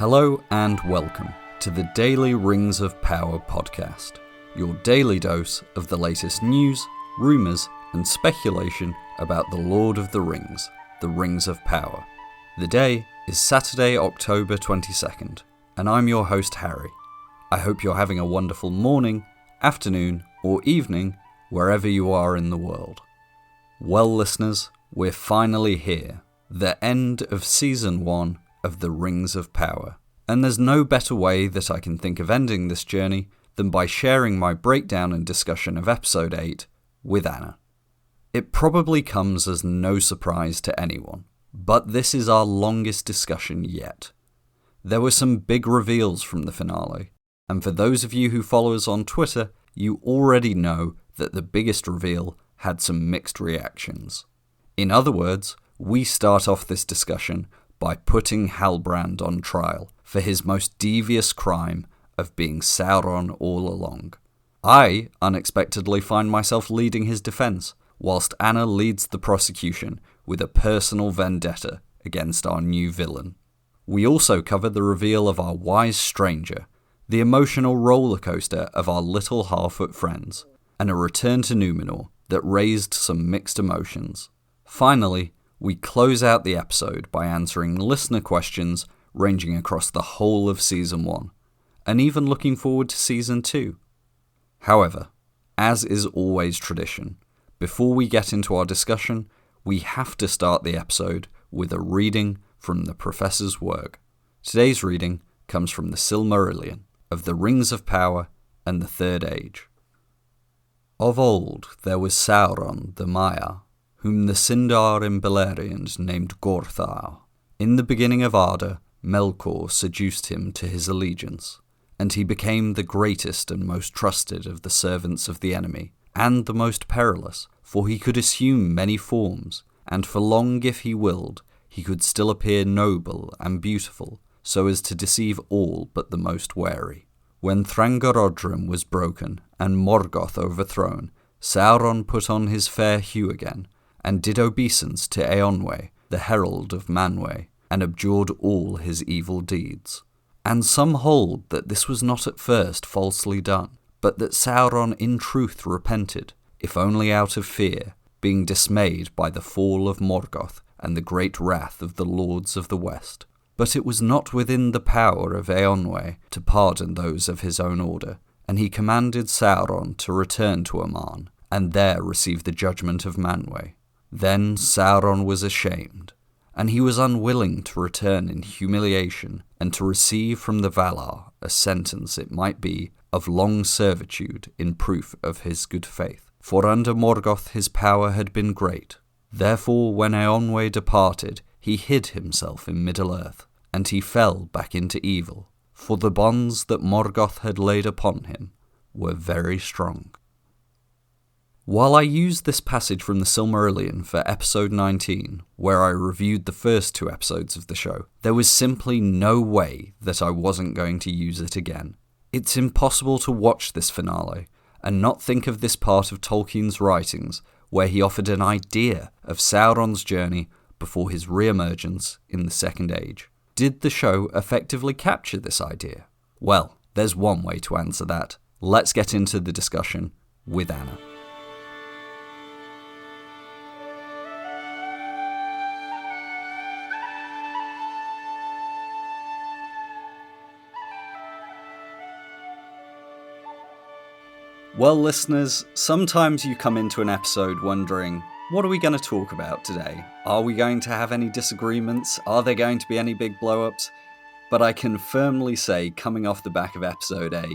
Hello and welcome to the Daily Rings of Power podcast, your daily dose of the latest news, rumours and speculation about the Lord of the Rings, the Rings of Power. The day is Saturday, October 22nd, and I'm your host Harry. I hope you're having a wonderful morning, afternoon or evening wherever you are in the world. Well listeners, we're finally here, the end of Season 1 of the Rings of Power, and there's no better way that I can think of ending this journey than by sharing my breakdown and discussion of Episode 8 with Anna. It probably comes as no surprise to anyone, but this is our longest discussion yet. There were some big reveals from the finale, and for those of you who follow us on Twitter, you already know that the biggest reveal had some mixed reactions. In other words, we start off this discussion by putting Halbrand on trial for his most devious crime of being Sauron all along. I unexpectedly find myself leading his defence, whilst Anna leads the prosecution with a personal vendetta against our new villain. We also cover the reveal of our wise stranger, the emotional rollercoaster of our little Harfoot friends, and a return to Númenor that raised some mixed emotions. Finally, we close out the episode by answering listener questions ranging across the whole of Season 1, and even looking forward to Season 2. However, as is always tradition, before we get into our discussion, we have to start the episode with a reading from the Professor's work. Today's reading comes from the Silmarillion of the Rings of Power and the Third Age. Of old there was Sauron the Maiar, whom the Sindar and Beleriand named Gorthar. In the beginning of Arda, Melkor seduced him to his allegiance, and he became the greatest and most trusted of the servants of the enemy, and the most perilous, for he could assume many forms, and for long if he willed, he could still appear noble and beautiful, so as to deceive all but the most wary. When Thrangorodrim was broken, and Morgoth overthrown, Sauron put on his fair hue again, and did obeisance to Eonwe, the herald of Manwe, and abjured all his evil deeds. And some hold that this was not at first falsely done, but that Sauron in truth repented, if only out of fear, being dismayed by the fall of Morgoth and the great wrath of the lords of the West. But it was not within the power of Eonwe to pardon those of his own order, and he commanded Sauron to return to Aman, and there receive the judgment of Manwe. Then Sauron was ashamed, and he was unwilling to return in humiliation and to receive from the Valar a sentence, it might be, of long servitude in proof of his good faith. For under Morgoth his power had been great. Therefore when Eonwe departed, he hid himself in Middle-earth, and he fell back into evil, for the bonds that Morgoth had laid upon him were very strong. While I used this passage from the Silmarillion for episode 19, where I reviewed the first 2 episodes of the show, there was simply no way that I wasn't going to use it again. It's impossible to watch this finale and not think of this part of Tolkien's writings where he offered an idea of Sauron's journey before his re-emergence in the Second Age. Did the show effectively capture this idea? Well, there's one way to answer that. Let's get into the discussion with Anna. Well, listeners, sometimes you come into an episode wondering, what are we going to talk about today? Are we going to have any disagreements? Are there going to be any big blow-ups? But I can firmly say, coming off the back of episode 8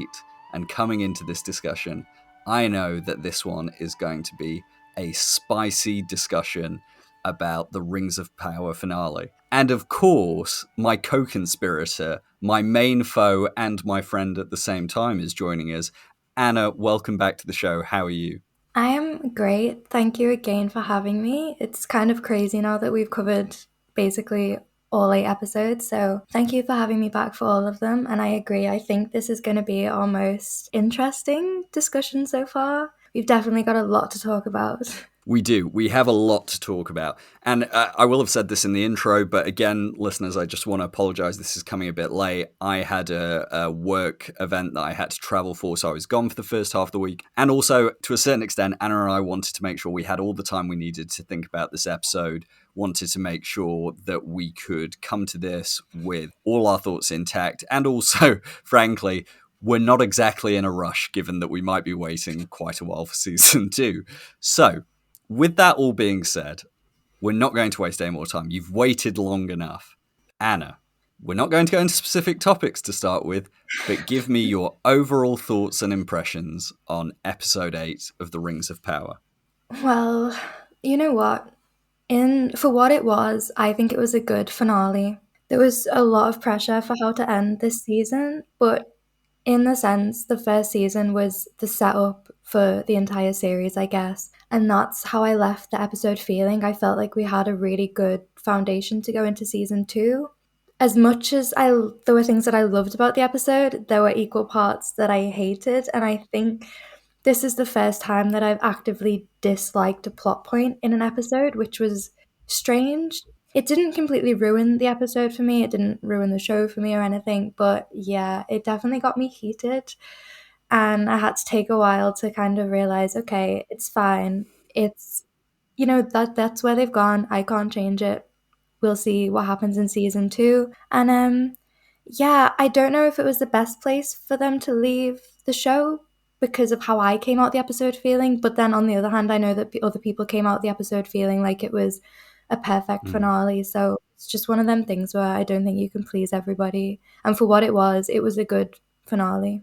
and coming into this discussion, I know that this one is going to be a spicy discussion about the Rings of Power finale. And of course, my co-conspirator, my main foe and my friend at the same time is joining us. Anna, welcome back to the show. How are you? I am great. Thank you again for having me. It's kind of crazy now that we've covered basically all 8 episodes, so thank you for having me back for all of them. And I agree, I think this is going to be our most interesting discussion so far. We've definitely got a lot to talk about. We do. We have a lot to talk about. And I will have said this in the intro, but again, listeners, I just want to apologize. This is coming a bit late. I had a work event that I had to travel for, so I was gone for the first half of the week. And also, to a certain extent, Anna and I wanted to make sure we had all the time we needed to think about this episode, wanted to make sure that we could come to this with all our thoughts intact. And also, frankly, we're not exactly in a rush, given that we might be waiting quite a while for season 2. So, with that all being said, we're not going to waste any more time. You've waited long enough. Anna, we're not going to go into specific topics to start with, but give me your overall thoughts and impressions on episode 8 of The Rings of Power. Well, you know what? For what it was, I think it was a good finale. There was a lot of pressure for how to end this season, but in the sense, the first season was the setup for the entire series, I guess. And that's how I left the episode feeling. I felt like we had a really good foundation to go into season 2. As much as there were things that I loved about the episode, there were equal parts that I hated. And I think this is the first time that I've actively disliked a plot point in an episode, which was strange. It didn't completely ruin the episode for me. It didn't ruin the show for me or anything. But yeah, it definitely got me heated. And I had to take a while to kind of realize, okay, it's fine. It's, that's where they've gone. I can't change it. We'll see what happens in season 2. And yeah, I don't know if it was the best place for them to leave the show because of how I came out the episode feeling. But then on the other hand, I know that other people came out the episode feeling like it was a perfect finale. So it's just one of them things where I don't think you can please everybody. And for what it was a good finale.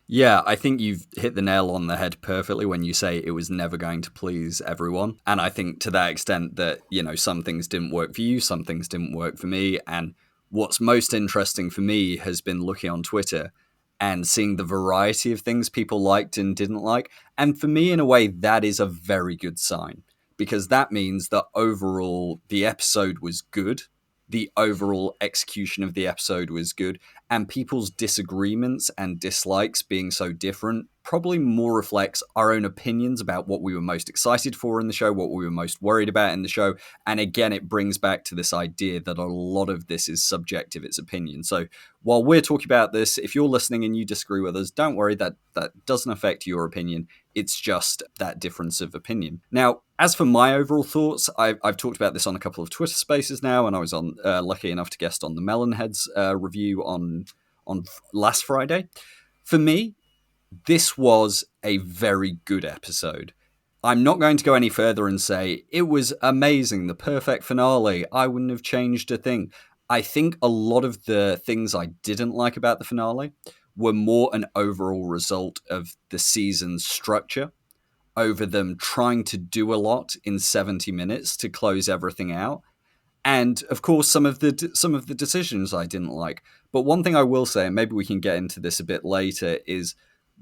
Yeah, I think you've hit the nail on the head perfectly when you say it was never going to please everyone. And I think to that extent that, some things didn't work for you, some things didn't work for me. And what's most interesting for me has been looking on Twitter and seeing the variety of things people liked and didn't like. And for me, in a way, that is a very good sign because that means that overall the episode was good. The overall execution of the episode was good, and people's disagreements and dislikes being so different probably more reflects our own opinions about what we were most excited for in the show, what we were most worried about in the show. And again, it brings back to this idea that a lot of this is subjective, it's opinion. So while we're talking about this, if you're listening and you disagree with us, don't worry, that doesn't affect your opinion. It's just that difference of opinion. Now, as for my overall thoughts, I've talked about this on a couple of Twitter spaces now, and I was lucky enough to guest on the Melonheads review on last Friday. For me, this was a very good episode. I'm not going to go any further and say it was amazing, the perfect finale. I wouldn't have changed a thing. I think a lot of the things I didn't like about the finale were more an overall result of the season's structure over them trying to do a lot in 70 minutes to close everything out. And of course, some of the decisions I didn't like. But one thing I will say, and maybe we can get into this a bit later, is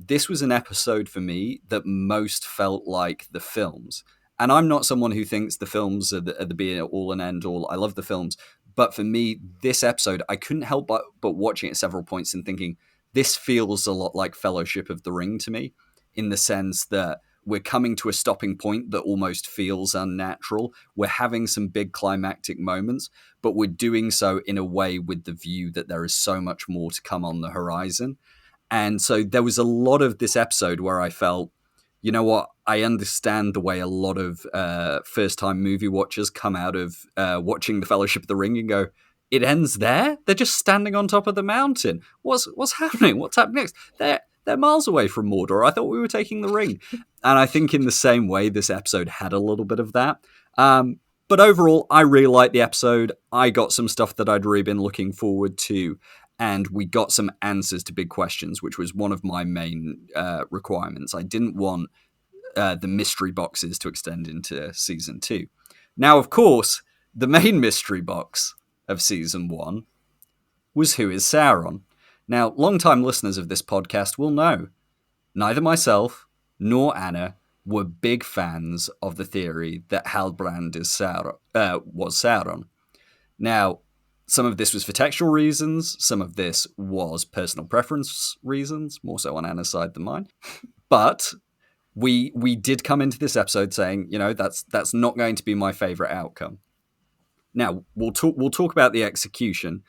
this was an episode for me that most felt like the films. And I'm not someone who thinks the films are the be all and end all. I love the films. But for me, this episode, I couldn't help but watching it at several points and thinking, this feels a lot like Fellowship of the Ring to me, in the sense that we're coming to a stopping point that almost feels unnatural. We're having some big climactic moments, but we're doing so in a way with the view that there is so much more to come on the horizon. And so there was a lot of this episode where I felt, you know what, I understand the way a lot of first-time movie watchers come out of watching The Fellowship of the Ring and go, it ends there? They're just standing on top of the mountain. What's happening? What's happening next? They're miles away from Mordor. I thought we were taking the ring. And I think in the same way, this episode had a little bit of that. But overall, I really liked the episode. I got some stuff that I'd really been looking forward to. And we got some answers to big questions, which was one of my main requirements. I didn't want the mystery boxes to extend into season 2. Now, of course, the main mystery box of season 1 was who is Sauron. Now, long-time listeners of this podcast will know neither myself nor Anna were big fans of the theory that Halbrand was Sauron. Now, some of this was for textual reasons, some of this was personal preference reasons, more so on Anna's side than mine. But we did come into this episode saying, that's not going to be my favorite outcome. Now, we'll talk about the execution,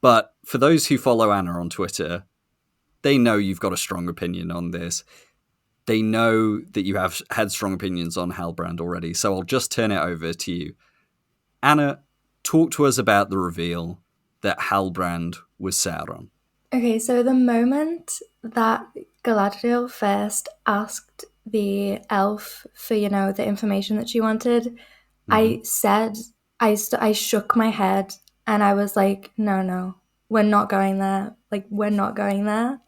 but for those who follow Anna on Twitter, they know you've got a strong opinion on this. They know that you have had strong opinions on Halbrand already, so I'll just turn it over to you. Anna, talk to us about the reveal that Halbrand was Sauron. Okay, so the moment that Galadriel first asked the elf for, the information that she wanted, I said, I shook my head and I was like, no, we're not going there. Like, we're not going there.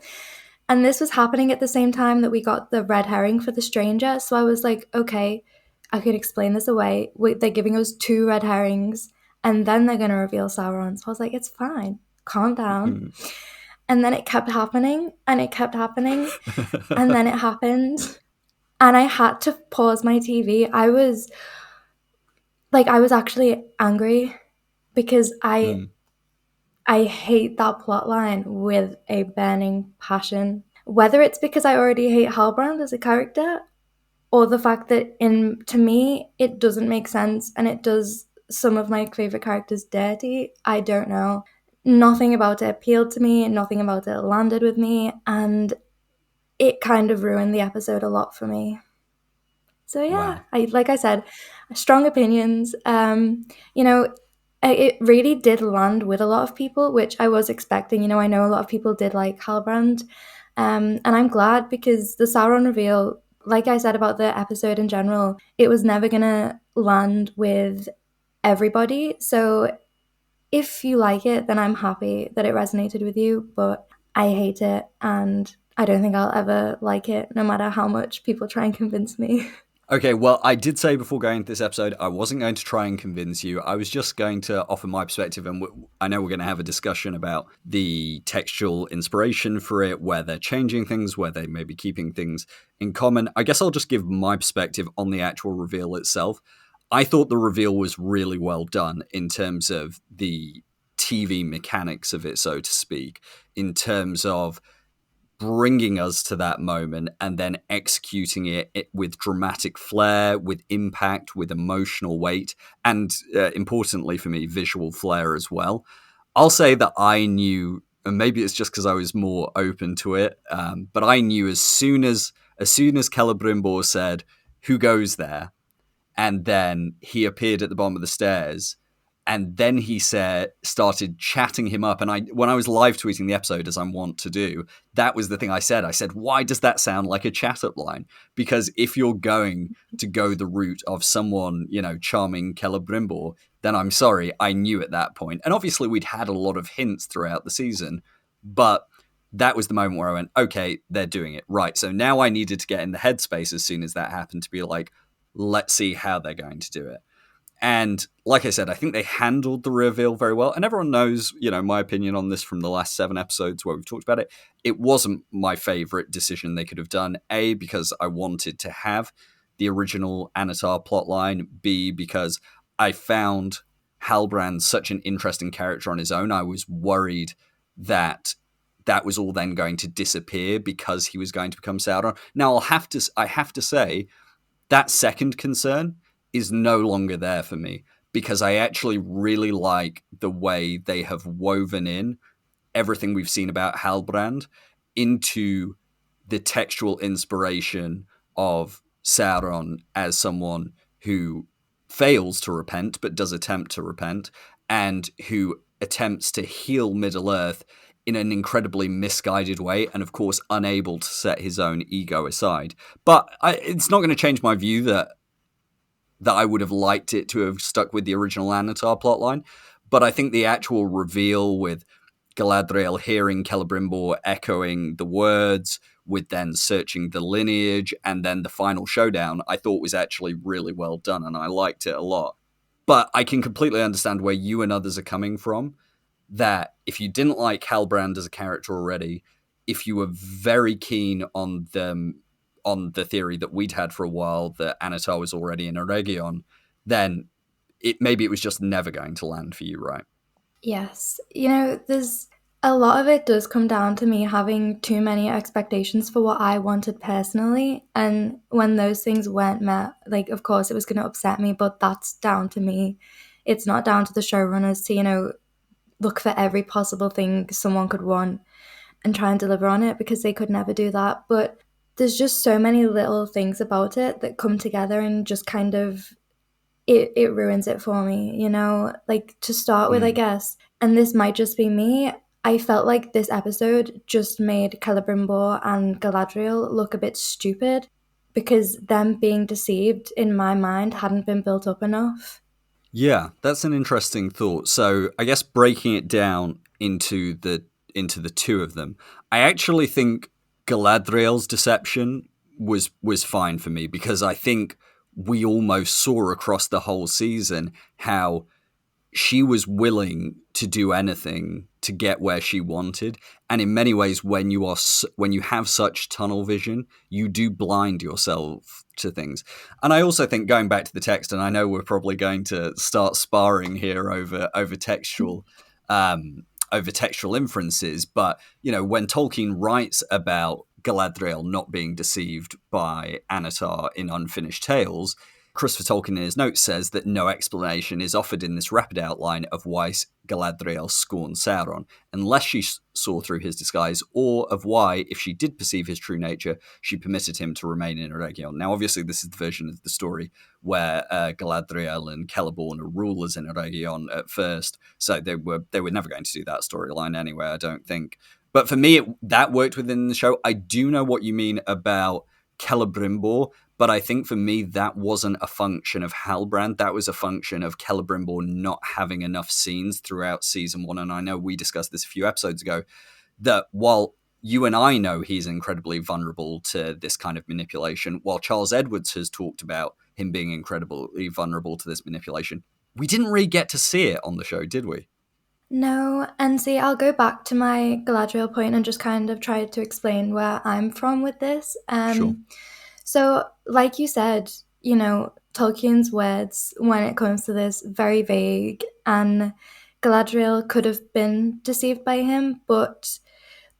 And this was happening at the same time that we got the red herring for the stranger. So I was like, okay, I could explain this away. They're giving us 2 red herrings and then they're going to reveal Sauron. So I was like, it's fine. Calm down. And then it kept happening and it kept happening. And then it happened. And I had to pause my TV. I was actually angry because I hate that plot line with a burning passion. Whether it's because I already hate Halbrand as a character or the fact that to me it doesn't make sense and it does some of my favorite characters dirty, I don't know. Nothing about it appealed to me, nothing about it landed with me, and it kind of ruined the episode a lot for me. So yeah, wow. Like I said, strong opinions. It really did land with a lot of people, which I was expecting. I know a lot of people did like Halbrand, and I'm glad because the Sauron reveal, like I said about the episode in general, it was never gonna land with everybody. So if you like it, then I'm happy that it resonated with you, but I hate it and I don't think I'll ever like it, no matter how much people try and convince me. Okay, well, I did say before going into this episode, I wasn't going to try and convince you. I was just going to offer my perspective, and I know we're going to have a discussion about the textual inspiration for it, where they're changing things, where they may be keeping things in common. I guess I'll just give my perspective on the actual reveal itself. I thought the reveal was really well done in terms of the TV mechanics of it, so to speak, in terms of bringing us to that moment and then executing it with dramatic flair, with impact, with emotional weight, and importantly for me, visual flair as well. I'll say that I knew, and maybe it's just because I was more open to it, but I knew as soon as Celebrimbor said, "Who goes there?" and then he appeared at the bottom of the stairs, and then he started chatting him up. And when I was live tweeting the episode, as I'm wont to do, that was the thing I said. I said, why does that sound like a chat up line? Because if you're going to go the route of someone, charming Celebrimbor, then I'm sorry, I knew at that point. And obviously we'd had a lot of hints throughout the season, but that was the moment where I went, okay, they're doing it. Right. So now I needed to get in the headspace as soon as that happened to be like, let's see how they're going to do it. And like I said, I think they handled the reveal very well. And everyone knows, my opinion on this from the last 7 episodes where we've talked about it. It wasn't my favorite decision they could have done. A, because I wanted to have the original Anatar plotline. B, because I found Halbrand such an interesting character on his own. I was worried that was all then going to disappear because he was going to become Sauron. Now, I have to say that second concern is no longer there for me, because I actually really like the way they have woven in everything we've seen about Halbrand into the textual inspiration of Sauron as someone who fails to repent but does attempt to repent, and who attempts to heal Middle-earth in an incredibly misguided way, and of course unable to set his own ego aside. But it's not going to change my view that I would have liked it to have stuck with the original Anatar plotline. But I think the actual reveal with Galadriel hearing Celebrimbor echoing the words, with then searching the lineage, and then the final showdown, I thought was actually really well done, and I liked it a lot. But I can completely understand where you and others are coming from, that if you didn't like Halbrand as a character already, if you were very keen on the theory that we'd had for a while that Anatar was already in Eregion, then maybe it was just never going to land for you, right? Yes. There's A lot of it does come down to me having too many expectations for what I wanted personally. And when those things weren't met, like, of course, it was going to upset me, but that's down to me. It's not down to the showrunners to, look for every possible thing someone could want and try and deliver on it, because they could never do that. But there's just so many little things about it that come together and just kind of it ruins it for me, Like, to start with, I guess, and this might just be me, I felt like this episode just made Celebrimbor and Galadriel look a bit stupid because them being deceived, in my mind, hadn't been built up enough. Yeah, that's an interesting thought. So I guess breaking it down into the two of them, I actually think Galadriel's deception was fine for me, because I think we almost saw across the whole season how she was willing to do anything to get where she wanted. And in many ways, when you have such tunnel vision, you do blind yourself to things. And I also think, going back to the text, and I know we're probably going to start sparring here over textual inferences, but when Tolkien writes about Galadriel not being deceived by Anatar in Unfinished Tales, Christopher Tolkien in his notes says that no explanation is offered in this rapid outline of why Galadriel scorned Sauron, unless she saw through his disguise, or of why, if she did perceive his true nature, she permitted him to remain in Eregion. Now, obviously, this is the version of the story where Galadriel and Celeborn are rulers in Eregion at first, so they were never going to do that storyline anyway, I don't think. But for me, that worked within the show. I do know what you mean about Celebrimbor, but I think for me, that wasn't a function of Halbrand. That was a function of Celebrimbor not having enough scenes throughout season 1. And I know we discussed this a few episodes ago, that while you and I know he's incredibly vulnerable to this kind of manipulation, while Charles Edwards has talked about him being incredibly vulnerable to this manipulation, we didn't really get to see it on the show, did we? No, and see, I'll go back to my Galadriel point and just kind of try to explain where I'm from with this. Sure. So, like you said, Tolkien's words when it comes to this, very vague, and Galadriel could have been deceived by him, but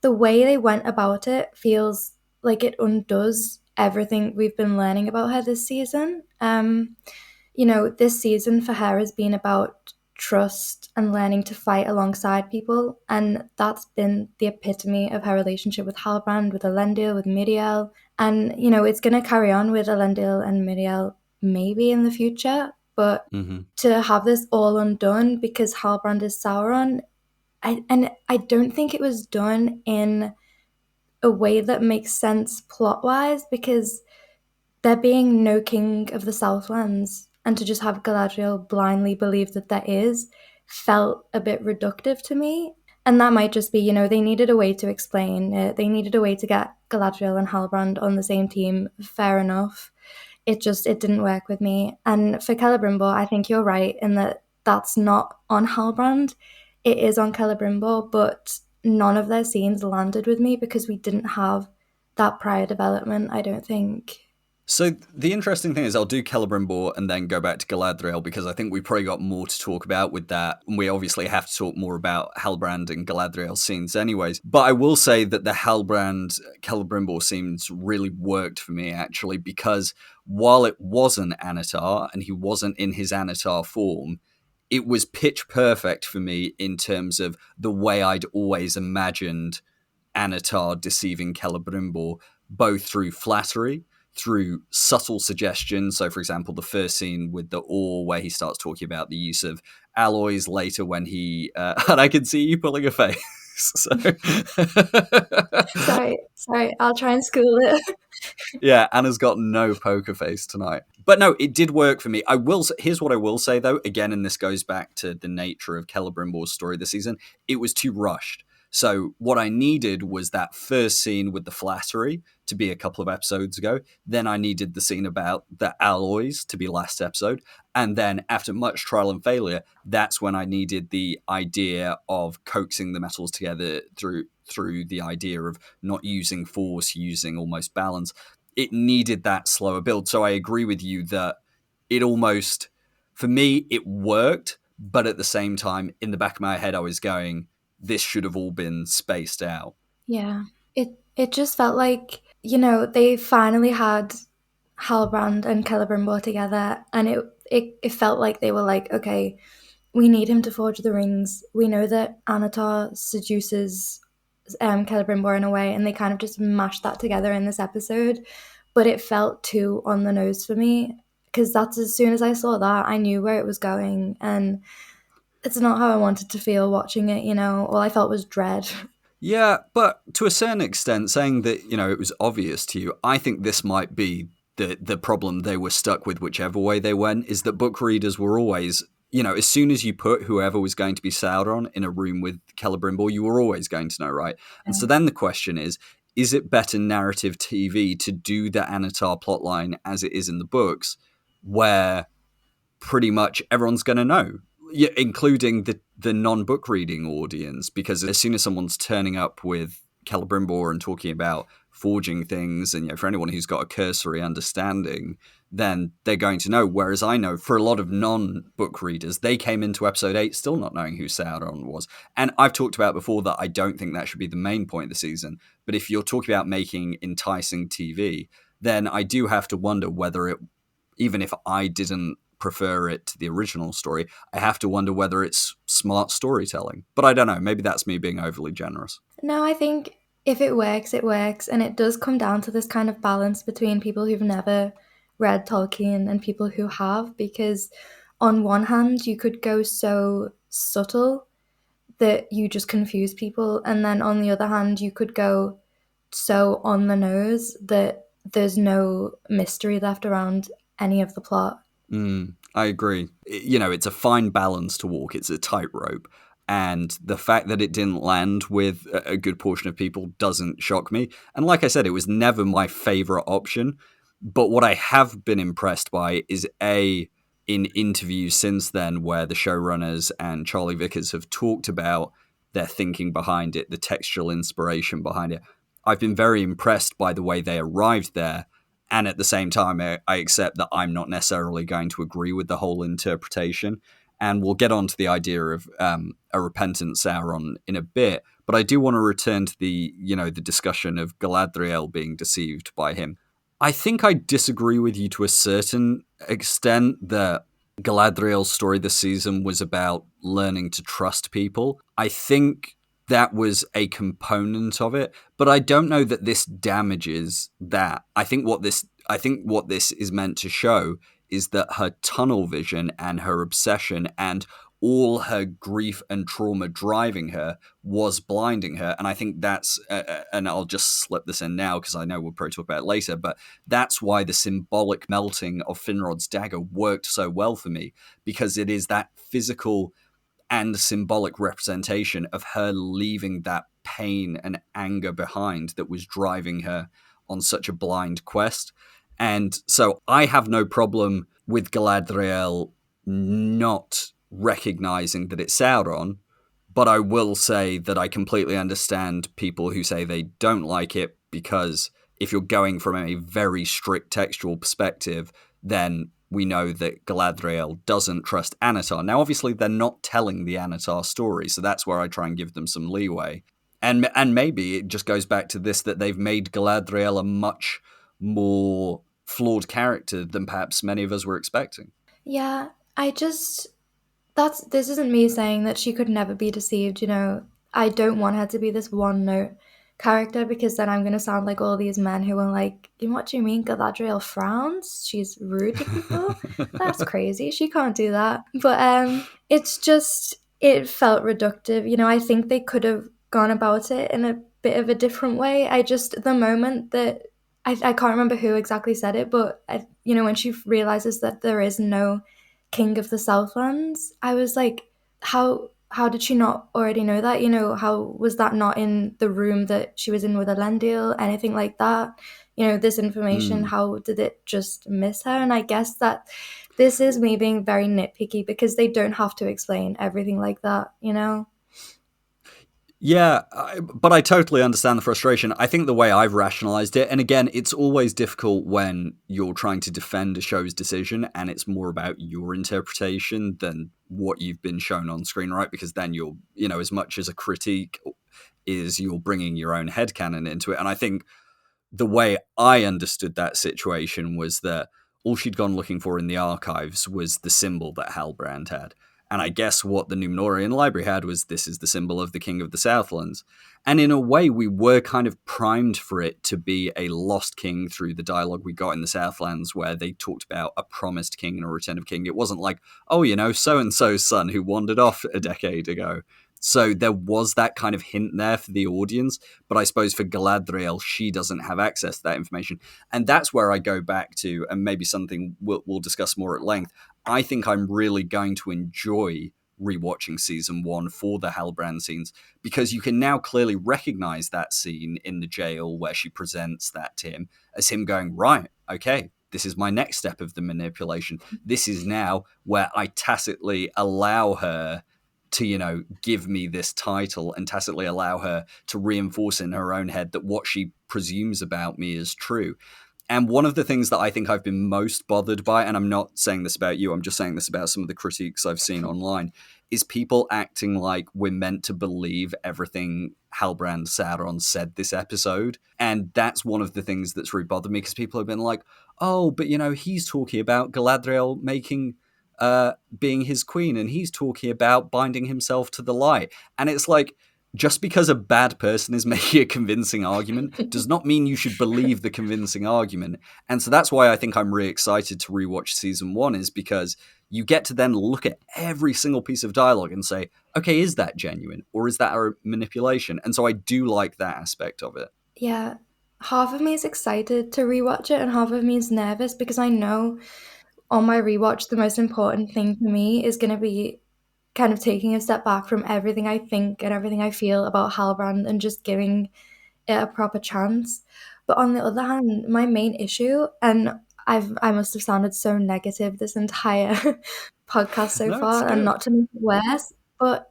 the way they went about it feels like it undoes everything we've been learning about her this season. This season for her has been about trust and learning to fight alongside people, and that's been the epitome of her relationship with Halbrand, with Elendil, with Miriel, and it's going to carry on with Elendil and Miriel maybe in the future, but to have this all undone because Halbrand is Sauron, I don't think it was done in a way that makes sense plot-wise, because there being no king of the Southlands, and to just have Galadriel blindly believe that there is, felt a bit reductive to me. And that might just be, they needed a way to explain it. They needed a way to get Galadriel and Halbrand on the same team. Fair enough. It didn't work with me. And for Celebrimbor, I think you're right in that that's not on Halbrand. It is on Celebrimbor, but none of their scenes landed with me because we didn't have that prior development, I don't think. So the interesting thing is, I'll do Celebrimbor and then go back to Galadriel, because I think we've probably got more to talk about with that. And we obviously have to talk more about Halbrand and Galadriel scenes anyways. But I will say that the Halbrand Celebrimbor scenes really worked for me, actually, because while it wasn't Anatar and he wasn't in his Anatar form, it was pitch perfect for me in terms of the way I'd always imagined Anatar deceiving Celebrimbor, both through flattery, through subtle suggestions. So, for example, the first scene with the ore, where he starts talking about the use of alloys later when he... and I can see you pulling a face. Sorry, I'll try and school it. Yeah, Anna's got no poker face tonight. But no, it did work for me. Here's what I will say, though, again, and this goes back to the nature of Celebrimbor's story this season, it was too rushed. So what I needed was that first scene with the flattery to be a couple of episodes ago. Then I needed the scene about the alloys to be last episode. And then after much trial and failure, that's when I needed the idea of coaxing the metals together through the idea of not using force, using almost balance. It needed that slower build. So I agree with you that it almost, for me, it worked. But at the same time, in the back of my head, I was going, this should have all been spaced out. Yeah. It just felt like, they finally had Halbrand and Celebrimbor together, and it felt like they were like, okay, we need him to forge the rings. We know that Anatar seduces Celebrimbor in a way, and they kind of just mashed that together in this episode. But it felt too on the nose for me, because that's, as soon as I saw that, I knew where it was going, and it's not how I wanted to feel watching it. All I felt was dread. Yeah, but to a certain extent, saying that, it was obvious to you, I think this might be the problem they were stuck with whichever way they went, is that book readers were always, as soon as you put whoever was going to be Sauron in a room with Celebrimbor, you were always going to know, right? And so then the question is it better narrative TV to do the Anatar plotline as it is in the books, where pretty much everyone's going to know, yeah, including the non-book reading audience, because as soon as someone's turning up with Celebrimbor and talking about forging things, and for anyone who's got a cursory understanding, then they're going to know. Whereas I know for a lot of non-book readers, they came into episode 8 still not knowing who Sauron was. And I've talked about before that I don't think that should be the main point of the season. But if you're talking about making enticing TV, then I do have to wonder whether it, even if I didn't prefer it to the original story, I have to wonder whether it's smart storytelling. But I don't know, maybe that's me being overly generous. No, I think if it works, it works. And it does come down to this kind of balance between people who've never read Tolkien and people who have, because on one hand, you could go so subtle that you just confuse people. And then on the other hand, you could go so on the nose that there's no mystery left around any of the plot. I agree. It's a fine balance to walk. It's a tightrope. And the fact that it didn't land with a good portion of people doesn't shock me. And like I said, it was never my favorite option. But what I have been impressed by is in interviews since then, where the showrunners and Charlie Vickers have talked about their thinking behind it, the textual inspiration behind it. I've been very impressed by the way they arrived there. And at the same time, I accept that I'm not necessarily going to agree with the whole interpretation. And we'll get on to the idea of a repentant Sauron in a bit. But I do want to return to the discussion of Galadriel being deceived by him. I think I disagree with you to a certain extent that Galadriel's story this season was about learning to trust people. I think that was a component of it, but I don't know that this damages that. I think what this is meant to show is that her tunnel vision and her obsession and all her grief and trauma driving her was blinding her. And I think that's, and I'll just slip this in now because I know we'll probably talk about it later, but that's why the symbolic melting of Finrod's dagger worked so well for me, because it is that physical and symbolic representation of her leaving that pain and anger behind that was driving her on such a blind quest. And so I have no problem with Galadriel not recognizing that it's Sauron, but I will say that I completely understand people who say they don't like it, because if you're going from a very strict textual perspective, then we know that Galadriel doesn't trust Anatar. Now, obviously, they're not telling the Anatar story, so that's where I try and give them some leeway. And maybe it just goes back to this, that they've made Galadriel a much more flawed character than perhaps many of us were expecting. Yeah, this isn't me saying that she could never be deceived, I don't want her to be this one note character, because then I'm going to sound like all these men who are like, what do you mean Galadriel frowns? She's rude to people? That's crazy. She can't do that. But it's just, it felt reductive. I think they could have gone about it in a bit of a different way. The moment that, I can't remember who exactly said it, but, when she realizes that there is no king of the Southlands, I was like, how did she not already know that? How was that not in the room that she was in with Elendil? Anything like that? This information, how did it just miss her? And I guess that this is me being very nitpicky, because they don't have to explain everything like that, Yeah, but I totally understand the frustration. I think the way I've rationalized it, and again, it's always difficult when you're trying to defend a show's decision and it's more about your interpretation than what you've been shown on screen, right? Because then you're, as much as a critique is you're bringing your own headcanon into it. And I think the way I understood that situation was that all she'd gone looking for in the archives was the symbol that Halbrand had. And I guess what the Numenorean library had was this is the symbol of the King of the Southlands. And in a way, we were kind of primed for it to be a lost king through the dialogue we got in the Southlands, where they talked about a promised king and a return of king. It wasn't like, oh, so and so's son who wandered off a decade ago. So there was that kind of hint there for the audience, but I suppose for Galadriel, she doesn't have access to that information. And that's where I go back to, and maybe something we'll discuss more at length. I think I'm really going to enjoy rewatching season 1 for the Halbrand scenes, because you can now clearly recognize that scene in the jail where she presents that to him as him going, right, okay, this is my next step of the manipulation. This is now where I tacitly allow her to, give me this title and tacitly allow her to reinforce in her own head that what she presumes about me is true. And one of the things that I think I've been most bothered by, and I'm not saying this about you, I'm just saying this about some of the critiques I've seen online, is people acting like we're meant to believe everything Halbrand Sauron said this episode. And that's one of the things that's really bothered me, because people have been like, oh, but he's talking about Galadriel being his queen, and he's talking about binding himself to the light. And it's like, just because a bad person is making a convincing argument does not mean you should believe the convincing argument. And so that's why I think I'm really excited to rewatch season 1, is because you get to then look at every single piece of dialogue and say, okay, is that genuine or is that a manipulation? And so I do like that aspect of it. Yeah, half of me is excited to rewatch it and half of me is nervous, because I know on my rewatch the most important thing for me is going to be kind of taking a step back from everything I think and everything I feel about Halbrand and just giving it a proper chance. But on the other hand, my main issue, and I must have sounded so negative this entire podcast so No, it's far, and good. not to make it worse, but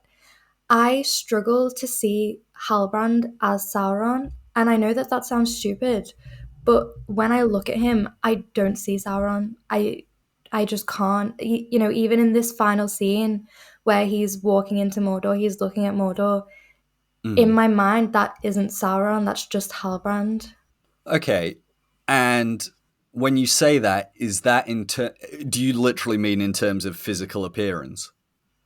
I struggle to see Halbrand as Sauron. And I know that that sounds stupid, but when I look at him, I don't see Sauron. I just can't. Even in this final scene where he's walking into Mordor, he's looking at Mordor. In my mind, that isn't Sauron. That's just Halbrand. Okay. And when you say that, is that do you literally mean in terms of physical appearance?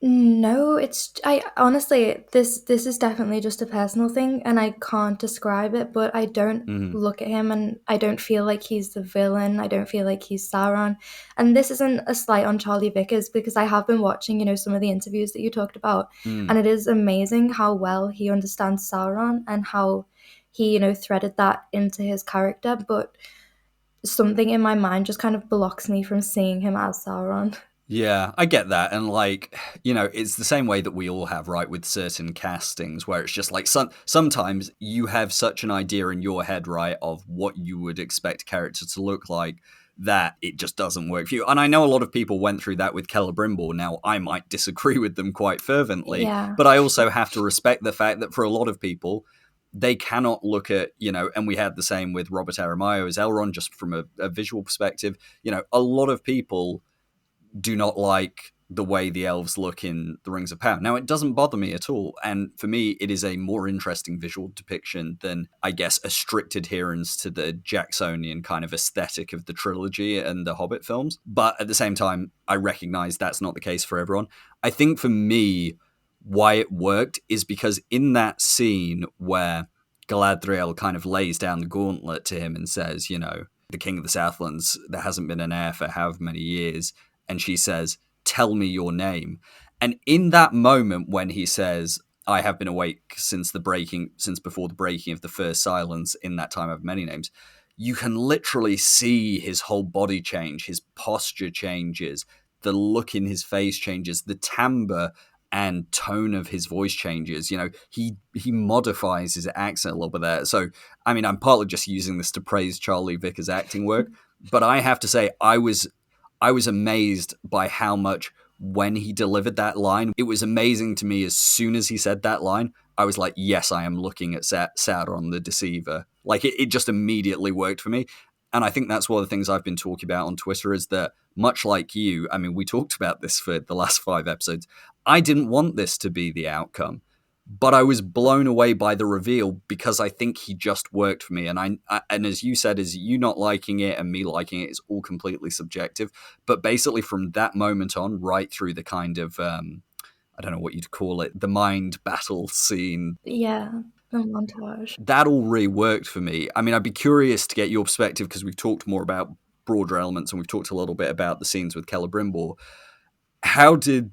No, I honestly, this is definitely just a personal thing and I can't describe it, but I don't Mm. look at him and I don't feel like he's the villain. I don't feel like he's Sauron. And this isn't a slight on Charlie Vickers, because I have been watching, some of the interviews that you talked about, and Mm. it is amazing how well he understands Sauron and how he, threaded that into his character, but something in my mind just kind of blocks me from seeing him as Sauron. Yeah, I get that. And it's the same way that we all have, right, with certain castings, where it's just like sometimes you have such an idea in your head, right, of what you would expect a character to look like, that it just doesn't work for you. And I know a lot of people went through that with Celebrimbor. Now, I might disagree with them quite fervently, Yeah. but I also have to respect the fact that for a lot of people, they cannot look at, and we had the same with Robert Aramayo as Elrond, just from a visual perspective. A lot of people do not like the way the elves look in the Rings of Power. Now, it doesn't bother me at all. And for me, it is a more interesting visual depiction than, I guess, a strict adherence to the Jacksonian kind of aesthetic of the trilogy and the Hobbit films. But at the same time, I recognize that's not the case for everyone. I think for me, why it worked is because in that scene where Galadriel kind of lays down the gauntlet to him and says, the King of the Southlands, there hasn't been an heir for how many years, and she says, tell me your name. And in that moment when he says, I have been awake since before the breaking of the first silence, in that time I have many names, you can literally see his whole body change, his posture changes, the look in his face changes, the timbre and tone of his voice changes. He modifies his accent a little bit there. So, I mean, I'm partly just using this to praise Charlie Vickers' acting work, but I have to say, I was amazed by how much, when he delivered that line, it was amazing to me as soon as he said that line, I was like, yes, I am looking at Sauron the Deceiver. Like, it just immediately worked for me. And I think that's one of the things I've been talking about on Twitter is that, much like you, I mean, we talked about this for the last 5 episodes, I didn't want this to be the outcome. But I was blown away by the reveal because I think he just worked for me. And and as you said, is you not liking it and me liking it is all completely subjective. But basically, from that moment on, right through the kind of I don't know what you'd call it, the mind battle scene, Yeah, the montage. that all really worked for me. I mean, I'd be curious to get your perspective because we've talked more about broader elements and we've talked a little bit about the scenes with Celebrimbor. How did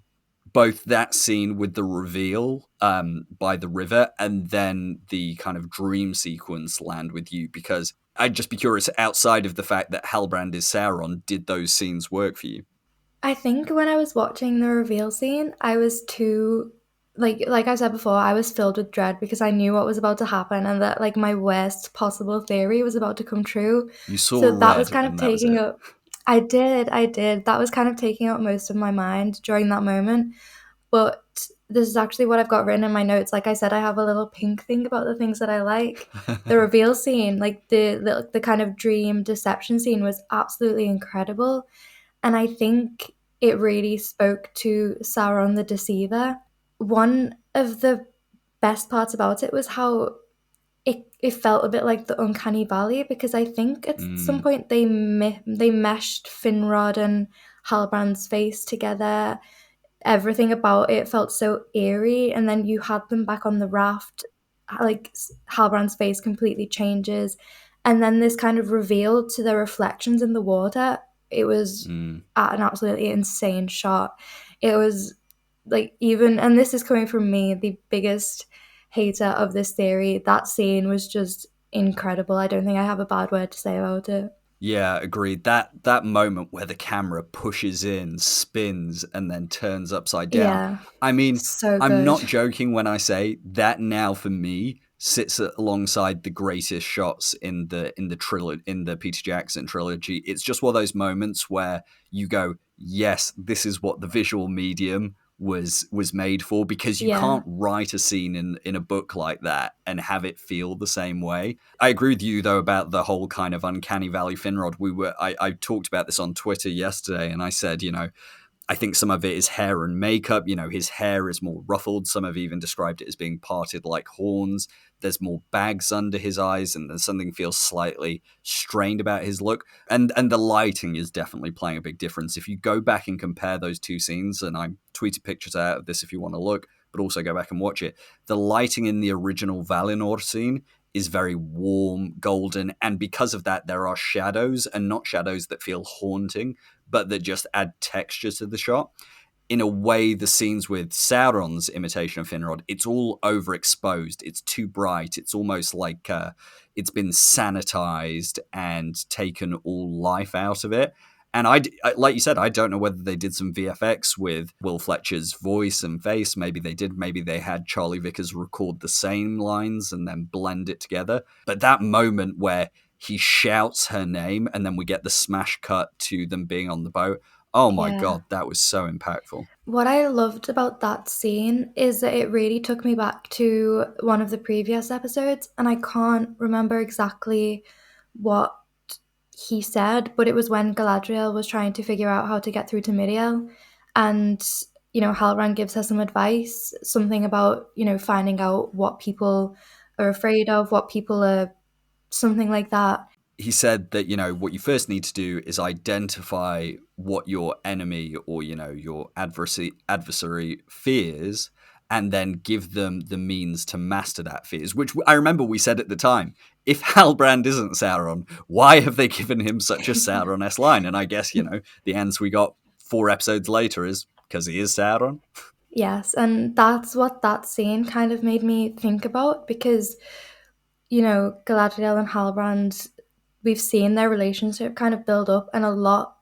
both that scene with the reveal by the river and then the kind of dream sequence land with you? Because I'd just be curious, outside of the fact that Halbrand is Sauron, did those scenes work for you? I think when I was watching the reveal scene, I was too like I said before, I was filled with dread because I knew what was about to happen and that like my worst possible theory was about to come true. You saw So that was red kind of and that was taking it. up I did. That was kind of taking up most of my mind during that moment. But this is actually what I've got written in my notes. Like I said, I have a little pink thing about the things that I like. The reveal scene, like the kind of dream deception scene was absolutely incredible. And I think it really spoke to Sauron the Deceiver. One of the best parts about it was how it felt a bit like the Uncanny Valley because I think at some Mm, point they meshed Finrod and Halbrand's face together. Everything about it felt so eerie, and then you had them back on the raft, like Halbrand's face completely changes, and then this kind of reveal to the reflections in the water. It was mm. at an absolutely insane shot. It was like, even, and this is coming from me, the biggest hater of this theory, that scene was just incredible. I don't think I have a bad word to say about it. Yeah, agreed. That moment where the camera pushes in, spins, and then turns upside down. Yeah, I mean, so I'm good. not joking when I say that now for me sits alongside the greatest shots in the trilogy, in the Peter Jackson trilogy. It's just one of those moments where you go, yes, this is what the visual medium was made for, because you Yeah, can't write a scene in a book like that and have it feel the same way. I agree with you though about the whole kind of uncanny valley Finrod. I talked about this on Twitter yesterday, and I said, I think some of it is hair and makeup. His hair is more ruffled. Some have even described it as being parted like horns. There's more bags under his eyes, and there's something feels slightly strained about his look. And the lighting is definitely playing a big difference. If you go back and compare those two scenes, and I tweeted pictures out of this if you want to look, but also go back and watch it. The lighting in the original Valinor scene is very warm, golden, and because of that, there are shadows, and not shadows that feel haunting, but that just add texture to the shot. In a way, the scenes with Sauron's imitation of Finrod, it's all overexposed. It's too bright. It's almost like it's been sanitized and taken all life out of it. And like you said, I don't know whether they did some VFX with Will Fletcher's voice and face. Maybe they did. Maybe they had Charlie Vickers record the same lines and then blend it together. But that moment where he shouts her name and then we get the smash cut to them being on the boat. Oh my yeah. God, that was so impactful. What I loved about that scene is that it really took me back to one of the previous episodes, and I can't remember exactly what he said, but it was when Galadriel was trying to figure out how to get through to Miriel, and Halbrand gives her some advice, something about finding out what people are afraid of, what people are, something like that. He said that, what you first need to do is identify what your enemy or, your adversary fears, and then give them the means to master that fears, which I remember we said at the time, if Halbrand isn't Sauron, why have they given him such a Sauron-esque line? And I guess, the answer we got 4 episodes later is because he is Sauron. Yes, and that's what that scene kind of made me think about because Galadriel and Halbrand, we've seen their relationship kind of build up, and a lot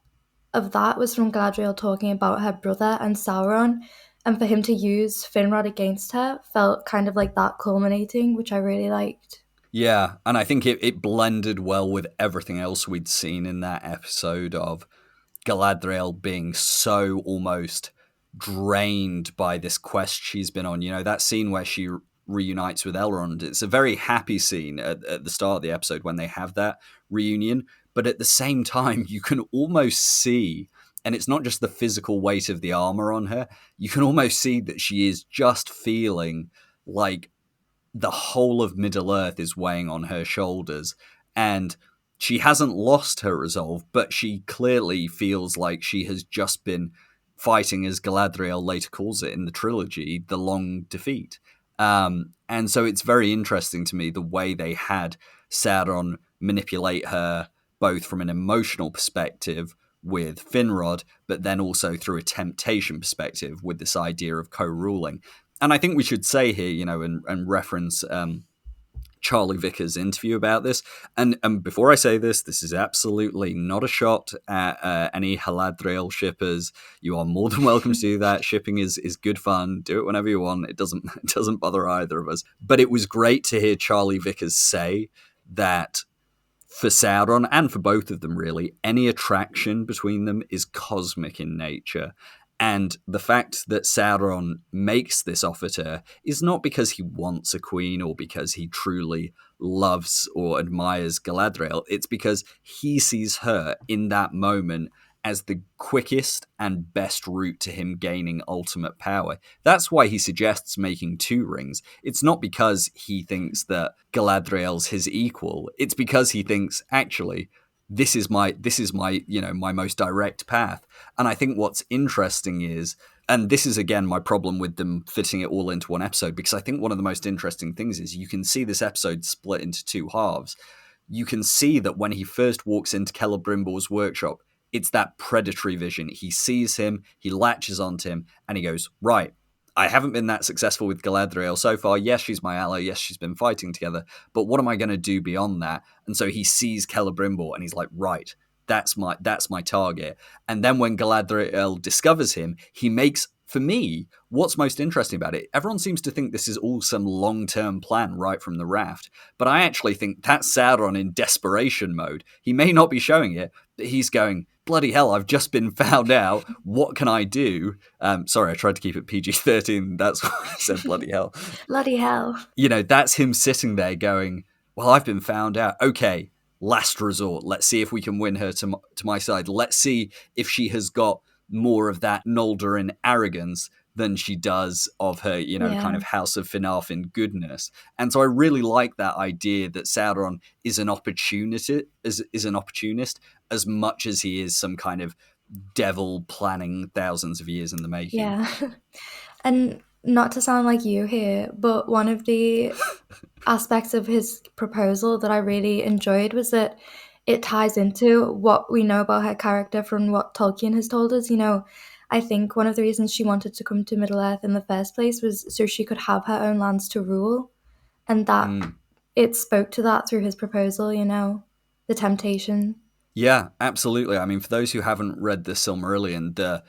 of that was from Galadriel talking about her brother and Sauron, and for him to use Finrod against her felt kind of like that culminating, which I really liked. Yeah, and I think it blended well with everything else we'd seen in that episode of Galadriel being so almost drained by this quest she's been on. That scene where she reunites with Elrond. It's a very happy scene at the start of the episode when they have that reunion. But at the same time, you can almost see, and it's not just the physical weight of the armor on her, you can almost see that she is just feeling like the whole of Middle Earth is weighing on her shoulders. And she hasn't lost her resolve, but she clearly feels like she has just been fighting, as Galadriel later calls it in the trilogy, the long defeat. And so it's very interesting to me the way they had Sauron manipulate her, both from an emotional perspective with Finrod, but then also through a temptation perspective with this idea of co-ruling. And I think we should say here, and reference Charlie Vickers' interview about this. And before I say this, this is absolutely not a shot at any Haladriel shippers. You are more than welcome to do that. Shipping is good fun. Do it whenever you want. It doesn't bother either of us. But it was great to hear Charlie Vickers say that for Sauron, and for both of them really, any attraction between them is cosmic in nature. And the fact that Sauron makes this offer to her is not because he wants a queen or because he truly loves or admires Galadriel. It's because he sees her in that moment as the quickest and best route to him gaining ultimate power. That's why he suggests making 2 rings. It's not because he thinks that Galadriel's his equal. It's because he thinks, actually, this is my my most direct path. And I think what's interesting is, and this is again my problem with them fitting it all into one episode, because I think one of the most interesting things is you can see this episode split into 2 halves. You can see that when he first walks into Celebrimbor's workshop, it's that predatory vision. He sees him, he latches onto him, and he goes, right, I haven't been that successful with Galadriel so far. Yes, she's my ally. Yes, she's been fighting together. But what am I going to do beyond that? And so he sees Celebrimbor and he's like, right, that's my target. And then when Galadriel discovers him, he makes, for me, what's most interesting about it, everyone seems to think this is all some long-term plan right from the raft. But I actually think that's Sauron in desperation mode. He may not be showing it, but he's going, bloody hell, I've just been found out. What can I do? Sorry, I tried to keep it PG-13. That's why I said bloody hell. Bloody hell. That's him sitting there going, well, I've been found out. Okay, last resort. Let's see if we can win her to my side. Let's see if she has got more of that Noldorin arrogance than she does of her, kind of House of Finarfin goodness. And so I really like that idea that Sauron is an opportunist as much as he is some kind of devil planning thousands of years in the making. Yeah. And not to sound like you here, but one of the aspects of his proposal that I really enjoyed was that it ties into what we know about her character from what Tolkien has told us. I think one of the reasons she wanted to come to Middle-earth in the first place was so she could have her own lands to rule. And that it spoke to that through his proposal, the temptation. Yeah, absolutely. I mean, for those who haven't read the Silmarillion, the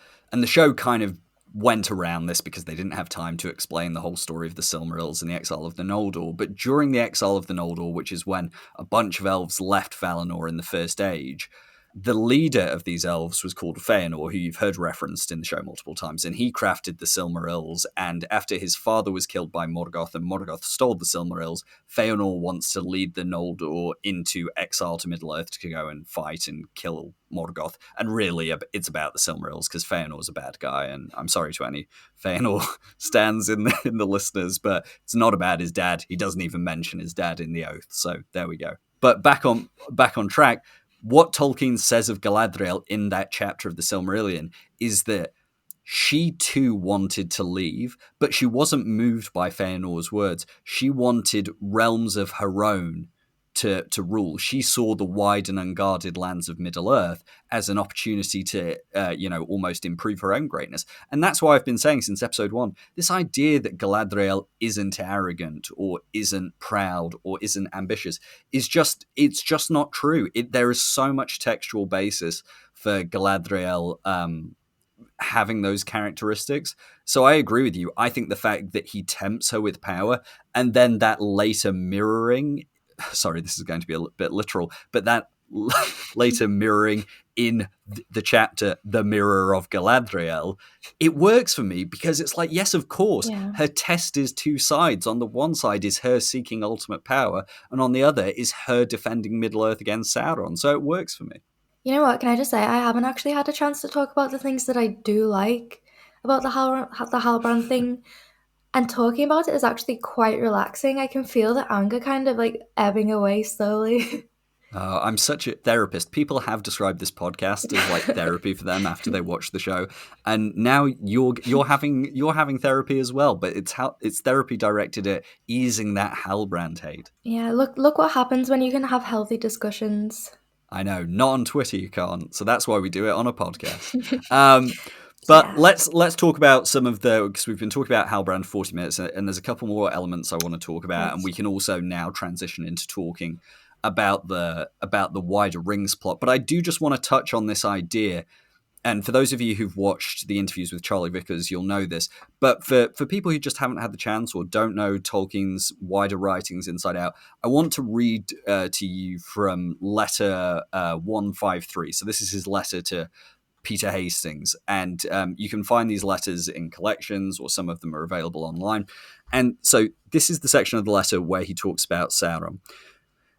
show kind of went around this because they didn't have time to explain the whole story of the Silmarils and the exile of the Noldor. But during the exile of the Noldor, which is when a bunch of elves left Valinor in the First Age, the leader of these elves was called Feanor, who you've heard referenced in the show multiple times, and he crafted the Silmarils, and after his father was killed by Morgoth, and Morgoth stole the Silmarils, Feanor wants to lead the Noldor into exile to Middle-earth to go and fight and kill Morgoth, and really it's about the Silmarils, because Feanor's a bad guy, and I'm sorry to any Feanor stands in the listeners, but it's not about his dad. He doesn't even mention his dad in the Oath, so there we go. But back on track, what Tolkien says of Galadriel in that chapter of the Silmarillion is that she too wanted to leave, but she wasn't moved by Feanor's words. She wanted realms of her own to rule. She saw the wide and unguarded lands of Middle-earth as an opportunity to, almost improve her own greatness. And that's why I've been saying since episode 1, this idea that Galadriel isn't arrogant or isn't proud or isn't ambitious it's just not true. There is so much textual basis for Galadriel having those characteristics. So I agree with you. I think the fact that he tempts her with power and then that later mirroring, sorry, this is going to be a bit literal, but that later mirroring in the chapter The Mirror of Galadriel, it works for me because it's like, yes, of course, her test is two sides. On the one side is her seeking ultimate power, and on the other is her defending Middle-earth against Sauron. So it works for me. You know what, can I just say, I haven't actually had a chance to talk about the things that I do like about the Halbrand thing. And talking about it is actually quite relaxing. I can feel the anger kind of like ebbing away slowly. I'm such a therapist. People have described this podcast as like therapy for them after they watch the show, and now you're having therapy as well. But it's therapy directed at easing that Halbrand hate. Yeah, look what happens when you can have healthy discussions. I know, not on Twitter you can't, so that's why we do it on a podcast. But Yeah. let's talk about some of because we've been talking about Halbrand 40 minutes, and there's a couple more elements I want to talk about, and we can also now transition into talking about the wider Rings plot. But I do just want to touch on this idea, and for those of you who've watched the interviews with Charlie Vickers, you'll know this. But for people who just haven't had the chance or don't know Tolkien's wider writings inside out, I want to read to you from letter 153. So this is his letter to Peter Hastings, and you can find these letters in collections, or some of them are available online. And so this is the section of the letter where he talks about Sauron.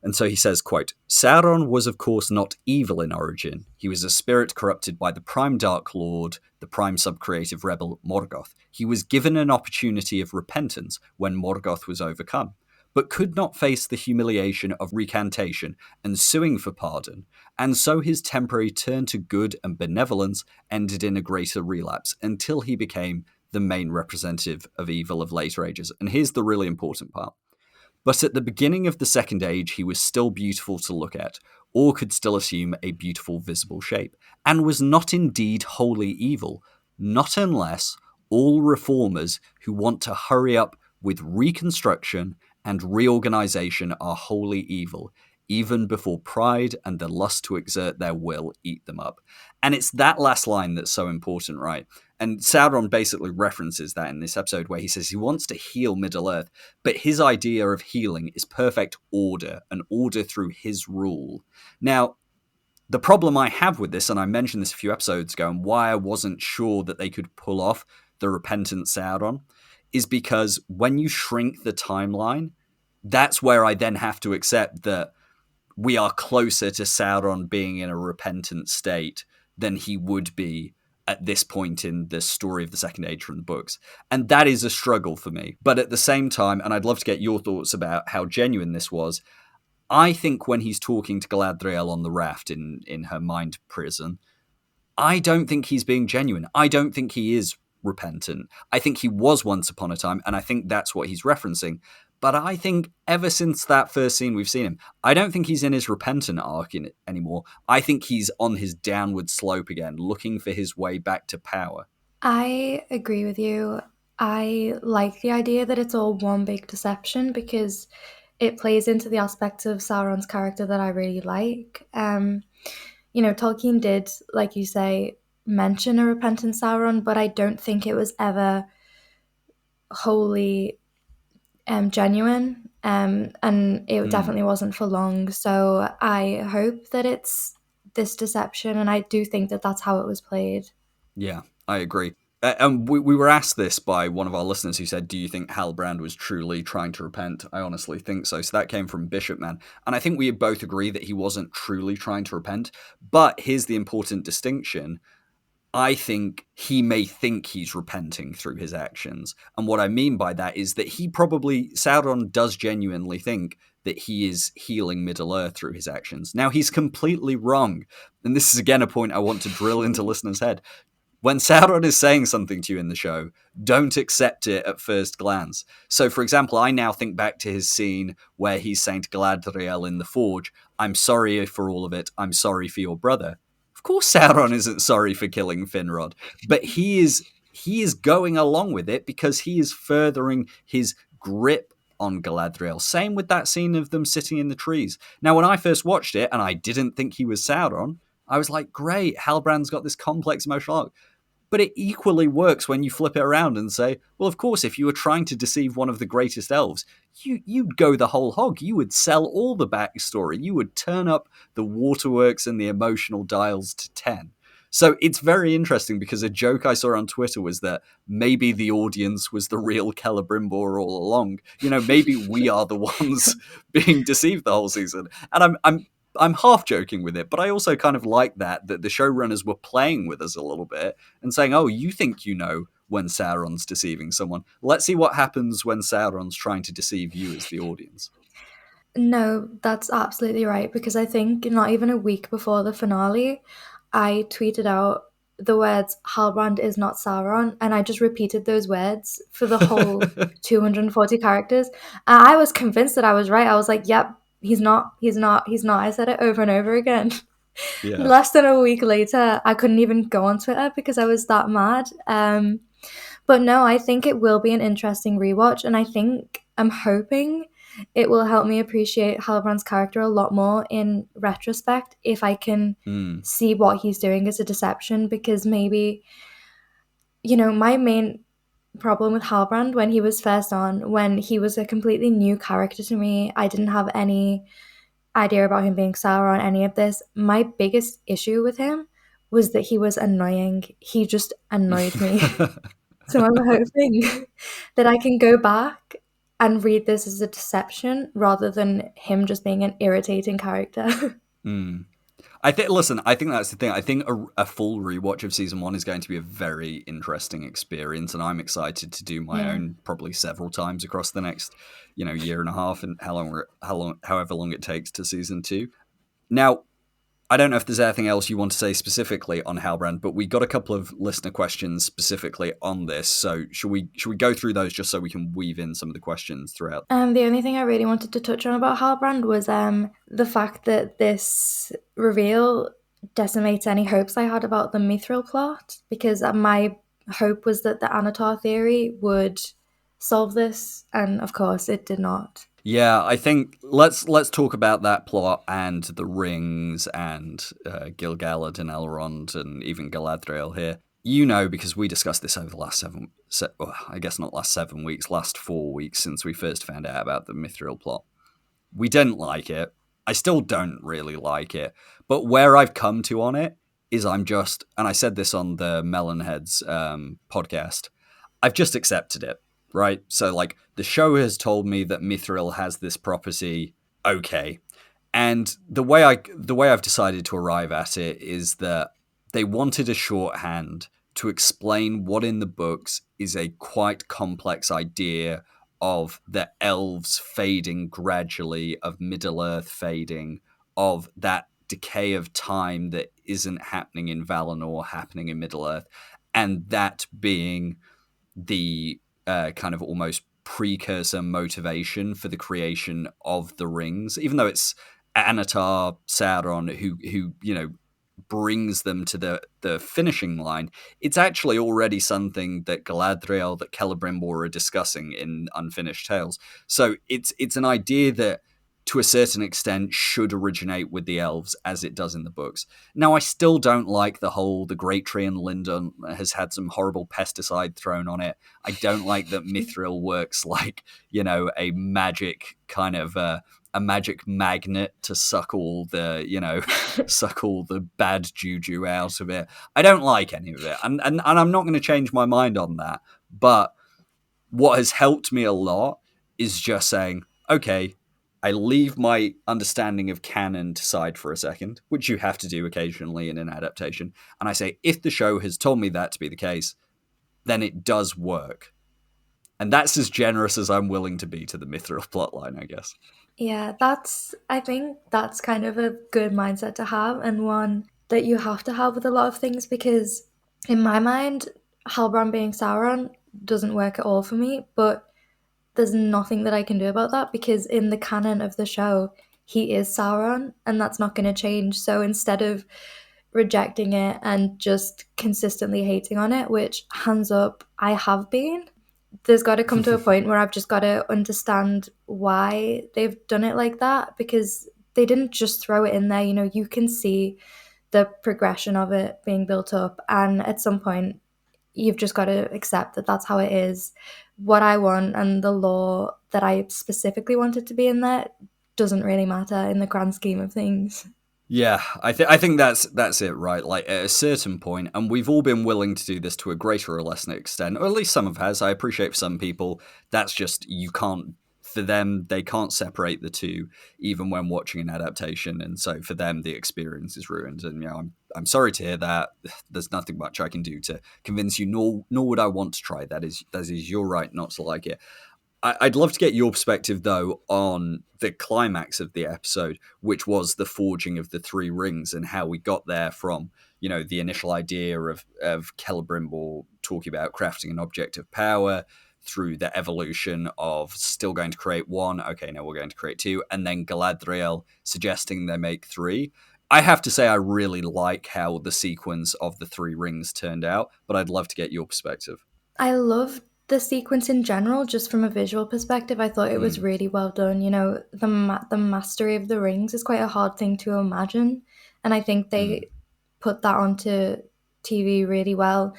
And so he says, quote, Sauron was of course not evil in origin. He was a spirit corrupted by the prime Dark Lord, the prime subcreative rebel Morgoth. He was given an opportunity of repentance when Morgoth was overcome, but could not face the humiliation of recantation and suing for pardon, and so his temporary turn to good and benevolence ended in a greater relapse until he became the main representative of evil of later ages. And here's the really important part. But at the beginning of the Second Age, he was still beautiful to look at, or could still assume a beautiful visible shape, and was not indeed wholly evil, not unless all reformers who want to hurry up with reconstruction and reorganization are wholly evil, even before pride and the lust to exert their will eat them up. And it's that last line that's so important, right? And Sauron basically references that in this episode where he says he wants to heal Middle-earth, but his idea of healing is perfect order, an order through his rule. Now, the problem I have with this, and I mentioned this a few episodes ago, and why I wasn't sure that they could pull off the repentant Sauron, is because when you shrink the timeline, that's where I then have to accept that we are closer to Sauron being in a repentant state than he would be at this point in the story of the Second Age from the books. And that is a struggle for me. But at the same time, and I'd love to get your thoughts about how genuine this was, I think when he's talking to Galadriel on the raft in her mind prison, I don't think he's being genuine. I don't think he is repentant. I think he was once upon a time, and I think that's what he's referencing. But I think ever since that first scene we've seen him, I don't think he's in his repentant arc anymore. I think he's on his downward slope again, looking for his way back to power. I agree with you. I like the idea that it's all one big deception because it plays into the aspects of Sauron's character that I really like. Tolkien did, like you say, mention a repentant Sauron, but I don't think it was ever wholly genuine, and it definitely wasn't for long. So I hope that it's this deception, and I do think that that's how it was played. Yeah, I agree. And we were asked this by one of our listeners who said, do you think Halbrand was truly trying to repent? I honestly think so. So that came from Bishopman. And I think we both agree that he wasn't truly trying to repent. But here's the important distinction. I think he may think he's repenting through his actions. And what I mean by that is that Sauron does genuinely think that he is healing Middle-earth through his actions. Now, he's completely wrong. And this is again a point I want to drill into listeners' head. When Sauron is saying something to you in the show, don't accept it at first glance. So, for example, I now think back to his scene where he's saying to Galadriel in the Forge, I'm sorry for all of it. I'm sorry for your brother. Of course, Sauron isn't sorry for killing Finrod, but he is going along with it because he is furthering his grip on Galadriel. Same with that scene of them sitting in the trees. Now, when I first watched it and I didn't think he was Sauron, I was like, great, Halbrand's got this complex emotional arc. But it equally works when you flip it around and say, well, of course, if you were trying to deceive one of the greatest elves, you'd go the whole hog. You would sell all the backstory. You would turn up the waterworks and the emotional dials to 10. So it's very interesting because a joke I saw on Twitter was that maybe the audience was the real Celebrimbor all along. Maybe we are the ones being deceived the whole season. And I'm half joking with it, but I also kind of like that the showrunners were playing with us a little bit and saying, oh, you think you know when Sauron's deceiving someone. Let's see what happens when Sauron's trying to deceive you as the audience. No, that's absolutely right, because I think not even a week before the finale, I tweeted out the words Halbrand is not Sauron, and I just repeated those words for the whole 240 characters. And I was convinced that I was right. I was like, yep, he's not. I said it over and over again. Yeah. Less than a week later, I couldn't even go on Twitter because I was that mad. But no, I think it will be an interesting rewatch, and I'm hoping it will help me appreciate Halbrand's character a lot more in retrospect if I can see what he's doing as a deception, because maybe, my main problem with Halbrand when he was first on, when he was a completely new character to me, I didn't have any idea about him being Sauron, any of this. My biggest issue with him was that he was annoying. He just annoyed me. So I'm hoping that I can go back and read this as a deception rather than him just being an irritating character. I think that's the thing. I think a full rewatch of season 1 is going to be a very interesting experience, and I'm excited to do my own probably several times across the next, year and a half, and however long it takes to season 2. Now, I don't know if there's anything else you want to say specifically on Halbrand, but we got a couple of listener questions specifically on this. So should we go through those just so we can weave in some of the questions throughout? The only thing I really wanted to touch on about Halbrand was the fact that this reveal decimates any hopes I had about the Mithril plot, because my hope was that the Anatar theory would solve this, and of course it did not. Yeah, I think let's talk about that plot and the rings and Gil-galad and Elrond and even Galadriel here. Because we discussed this over the last last 4 weeks since we first found out about the Mithril plot. We didn't like it. I still don't really like it. But where I've come to on it is and I said this on the Melonheads podcast, I've just accepted it. Right? So, the show has told me that Mithril has this property, okay. And the way I've decided to arrive at it is that they wanted a shorthand to explain what in the books is a quite complex idea of the elves fading gradually, of Middle-earth fading, of that decay of time that isn't happening in Valinor, happening in Middle-earth, and that being the kind of almost precursor motivation for the creation of the rings, even though it's Anatar, Sauron who brings them to the finishing line. It's actually already something that Galadriel, that Celebrimbor are discussing in Unfinished Tales. So it's an idea that to a certain extent should originate with the elves as it does in the books. Now, I still don't like the Great Tree in Lindon has had some horrible pesticide thrown on it. I don't like that Mithril works like, a magic kind of a magic magnet to suck all the, suck all the bad juju out of it. I don't like any of it. And I'm not going to change my mind on that. But what has helped me a lot is just saying, okay, I leave my understanding of canon aside for a second, which you have to do occasionally in an adaptation. And I say, if the show has told me that to be the case, then it does work. And that's as generous as I'm willing to be to the Mithril plotline, I guess. Yeah, I think that's kind of a good mindset to have, and one that you have to have with a lot of things, because in my mind, Halbrand being Sauron doesn't work at all for me, but there's nothing that I can do about that, because in the canon of the show, he is Sauron, and that's not going to change. So instead of rejecting it and just consistently hating on it, which, hands up, I have been, there's got to come to a point where I've just got to understand why they've done it like that, because they didn't just throw it in there. You can see the progression of it being built up, and at some point you've just got to accept that that's how it is. What I want and the lore that I specifically wanted to be in there doesn't really matter in the grand scheme of things. Yeah, I think that's it, right? Like at a certain point, and we've all been willing to do this to a greater or less extent, or at least some of us. I appreciate for some people that's just you can't. For them, they can't separate the two, even when watching an adaptation, and so for them, the experience is ruined. And I'm sorry to hear that. There's nothing much I can do to convince you, nor would I want to try. That is your right not to like it. I'd love to get your perspective, though, on the climax of the episode, which was the forging of the three rings and how we got there from, the initial idea of Celebrimbor talking about crafting an object of power through the evolution of still going to create one. Okay, now we're going to create two. And then Galadriel suggesting they make three. I have to say, I really like how the sequence of the three rings turned out, but I'd love to get your perspective. I love the sequence in general, just from a visual perspective. I thought it was Mm, really well done. You know, the mastery of the rings is quite a hard thing to imagine, and I think mm. they put that onto TV really well.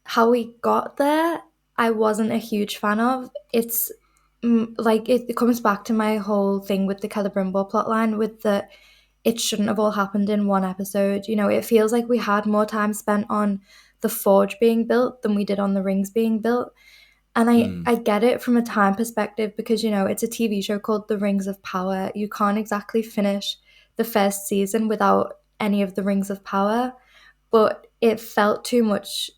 How we got there, I wasn't a huge fan of. It's like it comes back to my whole thing with the Celebrimbor plotline, with the it shouldn't have all happened in one episode. You know, it feels like we had more time spent on the forge being built than we did on the rings being built. And Mm. I get it from a time perspective because, you know, it's a TV show called The Rings of Power. You can't exactly finish the first season without any of the Rings of Power, but it felt too much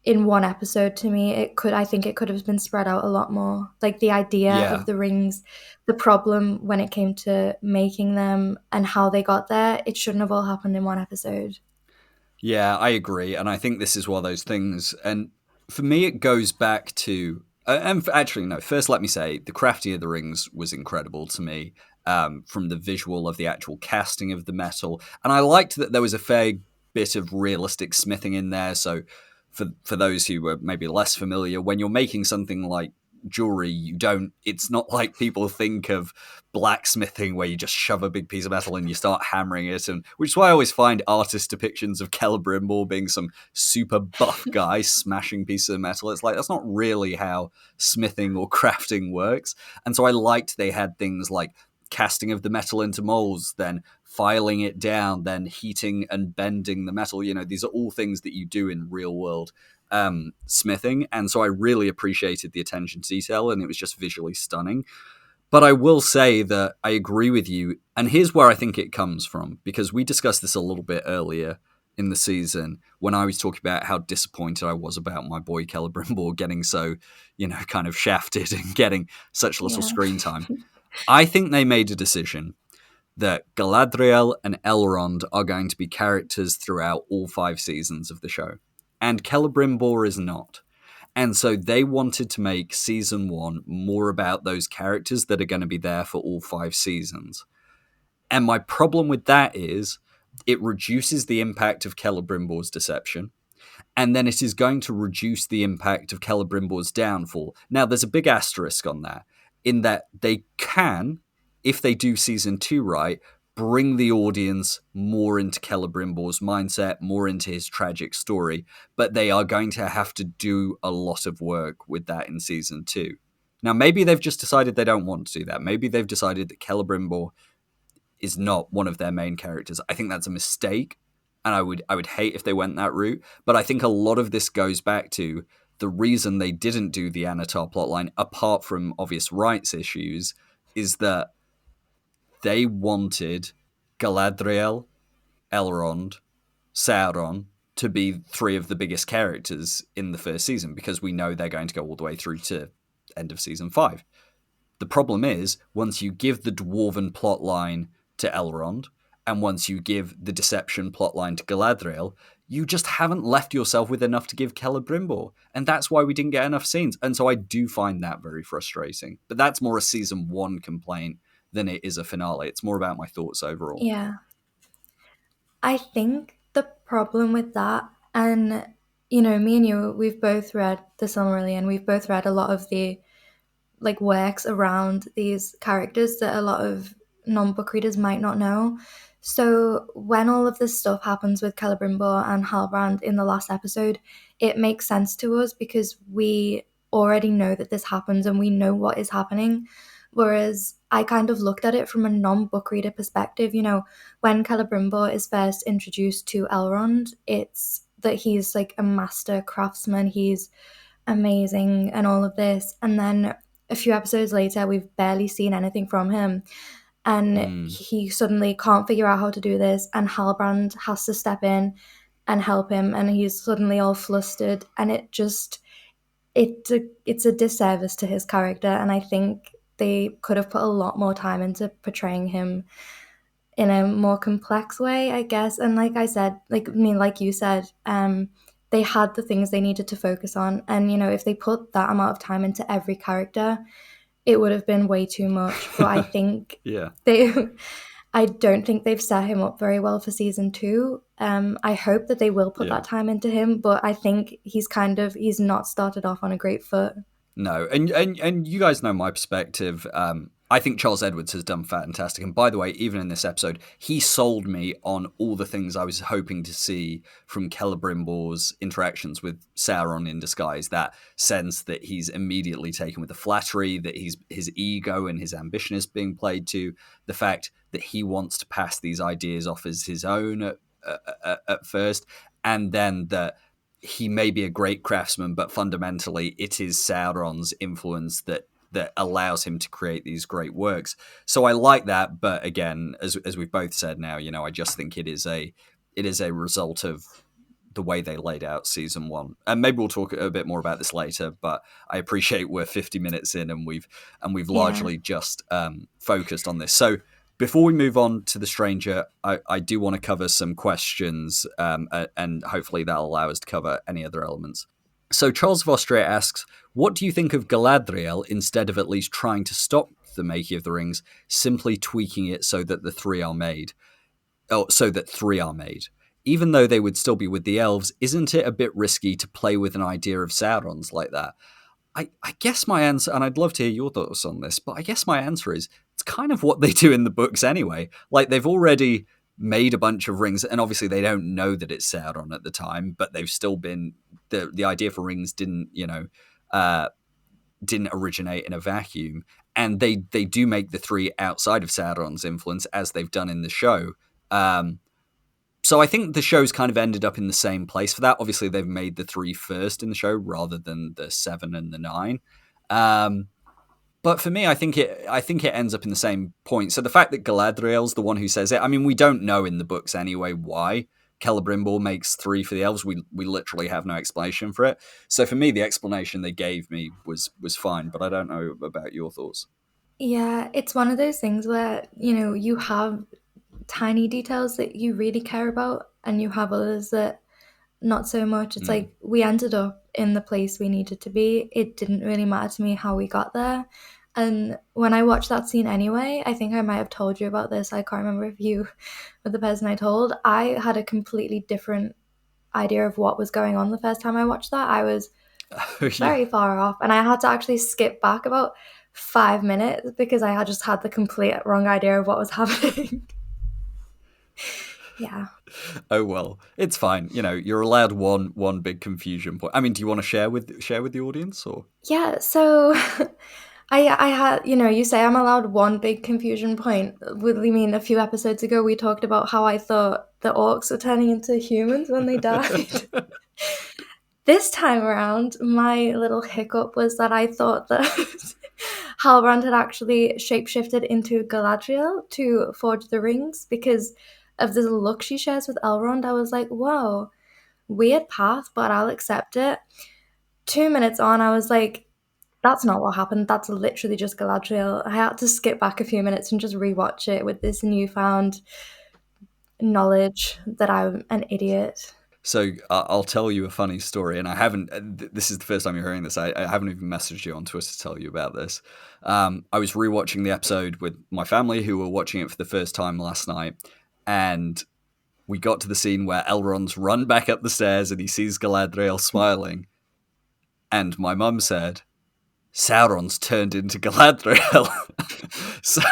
in one episode to me. I think it could have been spread out a lot more. Like the idea Yeah. of the rings, the problem when it came to making them and how they got there, it shouldn't have all happened in one episode. Yeah, I agree, and I think this is one of those things. And for me, it goes back to, actually no. First, let me say the crafting of the rings was incredible to me, from the visual of the actual casting of the metal, and I liked that there was a fair bit of realistic smithing in there. So, for those who were maybe less familiar, when you're making something like jewelry, you don't. It's not like people think of blacksmithing where you just shove a big piece of metal and you start hammering it, and which is why I always find artist depictions of Celebrimbor being some super buff guy smashing pieces of metal. It's like that's not really how smithing or crafting works. And so I liked they had things like casting of the metal into molds, then filing it down, then heating and bending the metal. These are all things that you do in real world smithing, and so I really appreciated the attention to detail, and it was just visually stunning. But I will say that I agree with you, and here's where I think it comes from, because we discussed this a little bit earlier in the season when I was talking about how disappointed I was about my boy Celebrimbor getting so, kind of shafted and getting such little Yeah. screen time. I think they made a decision that Galadriel and Elrond are going to be characters throughout all 5 seasons of the show, and Celebrimbor is not. And so they wanted to make season one more about those characters that are going to be there for all 5 seasons. And my problem with that is it reduces the impact of Celebrimbor's deception, and then it is going to reduce the impact of Celebrimbor's downfall. Now, there's a big asterisk on that, in that they can, if they do season two right, bring the audience more into Celebrimbor's mindset, more into his tragic story, but they are going to have to do a lot of work with that in season two. Now, maybe they've just decided they don't want to do that. Maybe they've decided that Celebrimbor is not one of their main characters. I think that's a mistake, and I would hate if they went that route. But I think a lot of this goes back to the reason they didn't do the Anatar plotline, apart from obvious rights issues, is that they wanted Galadriel, Elrond, Sauron to be three of the biggest characters in the first season, because we know they're going to go all the way through to end of season 5. The problem is, once you give the dwarven plotline to Elrond, and once you give the deception plotline to Galadriel, you just haven't left yourself with enough to give Celebrimbor. And that's why we didn't get enough scenes. And so I do find that very frustrating. But that's more a season 1 complaint than it is a finale. It's more about my thoughts overall. Yeah. I think the problem with that, and you know, me and you, we've both read The Silmarillion, we've both read a lot of the like works around these characters that a lot of non-book readers might not know. So when all of this stuff happens with Celebrimbor and Halbrand in the last episode, it makes sense to us because we already know that this happens and we know what is happening. Whereas I kind of looked at it from a non-book reader perspective. You know, when Celebrimbor is first introduced to Elrond, it's that he's like a master craftsman, he's amazing and all of this. And then a few episodes later, we've barely seen anything from him. And he suddenly can't figure out how to do this, and Halbrand has to step in and help him, and he's suddenly all flustered, and it's a disservice to his character, and I think they could have put a lot more time into portraying him in a more complex way, I guess. And like I said, like you said, they had the things they needed to focus on, and you know, if they put that amount of time into every character, it would have been way too much. But I think Yeah. I don't think they've set him up very well for season 2. I hope that they will put that time into him, but I think he's not started off on a great foot. No, and you guys know my perspective. I think Charles Edwards has done fantastic. And by the way, even in this episode, he sold me on all the things I was hoping to see from Celebrimbor's interactions with Sauron in disguise. That sense that he's immediately taken with the flattery, that his ego and his ambition is being played to, the fact that he wants to pass these ideas off as his own at first, and then that he may be a great craftsman, but fundamentally it is Sauron's influence that allows him to create these great works. So I like that, but again, as we've both said now, you know, I just think it is a result of the way they laid out season 1. And maybe we'll talk a bit more about this later, but I appreciate we're 50 minutes in and we've largely just focused on this. So before we move on to the stranger, I do want to cover some questions, and hopefully that'll allow us to cover any other elements. So Charles of Austria asks, what do you think of Galadriel instead of at least trying to stop the making of the rings, simply tweaking it so that three are made? Even though they would still be with the elves, isn't it a bit risky to play with an idea of Sauron's like that? I guess my answer, and I'd love to hear your thoughts on this, but I guess my answer is it's kind of what they do in the books anyway. Like, they've already made a bunch of rings, and obviously they don't know that it's Sauron at the time, but they've still been the idea for rings didn't originate in a vacuum, and they do make the three outside of Sauron's influence, as they've done in the show. So I think the show's kind of ended up in the same place for that. Obviously, they've made the 3 first in the show rather than the 7 and the 9. But for me, I think it ends up in the same point. So the fact that Galadriel's the one who says it, I mean, we don't know in the books anyway why Celebrimbor makes 3 for the elves. We literally have no explanation for it. So for me, the explanation they gave me was fine, but I don't know about your thoughts. Yeah, it's one of those things where, you know, you have tiny details that you really care about, and you have others that not so much. It's like we ended up in the place we needed to be. It didn't really matter to me how we got there. And when I watched that scene anyway, I think I might have told you about this. I can't remember if you were the person I told. I had a completely different idea of what was going on the first time I watched that. I was very far off, and I had to actually skip back about 5 minutes because I had just had the complete wrong idea of what was happening. Yeah. Oh well, it's fine. You know, you're allowed one big confusion point. I mean, do you want to share with the audience, or? Yeah. So, I had, you know, you say I'm allowed one big confusion point. Would you mean a few episodes ago we talked about how I thought the orcs were turning into humans when they died? This time around, my little hiccup was that I thought that Halbrand had actually shapeshifted into Galadriel to forge the rings because of the look she shares with Elrond. I was like, whoa, weird path, but I'll accept it. 2 minutes on, I was like, that's not what happened. That's literally just Galadriel. I had to skip back a few minutes and just rewatch it with this newfound knowledge that I'm an idiot. So I'll tell you a funny story, and I haven't. This is the first time you're hearing this. I haven't even messaged you on Twitter to tell you about this. I was rewatching the episode with my family, who were watching it for the first time last night, and we got to the scene where Elrond's run back up the stairs and he sees Galadriel smiling, and my mum said, "Sauron's turned into Galadriel." So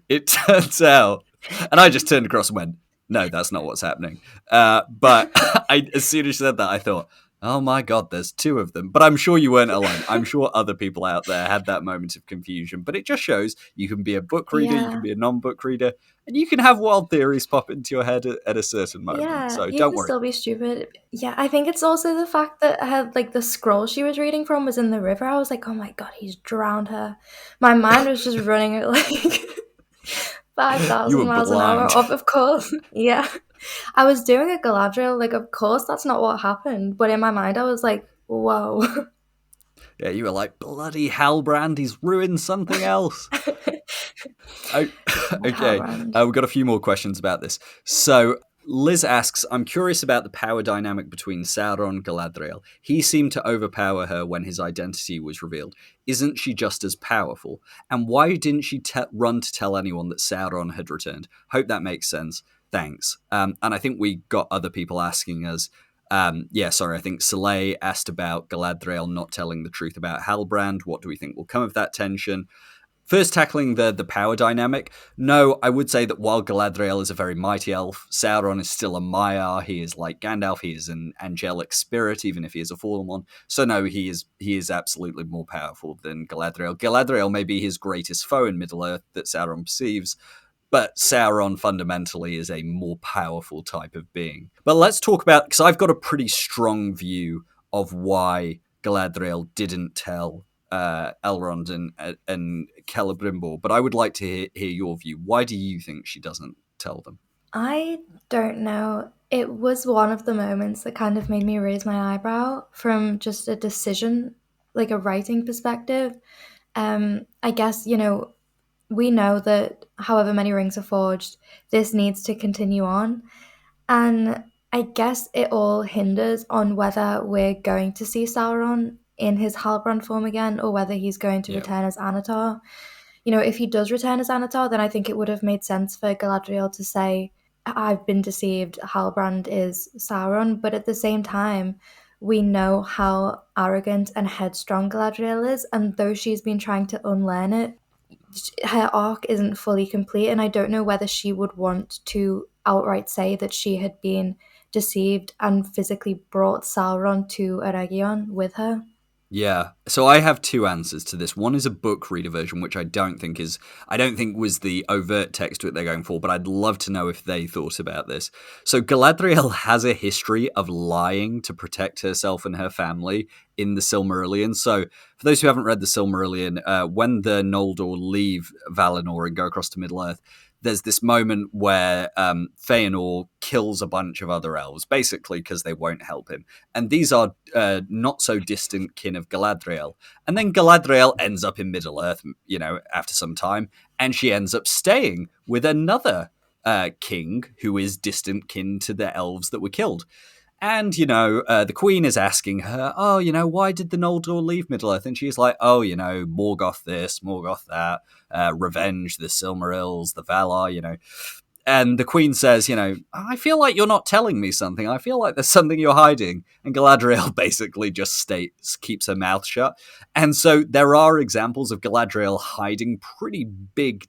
it turns out And I just turned across and went, no, that's not what's happening. But as soon as she said that, I thought, oh my God, there's two of them. But I'm sure you weren't alone. I'm sure other people out there had that moment of confusion. But it just shows you can be a book reader, you can Yeah. be a non-book reader, and you can have wild theories pop into your head at a certain moment. Yeah, So you don't can worry. still be stupid. Yeah, I think it's also the fact that her, like, the scroll she was reading from was in the river. I was like, oh my God, he's drowned her. My mind was just running at like You 5,000 were miles an hour. blind. Of course, yeah. I was doing a Galadriel, like, of course that's not what happened. But in my mind, I was like, whoa. Yeah, you were like, bloody Halbrand, he's ruined something else. Oh, okay, Halbrand. we've got a few more questions about this. So Liz asks, I'm curious about the power dynamic between Sauron and Galadriel. He seemed to overpower her when his identity was revealed. Isn't she just as powerful? And why didn't she run to tell anyone that Sauron had returned? Hope that makes sense. Thanks. And I think we got other people asking us. I think Soleil asked about Galadriel not telling the truth about Halbrand. What do we think will come of that tension? First, tackling the power dynamic. No, I would say that while Galadriel is a very mighty elf, Sauron is still a Maiar. He is like Gandalf. He is an angelic spirit, even if he is a fallen one. So no, he is absolutely more powerful than Galadriel. Galadriel may be his greatest foe in Middle Earth that Sauron perceives, but Sauron fundamentally is a more powerful type of being. But let's talk about, because I've got a pretty strong view of why Galadriel didn't tell Elrond and Celebrimbor, but I would like to hear your view. Why do you think she doesn't tell them? I don't know. It was one of the moments that kind of made me raise my eyebrow from just a decision, like a writing perspective. I guess, we know that however many rings are forged, this needs to continue on. And I guess it all hinders on whether we're going to see Sauron in his Halbrand form again or whether he's going to Yeah. return as Anatar. If he does return as Anatar, then I think it would have made sense for Galadriel to say, I've been deceived, Halbrand is Sauron. But at the same time, we know how arrogant and headstrong Galadriel is, and though she's been trying to unlearn it, her arc isn't fully complete, and I don't know whether she would want to outright say that she had been deceived and physically brought Sauron to Eregion with her. Yeah. So I have two answers to this. One is a book reader version, which I don't think was the overt text to it they're going for, but I'd love to know if they thought about this. So Galadriel has a history of lying to protect herself and her family in the Silmarillion. So for those who haven't read the Silmarillion, when the Noldor leave Valinor and go across to Middle-earth, there's this moment where Feanor kills a bunch of other elves, basically because they won't help him. And these are not so distant kin of Galadriel. And then Galadriel ends up in Middle-earth, after some time, and she ends up staying with another king who is distant kin to the elves that were killed. And, the queen is asking her, why did the Noldor leave Middle-earth? And she's like, Morgoth this, Morgoth that, revenge, the Silmarils, the Valar, And the queen says, I feel like you're not telling me something. I feel like there's something you're hiding. And Galadriel basically just keeps her mouth shut. And so there are examples of Galadriel hiding pretty big,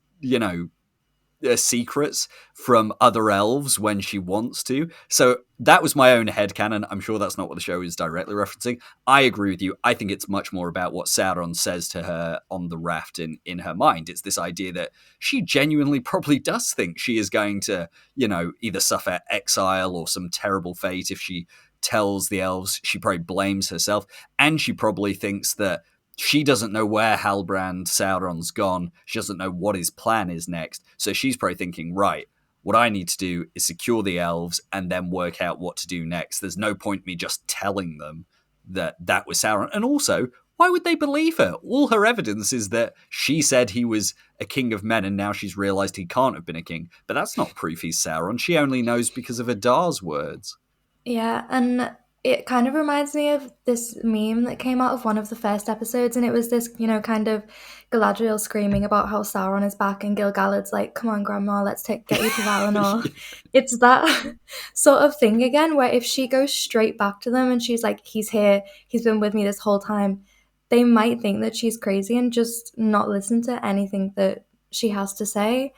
secrets from other elves when she wants to. So that was my own headcanon. I'm sure that's not what the show is directly referencing. I agree with you. I think it's much more about what Sauron says to her on the raft in her mind. It's this idea that she genuinely probably does think she is going to, either suffer exile or some terrible fate if she tells the elves. She probably blames herself, and she probably thinks that she doesn't know where Halbrand Sauron's gone. She doesn't know what his plan is next. So she's probably thinking, right, what I need to do is secure the elves and then work out what to do next. There's no point me just telling them that was Sauron. And also, why would they believe her? All her evidence is that she said he was a king of men and now she's realized he can't have been a king. But that's not proof he's Sauron. She only knows because of Adar's words. Yeah, and it kind of reminds me of this meme that came out of one of the first episodes, and it was this, kind of Galadriel screaming about how Sauron is back, and Gil-galad's like, "Come on, Grandma, let's get you to Valinor." It's that sort of thing again, where if she goes straight back to them and she's like, "He's here, he's been with me this whole time," they might think that she's crazy and just not listen to anything that she has to say.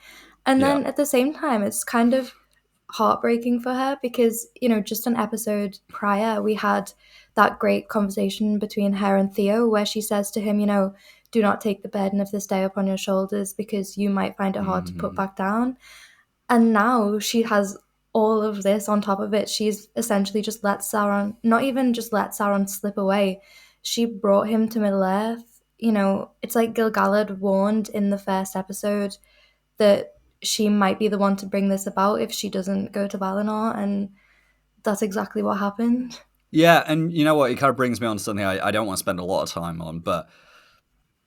And Yeah. then at the same time, it's kind of heartbreaking for her because, just an episode prior, we had that great conversation between her and Theo where she says to him, do not take the burden of this day upon your shoulders because you might find it hard to put back down. And now she has all of this on top of it. She's essentially just let Sauron, not even just let Sauron slip away. She brought him to Middle Earth. It's like Gil-galad warned in the first episode that she might be the one to bring this about if she doesn't go to Valinor, and that's exactly what happened. Yeah, and you know what? It kind of brings me on to something I don't want to spend a lot of time on, but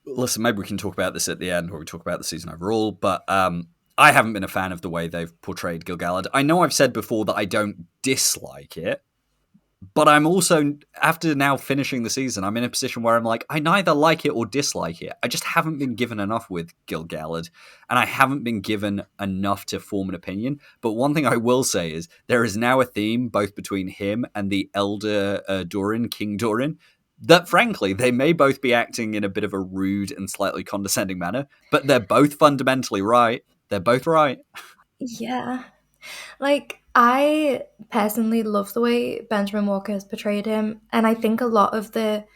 listen, maybe we can talk about this at the end where we talk about the season overall, but I haven't been a fan of the way they've portrayed Gil-galad. I know I've said before that I don't dislike it, but I'm also, after now finishing the season, I'm in a position where I'm like, I neither like it or dislike it. I just haven't been given enough with Gil-galad, and I haven't been given enough to form an opinion. But one thing I will say is there is now a theme both between him and the elder Durin, King Durin, that frankly, they may both be acting in a bit of a rude and slightly condescending manner, but they're both fundamentally right. They're both right. Yeah. Like, I personally love the way Benjamin Walker has portrayed him, and I think a lot of the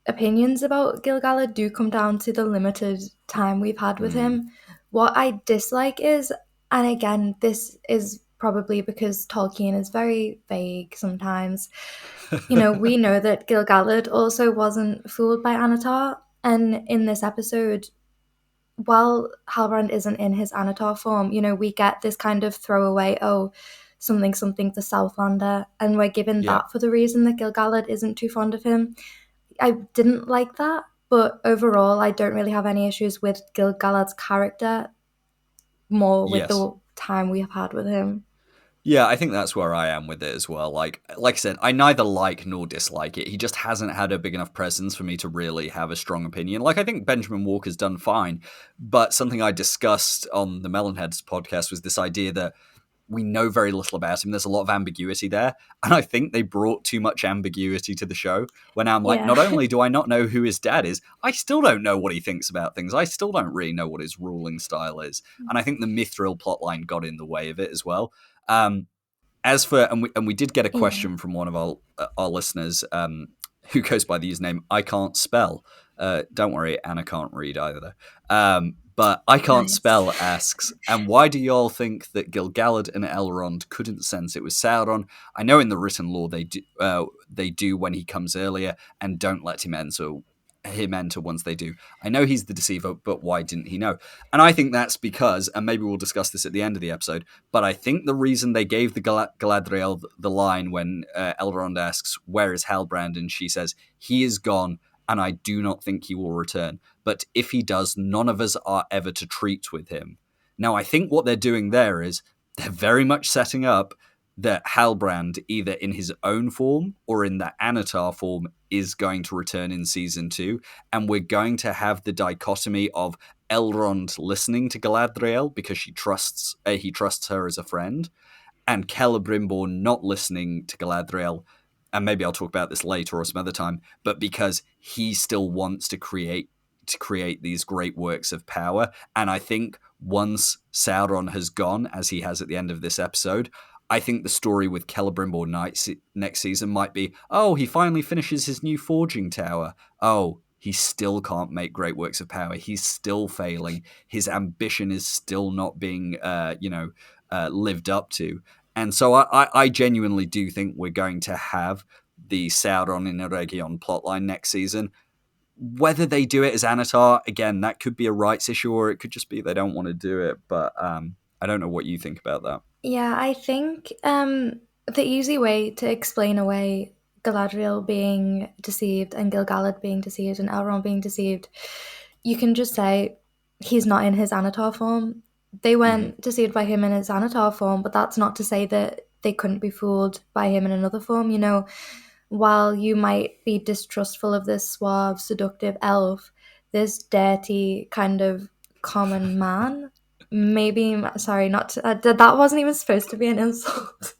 opinions about Gil-galad do come down to the limited time we've had with him. What I dislike is, and again, this is probably because Tolkien is very vague sometimes. We know that Gil-galad also wasn't fooled by Anatar, and in this episode, while Halbrand isn't in his Anatar form, we get this kind of throwaway, something, the Southlander, and we're given Yeah. that for the reason that Gil-galad isn't too fond of him. I didn't like that, but overall, I don't really have any issues with Gil-galad's character, more with Yes. the time we have had with him. Yeah, I think that's where I am with it as well. Like I said, I neither like nor dislike it. He just hasn't had a big enough presence for me to really have a strong opinion. Like, I think Benjamin Walker's done fine, but something I discussed on the Melonheads podcast was this idea that we know very little about him. There's a lot of ambiguity there, and I think they brought too much ambiguity to the show. When I'm like, not only do I not know who his dad is, I still don't know what he thinks about things. I still don't really know what his ruling style is, and I think the Mithril plotline got in the way of it as well. As for and we did get a question from one of our listeners who goes by the username I can't spell. Don't worry, Anna can't read either. But I can't spell asks, and why do y'all think that Gil-galad and Elrond couldn't sense it was Sauron? I know in the written lore they do when he comes earlier and don't let him enter once they do. I know he's the deceiver, but why didn't he know? And I think that's because, and maybe we'll discuss this at the end of the episode, but I think the reason they gave the Galadriel the line when Elrond asks, where is Halbrand? And she says, he is gone, and I do not think he will return. But if he does, none of us are ever to treat with him. Now, I think what they're doing there is they're very much setting up that Halbrand, either in his own form or in the Anatar form, is going to return in season 2, and we're going to have the dichotomy of Elrond listening to Galadriel because he trusts her as a friend, and Celebrimbor not listening to Galadriel, and maybe I'll talk about this later or some other time, but because he still wants to create these great works of power. And I think once Sauron has gone, as he has at the end of this episode, I think the story with Celebrimbor next season might be, he finally finishes his new forging tower. He still can't make great works of power. He's still failing. His ambition is still not being, lived up to. And so I genuinely do think we're going to have the Sauron in Eregion plotline next season. Whether they do it as Anatar, again, that could be a rights issue, or it could just be they don't want to do it. But I don't know what you think about that. Yeah, I think the easy way to explain away Galadriel being deceived and Gil-galad being deceived and Elrond being deceived, you can just say he's not in his Anatar form. They weren't deceived by him in his Anatar form, but that's not to say that they couldn't be fooled by him in another form. While you might be distrustful of this suave, seductive elf, this dirty kind of common man, maybe, sorry, not to, that wasn't even supposed to be an insult.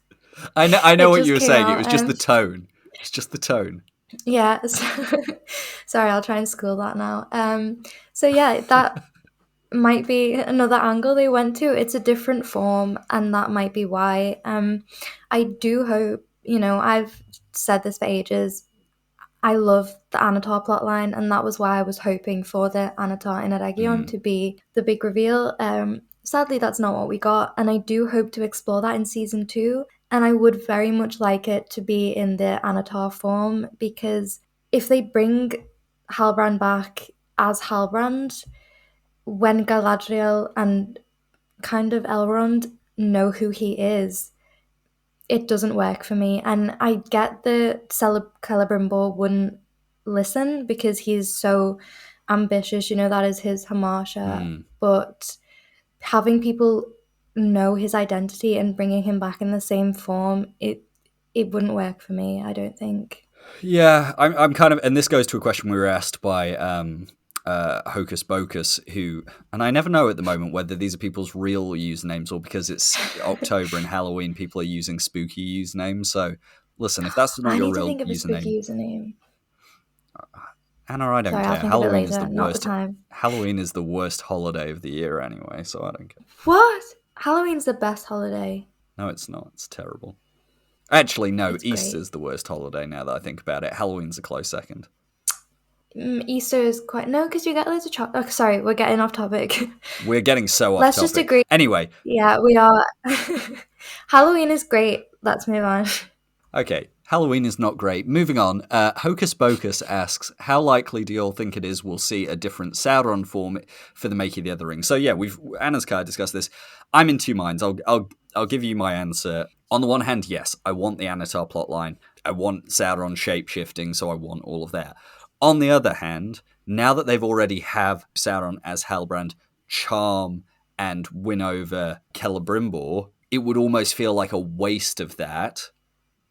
I know what you were saying. It was just the tone. It's just the tone. Yeah. Sorry, I'll try and school that now. So yeah, might be another angle they went to. It's a different form, and that might be why. I do hope, I've said this for ages. I love the Anatar plotline, and that was why I was hoping for the Anatar in Eregion to be the big reveal. Sadly, that's not what we got, and I do hope to explore that in season 2. And I would very much like it to be in the Anatar form, because if they bring Halbrand back as Halbrand, when Galadriel and kind of Elrond know who he is, it doesn't work for me. And I get that Celebrimbor wouldn't listen because he's so ambitious, that is his Hamasha. But having people know his identity and bringing him back in the same form, it wouldn't work for me, I don't think. Yeah, I'm kind of, and this goes to a question we were asked by Hocus Pocus, who, and I never know at the moment whether these are people's real usernames or because it's October and Halloween, people are using spooky usernames. So listen, if that's not I your need to real think of a spooky username, username. Anna, I don't Sorry, care. I'll think of it Halloween is later, the not the worst. time. Halloween is the worst holiday of the year anyway, so I don't care. What? Halloween's the best holiday. No, it's not. It's terrible. Actually, no, It's Easter's the worst holiday now that I think about it. Halloween's a close second. Easter is quite... No, because you get loads of chocolate. Oh, sorry, we're getting off topic. We're getting so off Let's topic. just agree. Anyway. Yeah, we are. Halloween is great. Let's move on. Okay, Halloween is not great. Moving on, Hocus Pocus asks, how likely do you all think it is we'll see a different Sauron form for the Making of the Other Ring? So yeah, Anna's kind of discussed this. I'm in two minds. I'll give you my answer. On the one hand, yes, I want the Anatar plotline. I want Sauron shape-shifting, so I want all of that. On the other hand, now that they've already have Sauron as Halbrand, charm and win over Celebrimbor, it would almost feel like a waste of that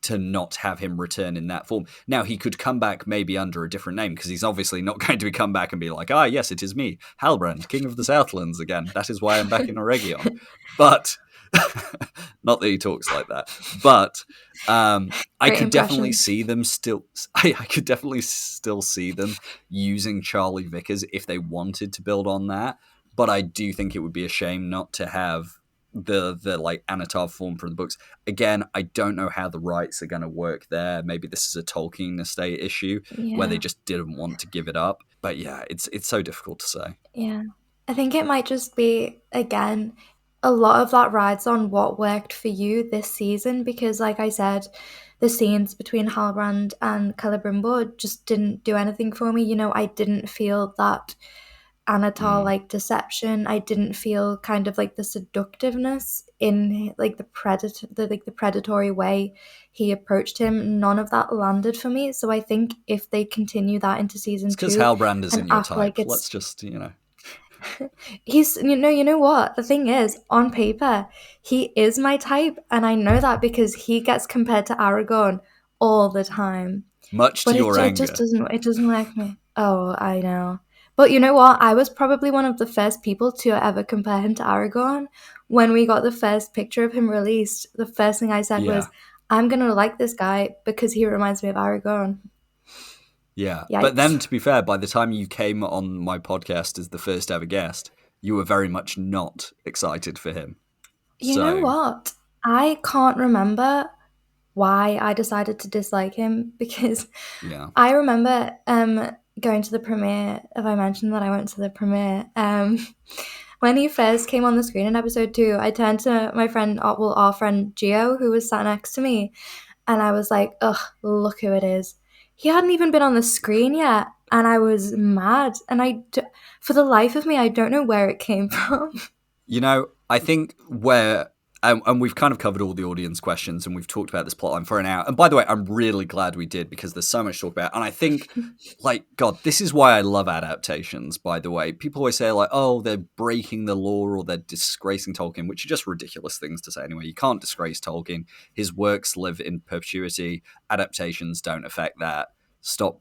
to not have him return in that form. Now, he could come back maybe under a different name, because he's obviously not going to come back and be like, yes, it is me, Halbrand, King of the Southlands again. That is why I'm back in Eregion. But, not that he talks like that, but I could definitely see them still, I could definitely still see them using Charlie Vickers if they wanted to build on that. But I do think it would be a shame not to have the like Anatar form from the books. Again, I don't know how the rights are going to work there. Maybe this is a Tolkien estate issue where they just didn't want to give it up. But yeah, it's so difficult to say. Yeah. I think it might just be, again, a lot of that rides on what worked for you this season, because like I said, the scenes between Halbrand and Celebrimbor just didn't do anything for me. I didn't feel that Anatar like deception. I didn't feel kind of like the seductiveness in like the predatory way he approached him. None of that landed for me. So I think if they continue that into season 2, it's because Halbrand is in your type. Like let's just he's you know what the thing is, on paper he is my type, and I know that because he gets compared to Aragorn all the time. Much to your anger. It doesn't like me. Oh, I know. But you know what? I was probably one of the first people to ever compare him to Aragorn. When we got the first picture of him released, the first thing I said was, I'm going to like this guy because he reminds me of Aragorn. Yeah. Yikes. But then, to be fair, by the time you came on my podcast as the first ever guest, you were very much not excited for him. You know what? I can't remember why I decided to dislike him, because I remember going to the premiere. Have I mentioned that I went to the premiere? When he first came on the screen in episode 2, I turned to my friend, our friend Gio, who was sat next to me, and I was like, ugh, look who it is. He hadn't even been on the screen yet, and I was mad. And for the life of me, I don't know where it came from. I think where... And we've kind of covered all the audience questions, and we've talked about this plotline for an hour. And by the way, I'm really glad we did, because there's so much to talk about. And I think, God, this is why I love adaptations, by the way. People always say, oh, they're breaking the law or they're disgracing Tolkien, which are just ridiculous things to say anyway. You can't disgrace Tolkien. His works live in perpetuity. Adaptations don't affect that. Stop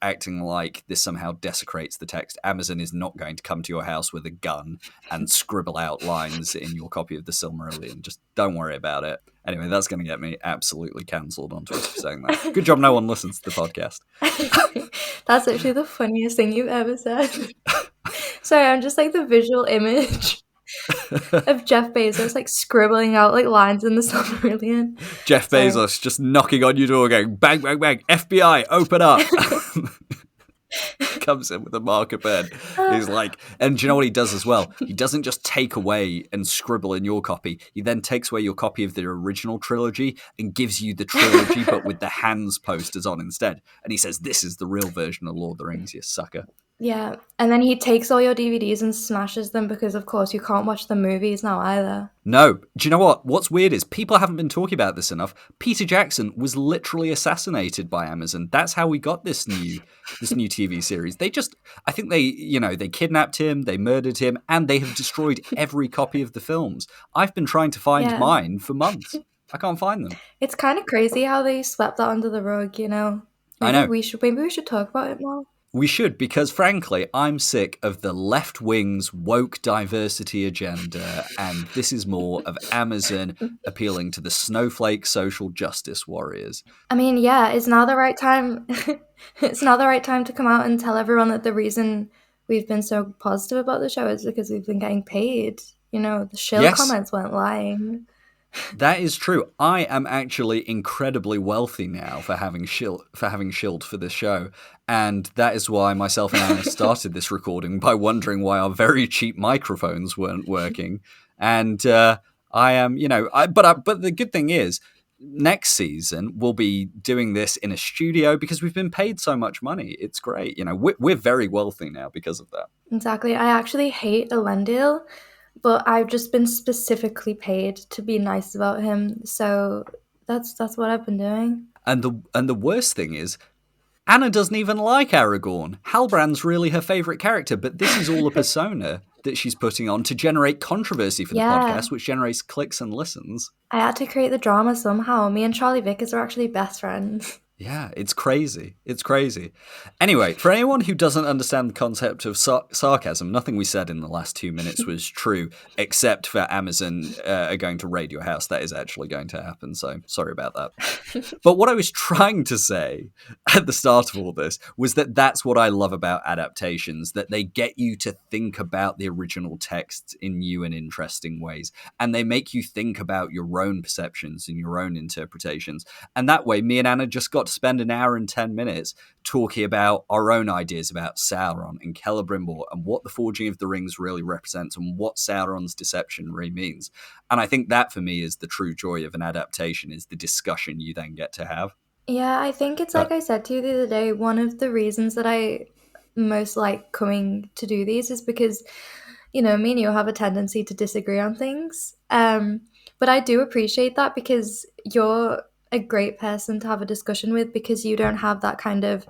acting like this somehow desecrates the text. Amazon is not going to come to your house with a gun and scribble out lines in your copy of the Silmarillion. Just don't worry about it. Anyway, that's going to get me absolutely cancelled on Twitter for saying that. Good job no one listens to the podcast. That's actually the funniest thing you've ever said. Sorry, I'm just like the visual image of Jeff Bezos like scribbling out like lines in the Silmarillion. Jeff Sorry. Bezos just knocking on your door going, bang, bang, bang, FBI, open up. Comes in with a marker pen. He's like, and do you know what he does as well? He doesn't just take away and scribble in your copy. He then takes away your copy of the original trilogy and gives you the trilogy, but with the hands posters on instead. And he says, this is the real version of Lord of the Rings, you sucker. Yeah, and then he takes all your DVDs and smashes them because, of course, you can't watch the movies now either. No. Do you know what? What's weird is people haven't been talking about this enough. Peter Jackson was literally assassinated by Amazon. That's how we got this new TV series. I think they kidnapped him, they murdered him, and they have destroyed every copy of the films. I've been trying to find mine for months. I can't find them. It's kind of crazy how they swept that under the rug, you know? I know. Maybe we should talk about it more. We should, because frankly, I'm sick of the left wing's woke diversity agenda, and this is more of Amazon appealing to the snowflake social justice warriors. I mean, yeah, it's now the right time. It's now the right time to come out and tell everyone that the reason we've been so positive about the show is because we've been getting paid. You know, the shill comments weren't lying. That is true. I am actually incredibly wealthy now for having shilled for this show, and that is why myself and Anna started this recording by wondering why our very cheap microphones weren't working. And I am, but the good thing is, next season we'll be doing this in a studio because we've been paid so much money. It's great. You know, we're very wealthy now because of that. Exactly. I actually hate Elendil, but I've just been specifically paid to be nice about him. So that's what I've been doing. And the worst thing is, Anna doesn't even like Aragorn. Halbrand's really her favourite character, but this is all a persona that she's putting on to generate controversy for the podcast, which generates clicks and listens. I had to create the drama somehow. Me and Charlie Vickers are actually best friends. Yeah, it's crazy. It's crazy. Anyway, for anyone who doesn't understand the concept of sarcasm, nothing we said in the last 2 minutes was true, except for Amazon are going to raid your house. That is actually going to happen, so sorry about that. But what I was trying to say at the start of all this was that that's what I love about adaptations, that they get you to think about the original text in new and interesting ways, and they make you think about your own perceptions and your own interpretations. And that way, me and Anna just got to spend an hour and 10 minutes talking about our own ideas about Sauron and Celebrimbor and what the Forging of the Rings really represents and what Sauron's deception really means. And I think that for me is the true joy of an adaptation, is the discussion you then get to have. Yeah, I think it's like I said to you the other day, one of the reasons that I most like coming to do these is because, you know, me and you have a tendency to disagree on things. But I do appreciate that because you're a great person to have a discussion with, because you don't have that kind of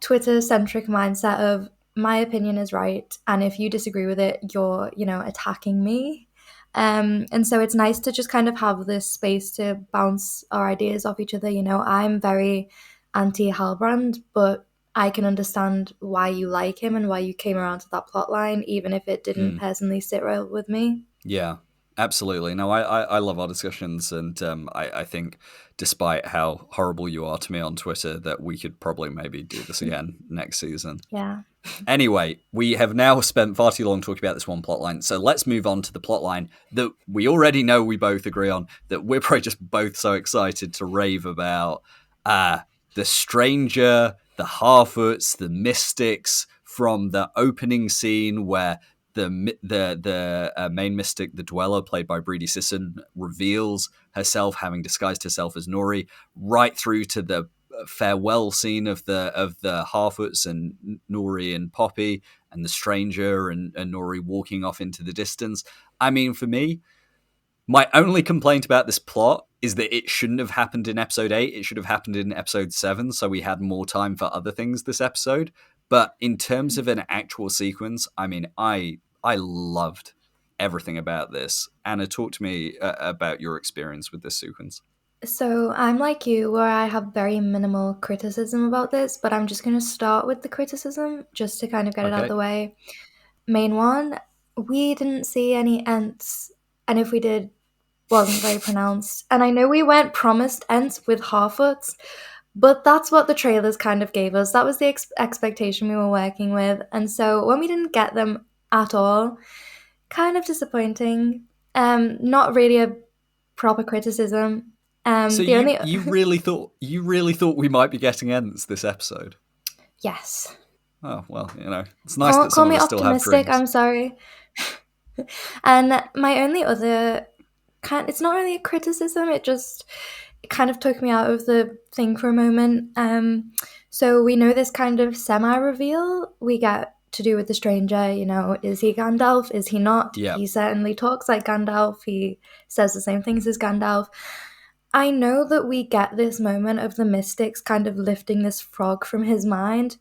Twitter-centric mindset of my opinion is right, and if you disagree with it, you're, you know, attacking me. And so it's nice to just kind of have this space to bounce our ideas off each other. You know, I'm very anti-Halbrand, but I can understand why you like him and why you came around to that plot line, even if it didn't personally sit well with me. Yeah, absolutely. No, I love our discussions, and I think despite how horrible you are to me on Twitter, that we could probably maybe do this again next season. Yeah. Anyway, we have now spent far too long talking about this one plotline, so let's move on to the plotline that we already know we both agree on, that we're probably just both so excited to rave about. The Stranger, the Harfoots, the Mystics, from the opening scene where the main mystic, the Dweller, played by Bridie Sisson, reveals herself, having disguised herself as Nori, right through to the farewell scene of the Harfoots and Nori and Poppy, and the Stranger and Nori walking off into the distance. I mean, for me, my only complaint about this plot is that it shouldn't have happened in episode 8. It should have happened in episode 7, so we had more time for other things this episode. But in terms of an actual sequence, I mean, I loved everything about this. Anna, talk to me about your experience with this sequence. So I'm like you, where I have very minimal criticism about this, but I'm just going to start with the criticism just to kind of get it out of the way. Main one, we didn't see any Ents, and if we did, wasn't very pronounced. And I know we weren't promised Ents with Harfoots, but that's what the trailers kind of gave us. That was the expectation we were working with. And so when we didn't get them, at all. Kind of disappointing. Not really a proper criticism. So The only you really thought we might be getting Ents this episode? yes. Oh well, it's nice Call, that some call of me us still have optimistic. dreams. I'm sorry. And my only other it's not really a criticism. It kind of took me out of the thing for a moment. So we know this kind of semi-reveal we get to do with the stranger. Is he Gandalf? Is he not? Yeah. He certainly talks like Gandalf. He says the same things as Gandalf. I know that we get this moment of the mystics kind of lifting this frog from his mind,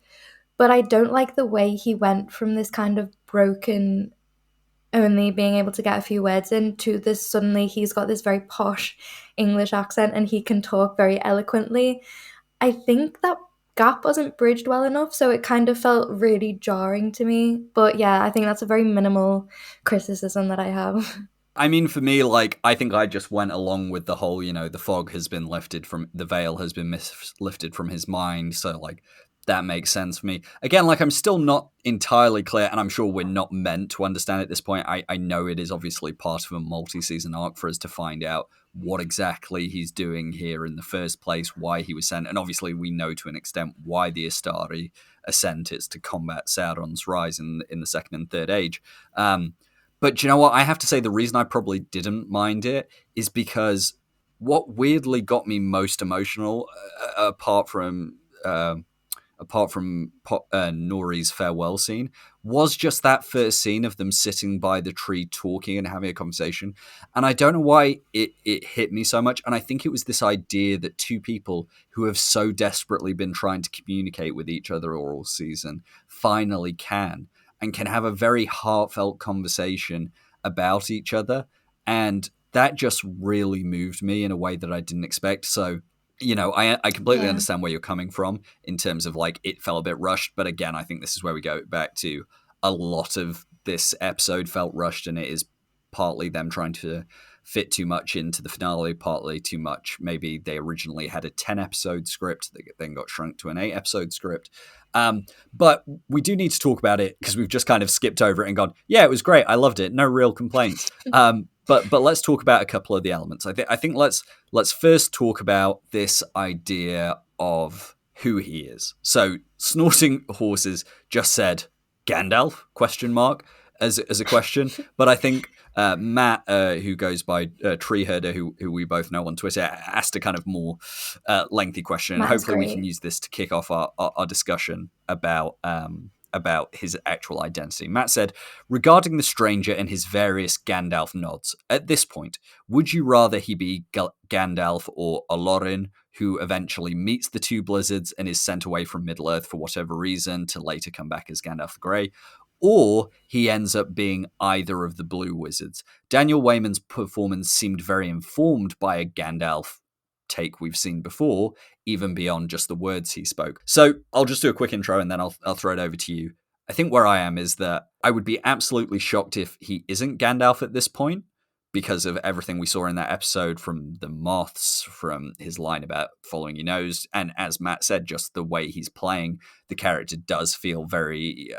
but I don't like the way he went from this kind of broken, only being able to get a few words in, to this suddenly he's got this very posh English accent and he can talk very eloquently. I think that gap wasn't bridged well enough, so it kind of felt really jarring to me. But yeah, I think that's a very minimal criticism that I have. I mean, for me, like, I think I just went along with the whole, the fog has been lifted from, the veil has been lifted from his mind, so, like, that makes sense for me. Again, like, I'm still not entirely clear, and I'm sure we're not meant to understand at this point. I know it is obviously part of a multi-season arc for us to find out what exactly he's doing here in the first place, why he was sent, and obviously we know to an extent why the Astari are sent. It's to combat Sauron's rise in the second and third age. But do you know what? I have to say the reason I probably didn't mind it is because what weirdly got me most emotional, apart from Nori's farewell scene, was just that first scene of them sitting by the tree talking and having a conversation. And I don't know why it hit me so much. And I think it was this idea that two people who have so desperately been trying to communicate with each other all season finally can have a very heartfelt conversation about each other. And that just really moved me in a way that I didn't expect. So, I completely understand where you're coming from in terms of, like, it felt a bit rushed. But again, I think this is where we go back to a lot of this episode felt rushed, and it is partly them trying to fit too much into the finale, partly too much. Maybe they originally had a 10-episode script that then got shrunk to an 8-episode script. But we do need to talk about it because we've just kind of skipped over it and gone, yeah, it was great. I loved it. No real complaints. But let's talk about a couple of the elements. I think let's first talk about this idea of who he is. So Snorting Horses just said Gandalf ? As a question, but I think Matt, who goes by Tree Herder, who we both know on Twitter, asked a kind of more lengthy question, and hopefully we can use this to kick off our discussion about his actual identity. Matt said, regarding the stranger and his various Gandalf nods, at this point, would you rather he be Gandalf or Olorin, who eventually meets the two blizzards and is sent away from Middle-earth for whatever reason to later come back as Gandalf the Grey? Or he ends up being either of the blue wizards. Daniel Wayman's performance seemed very informed by a Gandalf take we've seen before, even beyond just the words he spoke. So I'll just do a quick intro and then I'll throw it over to you. I think where I am is that I would be absolutely shocked if he isn't Gandalf at this point, because of everything we saw in that episode, from the moths, from his line about following your nose, and as Matt said, just the way he's playing the character does feel very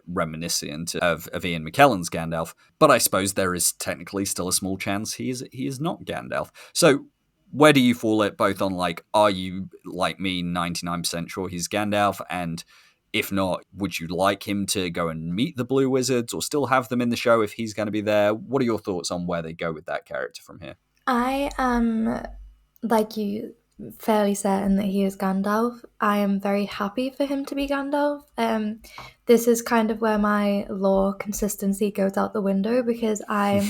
reminiscent of Ian McKellen's Gandalf. But I suppose there is technically still a small chance he is not Gandalf. So where do you fall it both on, like, are you, like me, 99% sure he's Gandalf, and if not, would you like him to go and meet the Blue Wizards or still have them in the show if he's going to be there? What are your thoughts on where they go with that character from here? I am, like you, fairly certain that he is Gandalf. I am very happy for him to be Gandalf. This is kind of where my lore consistency goes out the window, because I'm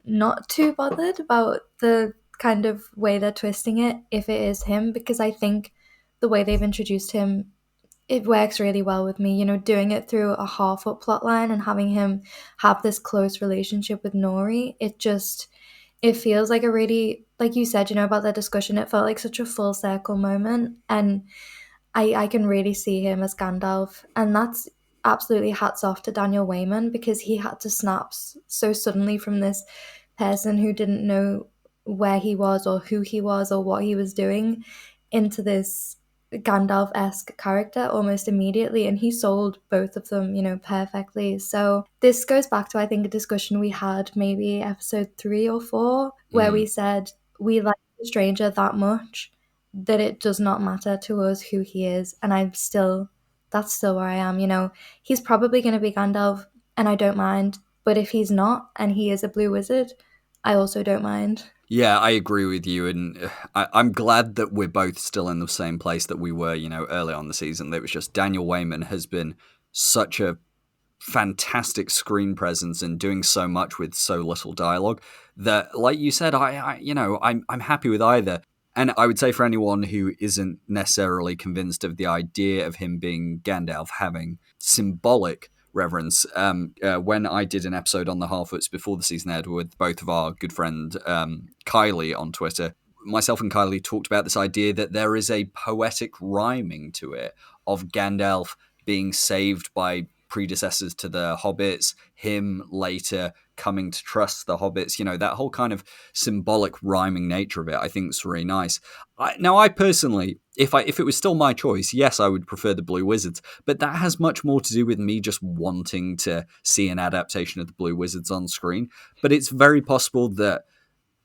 not too bothered about the kind of way they're twisting it if it is him, because I think the way they've introduced him, it works really well with me, doing it through a Harfoot plotline and having him have this close relationship with Nori. It feels like a really, like you said, about that discussion, it felt like such a full circle moment, and I can really see him as Gandalf, and that's absolutely hats off to Daniel Wayman, because he had to snap so suddenly from this person who didn't know where he was or who he was or what he was doing into this Gandalf-esque character almost immediately, and he sold both of them, perfectly. So this goes back to, I think, a discussion we had maybe episode 3 or 4, where we said we like the stranger that much that it does not matter to us who he is. And that's still where I am. He's probably going to be Gandalf, and I don't mind. But if he's not, and he is a blue wizard, I also don't mind. Yeah, I agree with you, and I'm glad that we're both still in the same place that we were, early on the season. It was just Daniel Wayman has been such a fantastic screen presence and doing so much with so little dialogue that, like you said, I'm happy with either. And I would say for anyone who isn't necessarily convinced of the idea of him being Gandalf having symbolic reverence, when I did an episode on the Harfoots before the season aired with both of our good friend Kylie on Twitter, myself and Kylie talked about this idea that there is a poetic rhyming to it of Gandalf being saved by predecessors to the hobbits, him later coming to trust the hobbits, that whole kind of symbolic rhyming nature of it, I think is really nice. I personally, if it was still my choice, yes, I would prefer the Blue Wizards, but that has much more to do with me just wanting to see an adaptation of the Blue Wizards on screen. But it's very possible that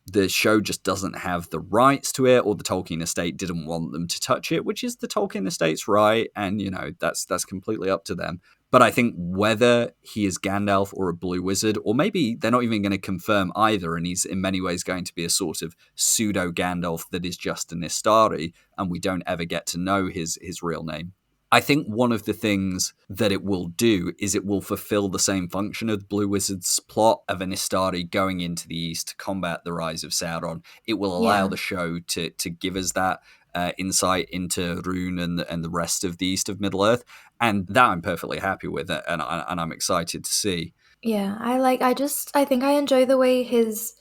the show just doesn't have the rights to it, or the Tolkien estate didn't want them to touch it, which is the Tolkien estate's right, and that's completely up to them. But I think whether he is Gandalf or a blue wizard, or maybe they're not even going to confirm either, and he's in many ways going to be a sort of pseudo Gandalf that is just an Istari, and we don't ever get to know his real name. I think one of the things that it will do is it will fulfill the same function of the Blue Wizard's plot of an Istari going into the East to combat the rise of Sauron. It will allow the show to give us that insight into Rune and the rest of the East of Middle-earth, and that I'm perfectly happy with it, and I'm excited to see. Yeah, I think I enjoy the way his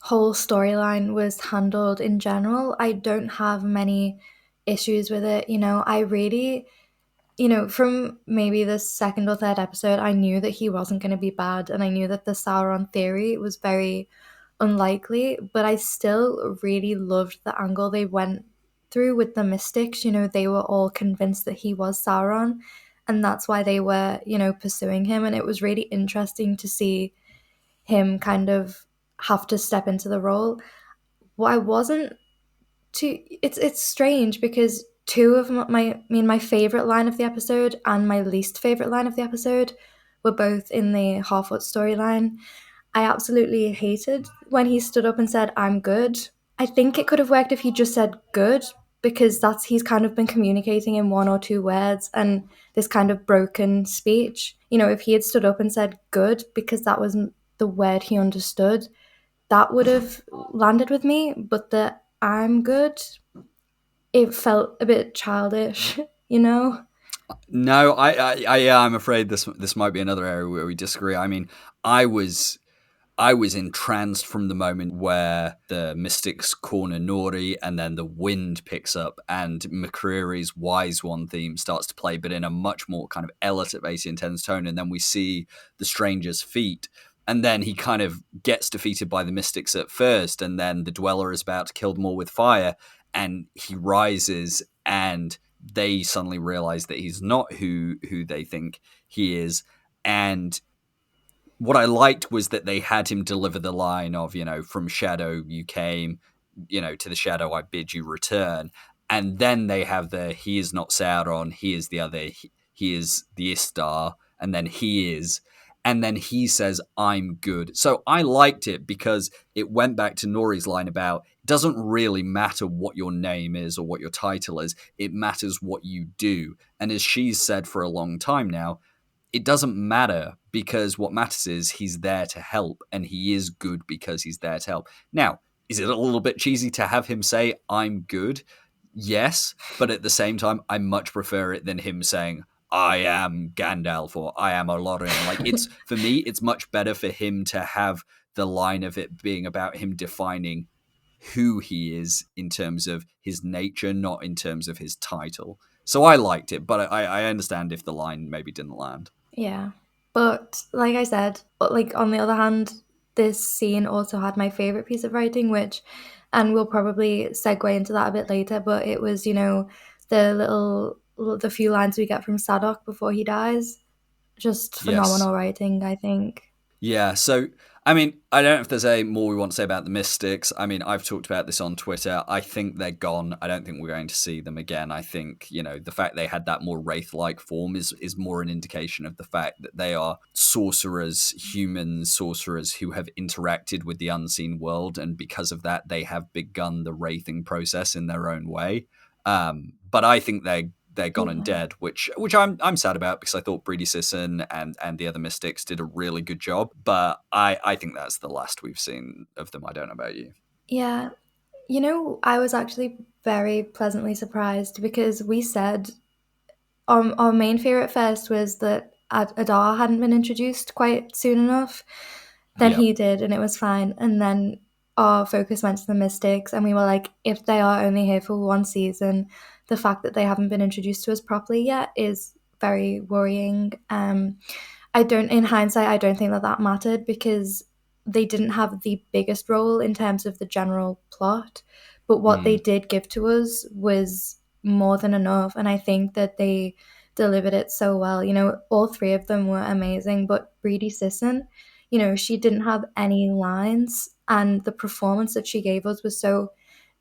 whole storyline was handled in general. I don't have many issues with it. I really, from maybe the second or third episode, I knew that he wasn't going to be bad, and I knew that the Sauron theory was very unlikely, but I still really loved the angle they went through with the mystics. They were all convinced that he was Sauron, and that's why they were, pursuing him. And it was really interesting to see him kind of have to step into the role. Well, I wasn't too. It's strange because two of my favorite line of the episode and my least favorite line of the episode were both in the Harfoot storyline. I absolutely hated when he stood up and said, "I'm good." I think it could have worked if he just said "good," because he's kind of been communicating in one or two words and this kind of broken speech. If he had stood up and said "good" because that was the word he understood, that would have landed with me. But the "I'm good," it felt a bit childish, you know? No, I'm afraid this might be another area where we disagree. I mean, I was entranced from the moment where the mystics corner Nori and then the wind picks up and McCreary's Wise One theme starts to play, but in a much more kind of elevated, intense tone. And then we see the stranger's feet. And then he kind of gets defeated by the mystics at first. And then the Dweller is about to kill them all with fire. And he rises and they suddenly realize that he's not who they think he is. And what I liked was that they had him deliver the line of, from shadow you came, to the shadow I bid you return. And then they have he is not Sauron, he is the other, he is the Istar, and then and then he says, I'm good. So I liked it because it went back to Nori's line about, it doesn't really matter what your name is or what your title is, it matters what you do. And as she's said for a long time now, it doesn't matter because what matters is he's there to help, and he is good because he's there to help. Now, is it a little bit cheesy to have him say, I'm good? Yes, but at the same time, I much prefer it than him saying, I am Gandalf or I am Olorian. Like, for me, it's much better for him to have the line of it being about him defining who he is in terms of his nature, not in terms of his title. So I liked it, but I understand if the line maybe didn't land. Yeah. But like I said, on the other hand, this scene also had my favorite piece of writing, and we'll probably segue into that a bit later, but it was, the few lines we get from Sadok before he dies, just Yes. phenomenal writing, I think. Yeah, so I mean, I don't know if there's any more we want to say about the Mystics. I mean, I've talked about this on Twitter. I think they're gone. I don't think we're going to see them again. I think, the fact they had that more wraith-like form is more an indication of the fact that they are sorcerers, human sorcerers who have interacted with the unseen world, and because of that, they have begun the wraithing process in their own way. But I think they're gone and Yeah. dead, which I'm sad about because I thought Breedy Sisson and the other Mystics did a really good job. But I think that's the last we've seen of them. I don't know about you. Yeah. I was actually very pleasantly surprised because we said our main fear at first was that Adar hadn't been introduced quite soon enough. Then Yeah. he did, and it was fine. And then our focus went to the Mystics, and we were like, if they are only here for one season, the fact that they haven't been introduced to us properly yet is very worrying. In hindsight, I don't think that that mattered because they didn't have the biggest role in terms of the general plot, but what they Mm, did give to us was more than enough, and I think that they delivered it so well. All three of them were amazing, but Breedy Sisson, she didn't have any lines, and the performance that she gave us was so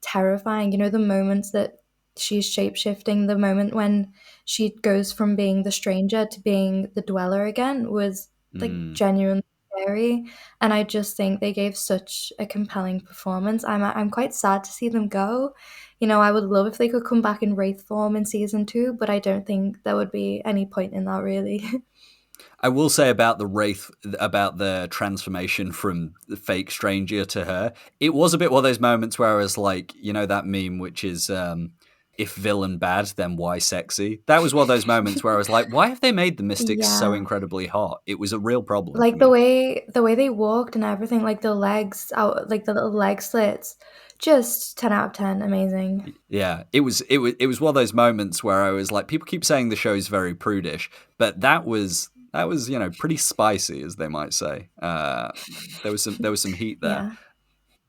terrifying. The moments that she's shape-shifting, the moment when she goes from being the stranger to being the dweller again was like mm. genuinely scary, and I just think they gave such a compelling performance. I'm quite sad to see them go. I would love if they could come back in wraith form in season 2, but I don't think there would be any point in that really. I will say about the wraith, about the transformation from the fake stranger to her. It was a bit one of those moments where I was like, that meme, which is. If villain bad, then why sexy? That was one of those moments where I was like, why have they made the Mystics so Yeah. incredibly hot? It was a real problem for Like the me. way the way they walked and everything, like the legs out, like the little leg slits, just 10 out of 10, amazing. Yeah, it was one of those moments where I was like, people keep saying the show's very prudish, but that was pretty spicy, as they might say. There was some heat there. Yeah.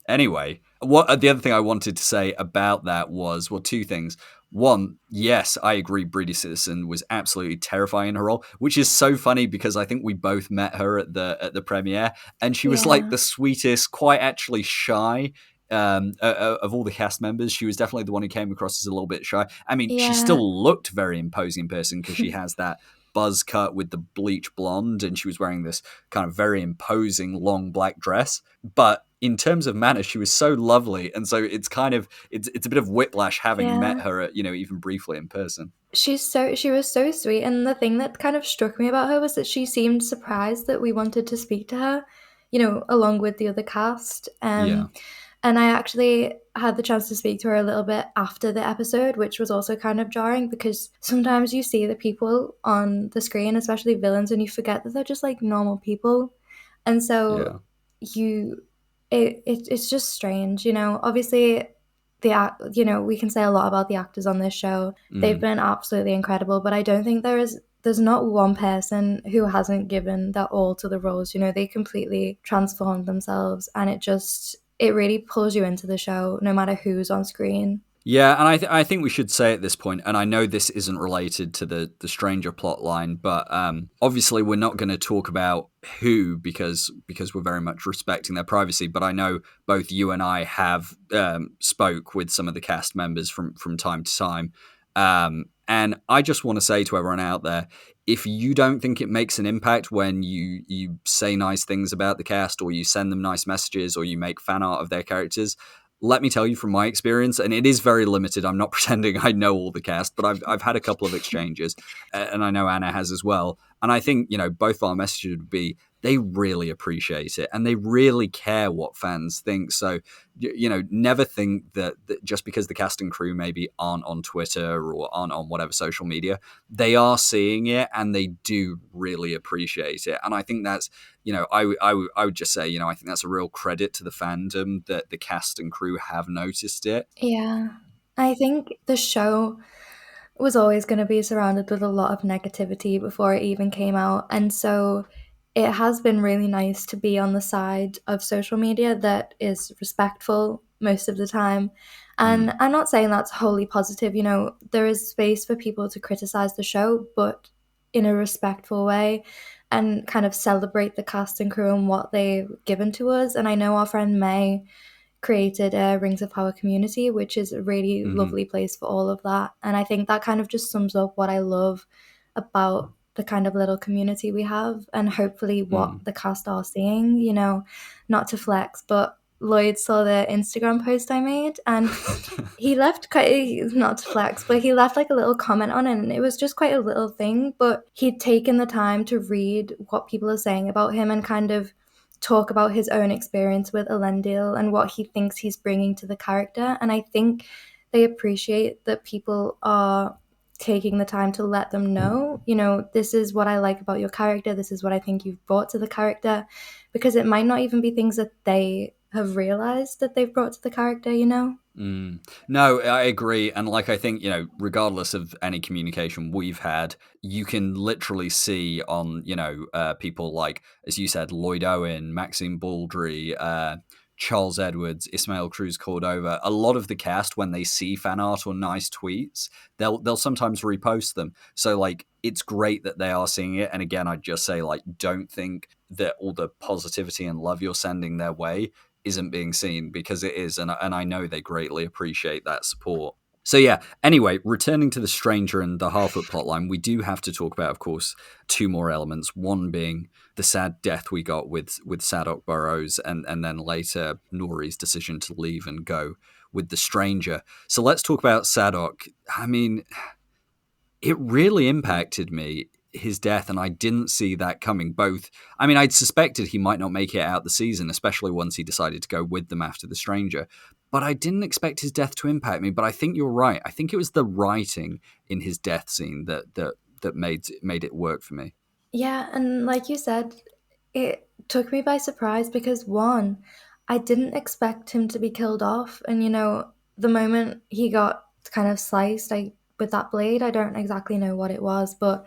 Anyway, what the other thing I wanted to say about that was, well, two things. One, yes, I agree. Breedy Citizen was absolutely terrifying in her role, which is so funny because I think we both met her at the premiere, and she was like Yeah. the sweetest, quite actually shy of all the cast members. She was definitely the one who came across as a little bit shy. I mean, she Yeah. still looked very imposing in person because she has that buzz cut with the bleach blonde, and she was wearing this kind of very imposing long black dress. But in terms of manner, she was so lovely, and so it's a bit of whiplash having met Yeah. her, even briefly in person. She was so sweet, and the thing that kind of struck me about her was that she seemed surprised that we wanted to speak to her, along with the other cast. Yeah, And I actually had the chance to speak to her a little bit after the episode, which was also kind of jarring because sometimes you see the people on the screen, especially villains, and you forget that they're just like normal people. And so yeah, you it's just strange, obviously we can say a lot about the actors on this show. They've mm. been absolutely incredible, but I don't think there's not one person who hasn't given their all to the roles. They completely transformed themselves, and it really pulls you into the show no matter who's on screen. Yeah, and I think we should say at this point, and I know this isn't related to the Stranger plot line, but obviously we're not going to talk about who because we're very much respecting their privacy. But I know both you and I have spoke with some of the cast members from time to time, and I just want to say to everyone out there, if you don't think it makes an impact when you say nice things about the cast, or you send them nice messages, or you make fan art of their characters, let me tell you from my experience, and it is very limited. I'm not pretending I know all the cast, but I've had a couple of exchanges, and I know Anna has as well. And I think both our messages would be they really appreciate it and they really care what fans think. So never think that just because the cast and crew maybe aren't on Twitter or aren't on whatever social media, they are seeing it and they do really appreciate it. And I think that's I would just say, I think that's a real credit to the fandom that the cast and crew have noticed it. Yeah. I think the show was always going to be surrounded with a lot of negativity before it even came out. And so it has been really nice to be on the side of social media that is respectful most of the time. And I'm not saying that's wholly positive. You know, there is space for people to criticize the show, but in a respectful way, and kind of celebrate the cast and crew and what they've given to us. And I know our friend May created a Rings of Power community, which is a really Mm-hmm. lovely place for all of that. And I think that kind of just sums up what I love about the kind of little community we have, and hopefully what the cast are seeing, you know, not to flex, but Lloyd saw the Instagram post I made, and he left quite, not to flex, but he left like a little comment on it, and it was just quite a little thing, but he'd taken the time to read what people are saying about him and kind of talk about his own experience with Elendil and what he thinks he's bringing to the character. And I think they appreciate that people are taking the time to let them know, you know, this is what I like about your character, this is what I think you've brought to the character, because it might not even be things that they have realized that they've brought to the character, you know? No, I agree. And like, I think, you know, regardless of any communication we've had, you can literally see on, you know, people like, as you said, Lloyd Owen, Maxine Baldry, Charles Edwards, Ismail Cruz Cordova, a lot of the cast, when they see fan art or nice tweets, they'll sometimes repost them. So like, it's great that they are seeing it. And again, I'd just say, like, don't think that all the positivity and love you're sending their way isn't being seen, because it is, and I know they greatly appreciate that support. So yeah, anyway, returning to the Stranger and the Harfoot plotline, we do have to talk about, of course, two more elements. One being the sad death we got with Sadok Burrows, and then later Nori's decision to leave and go with the Stranger. So let's talk about Sadok. I mean, it really impacted me, his death, and I didn't see that coming. Both, I mean, I'd suspected he might not make it out the season, especially once he decided to go with them after the Stranger, but I didn't expect his death to impact me. But I think you're right. I think it was the writing in his death scene that made it work for me. Yeah, and like you said, it took me by surprise because one, I didn't expect him to be killed off. And you know, the moment he got kind of sliced, with that blade, I don't exactly know what it was, but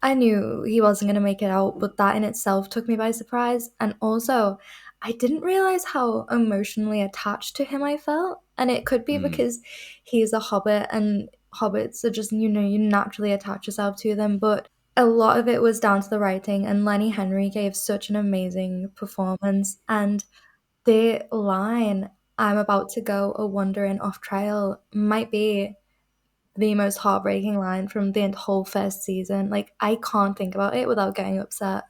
I knew he wasn't going to make it out. But that in itself took me by surprise. And also, I didn't realize how emotionally attached to him I felt. And it could be Mm, because he's a hobbit, and hobbits are just, you know, you naturally attach yourself to them. But a lot of it was down to the writing, and Lenny Henry gave such an amazing performance. And the line, "I'm about to go a wandering off trail," might be the most heartbreaking line from the whole first season. Like, I can't think about it without getting upset.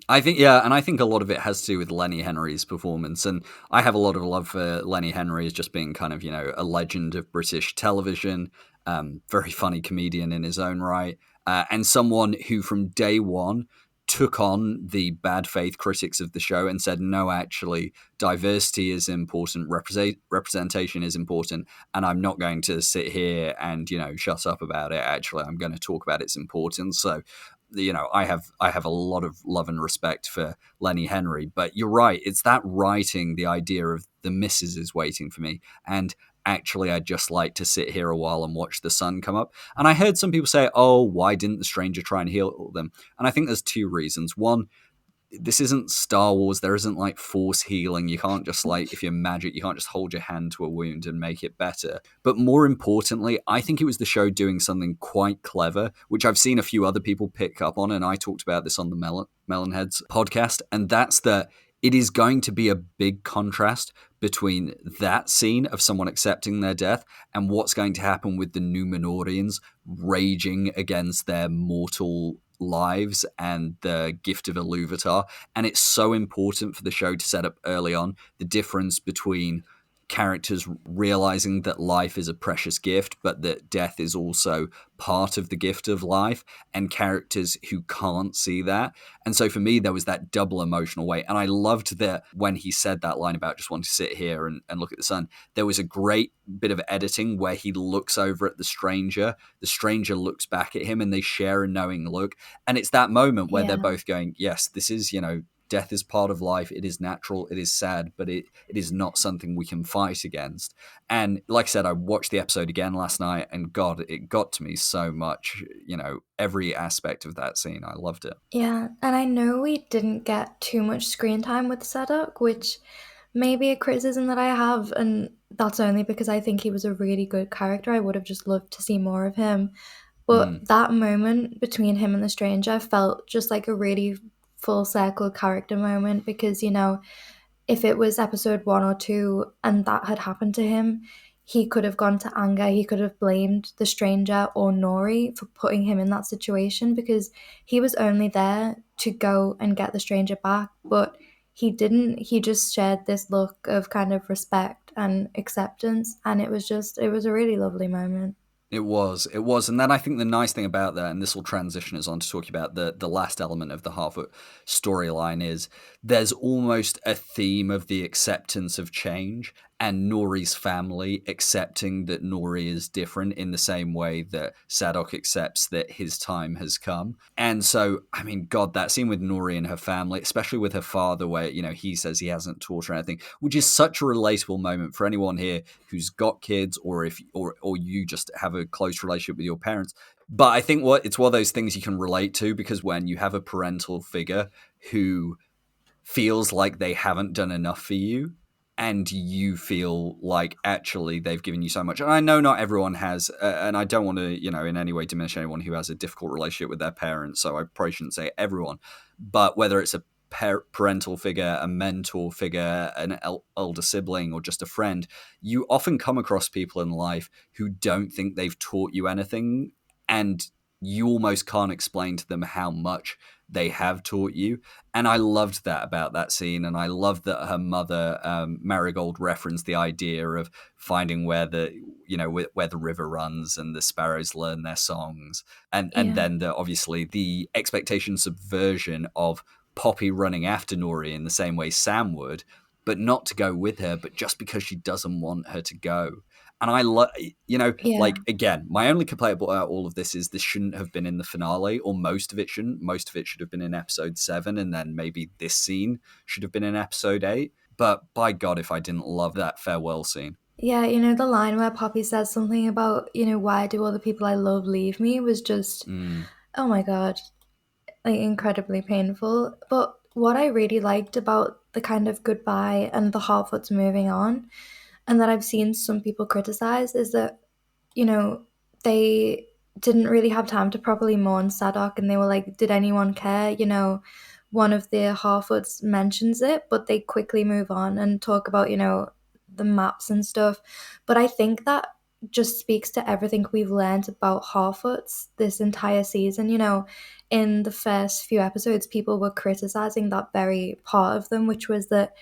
I think, yeah, and I think a lot of it has to do with Lenny Henry's performance, and I have a lot of love for Lenny Henry as just being kind of, you know, a legend of British television, very funny comedian in his own right, and someone who from day one took on the bad faith critics of the show and said, no, actually, diversity is important, representation is important, and I'm not going to sit here and, you know, shut up about it. Actually, I'm going to talk about its importance. So, you know, I have a lot of love and respect for Lenny Henry, but you're right. It's that writing, the idea of the missus is waiting for me, and actually, I'd just like to sit here a while and watch the sun come up. And I heard some people say, "Oh, why didn't the stranger try and heal them?" And I think there's two reasons. One, this isn't Star Wars. There isn't like force healing. You can't just like, if you're magic, you can't just hold your hand to a wound and make it better. But more importantly, I think it was the show doing something quite clever, which I've seen a few other people pick up on. And I talked about this on the Melonheads podcast. And that's that it is going to be a big contrast between that scene of someone accepting their death and what's going to happen with the Numenorians raging against their mortal lives and the gift of Iluvatar. And it's so important for the show to set up early on the difference between characters realizing that life is a precious gift, but that death is also part of the gift of life, and characters who can't see that. And so for me, there was that double emotional weight. And I loved that when he said that line about just wanting to sit here and look at the sun, there was a great bit of editing where he looks over at the stranger looks back at him, and they share a knowing look. And it's that moment where they're Yeah. both going, yes, this is, you know, death is part of life. It is natural. It is sad, but it is not something we can fight against. And like I said, I watched the episode again last night, and God, it got to me so much. You know, every aspect of that scene, I loved it. Yeah, and I know we didn't get too much screen time with Sadok, which may be a criticism that I have, and that's only because I think he was a really good character. I would have just loved to see more of him. Mm. But that moment between him and the stranger felt just like a really full circle character moment because, if it was episode 1 or 2 and that had happened to him, he could have gone to anger. He could have blamed the stranger or Nori for putting him in that situation because he was only there to go and get the stranger back. But he didn't. He just shared this look of kind of respect and acceptance. And it was a really lovely moment. It was, and then I think the nice thing about that, and this will transition us on to talking about the last element of the Harfoot storyline, is there's almost a theme of the acceptance of change and Nori's family accepting that Nori is different in the same way that Sadok accepts that his time has come. And so, I mean, God, that scene with Nori and her family, especially with her father, where he says he hasn't taught her anything, which is such a relatable moment for anyone here who's got kids, or if or you just have a close relationship with your parents. But I think it's one of those things you can relate to, because when you have a parental figure who feels like they haven't done enough for you, and you feel like actually they've given you so much. And I know not everyone has, and I don't want to, in any way diminish anyone who has a difficult relationship with their parents, so I probably shouldn't say everyone. But whether it's a parental figure, a mentor figure, an elder sibling, or just a friend, you often come across people in life who don't think they've taught you anything, and you almost can't explain to them how much they have taught you. And I loved that about that scene, and I loved that her mother, Marigold, referenced the idea of finding where the river runs and the sparrows learn their songs, and Yeah. then obviously the expectation subversion of Poppy running after Nori in the same way Sam would, but not to go with her, but just because she doesn't want her to go. And I love, Yeah. like, again, my only complaint about all of this is this shouldn't have been in the finale, or most of it shouldn't. Most of it should have been in episode 7, and then maybe this scene should have been in episode 8. But by God, if I didn't love that farewell scene. Yeah, the line where Poppy says something about, why do all the people I love leave me was just, Mm, oh my God, like incredibly painful. But what I really liked about the kind of goodbye and the Harfoots moving on, and that I've seen some people criticize, is that, you know, they didn't really have time to properly mourn Sadok, and they were like, did anyone care? One of the Harfoots mentions it, but they quickly move on and talk about, the maps and stuff. But I think that just speaks to everything we've learned about Harfoots this entire season. In the first few episodes, people were criticizing that very part of them, which was that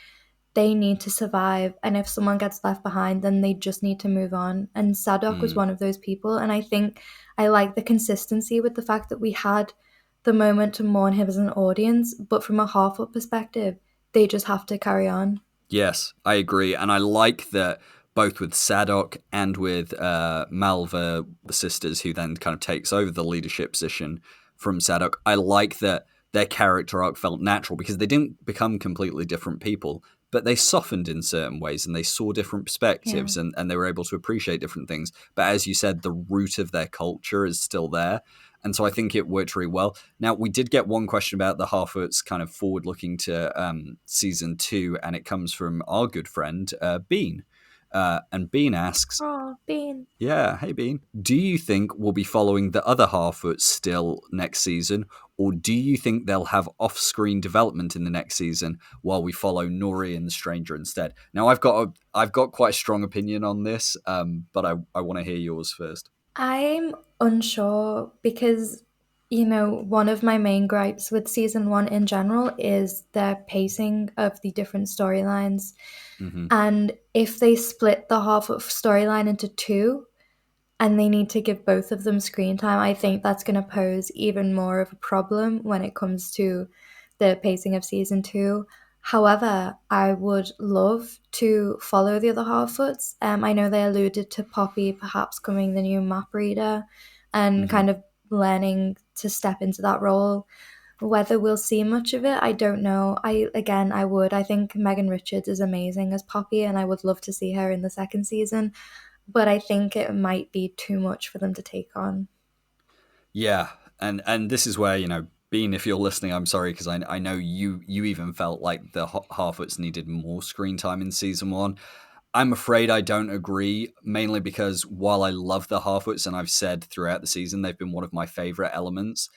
they need to survive, and if someone gets left behind, then they just need to move on. And Sadok was mm. one of those people, and I think I like the consistency with the fact that we had the moment to mourn him as an audience, but from a Harfoot perspective, they just have to carry on. Yes, I agree. And I like that both with Sadok and with Malva, the sisters, who then kind of takes over the leadership position from Sadok. I like that their character arc felt natural, because they didn't become completely different people, but they softened in certain ways, and they saw different Yeah. perspectives, and they were able to appreciate different things. But as you said, the root of their culture is still there. And so I think it worked really well. Now, we did get one question about the Harfoots kind of forward looking to season 2, and it comes from our good friend, Bean. And Bean asks, Oh, Bean. yeah, hey Bean, do you think we'll be following the other Harfoots still next season, or do you think they'll have off screen development in the next season while we follow Nori and the Stranger instead? Now, I've got quite a strong opinion on this, but I want to hear yours first. I'm unsure because, one of my main gripes with season 1 in general is the pacing of the different storylines. Mm-hmm. And if they split the half of storyline into two and they need to give both of them screen time, I think that's going to pose even more of a problem when it comes to the pacing of season 2. However, I would love to follow the other Harfoots. I know they alluded to Poppy perhaps becoming the new map reader and Mm-hmm. kind of learning to step into that role. Whether we'll see much of it, I don't know. I would. I think Megan Richards is amazing as Poppy, and I would love to see her in the second season. But I think it might be too much for them to take on. Yeah, and this is where, Bean, if you're listening, I'm sorry, because I know you even felt like the Harfoots needed more screen time in season 1. I'm afraid I don't agree, mainly because while I love the Harfoots, and I've said throughout the season they've been one of my favourite elements,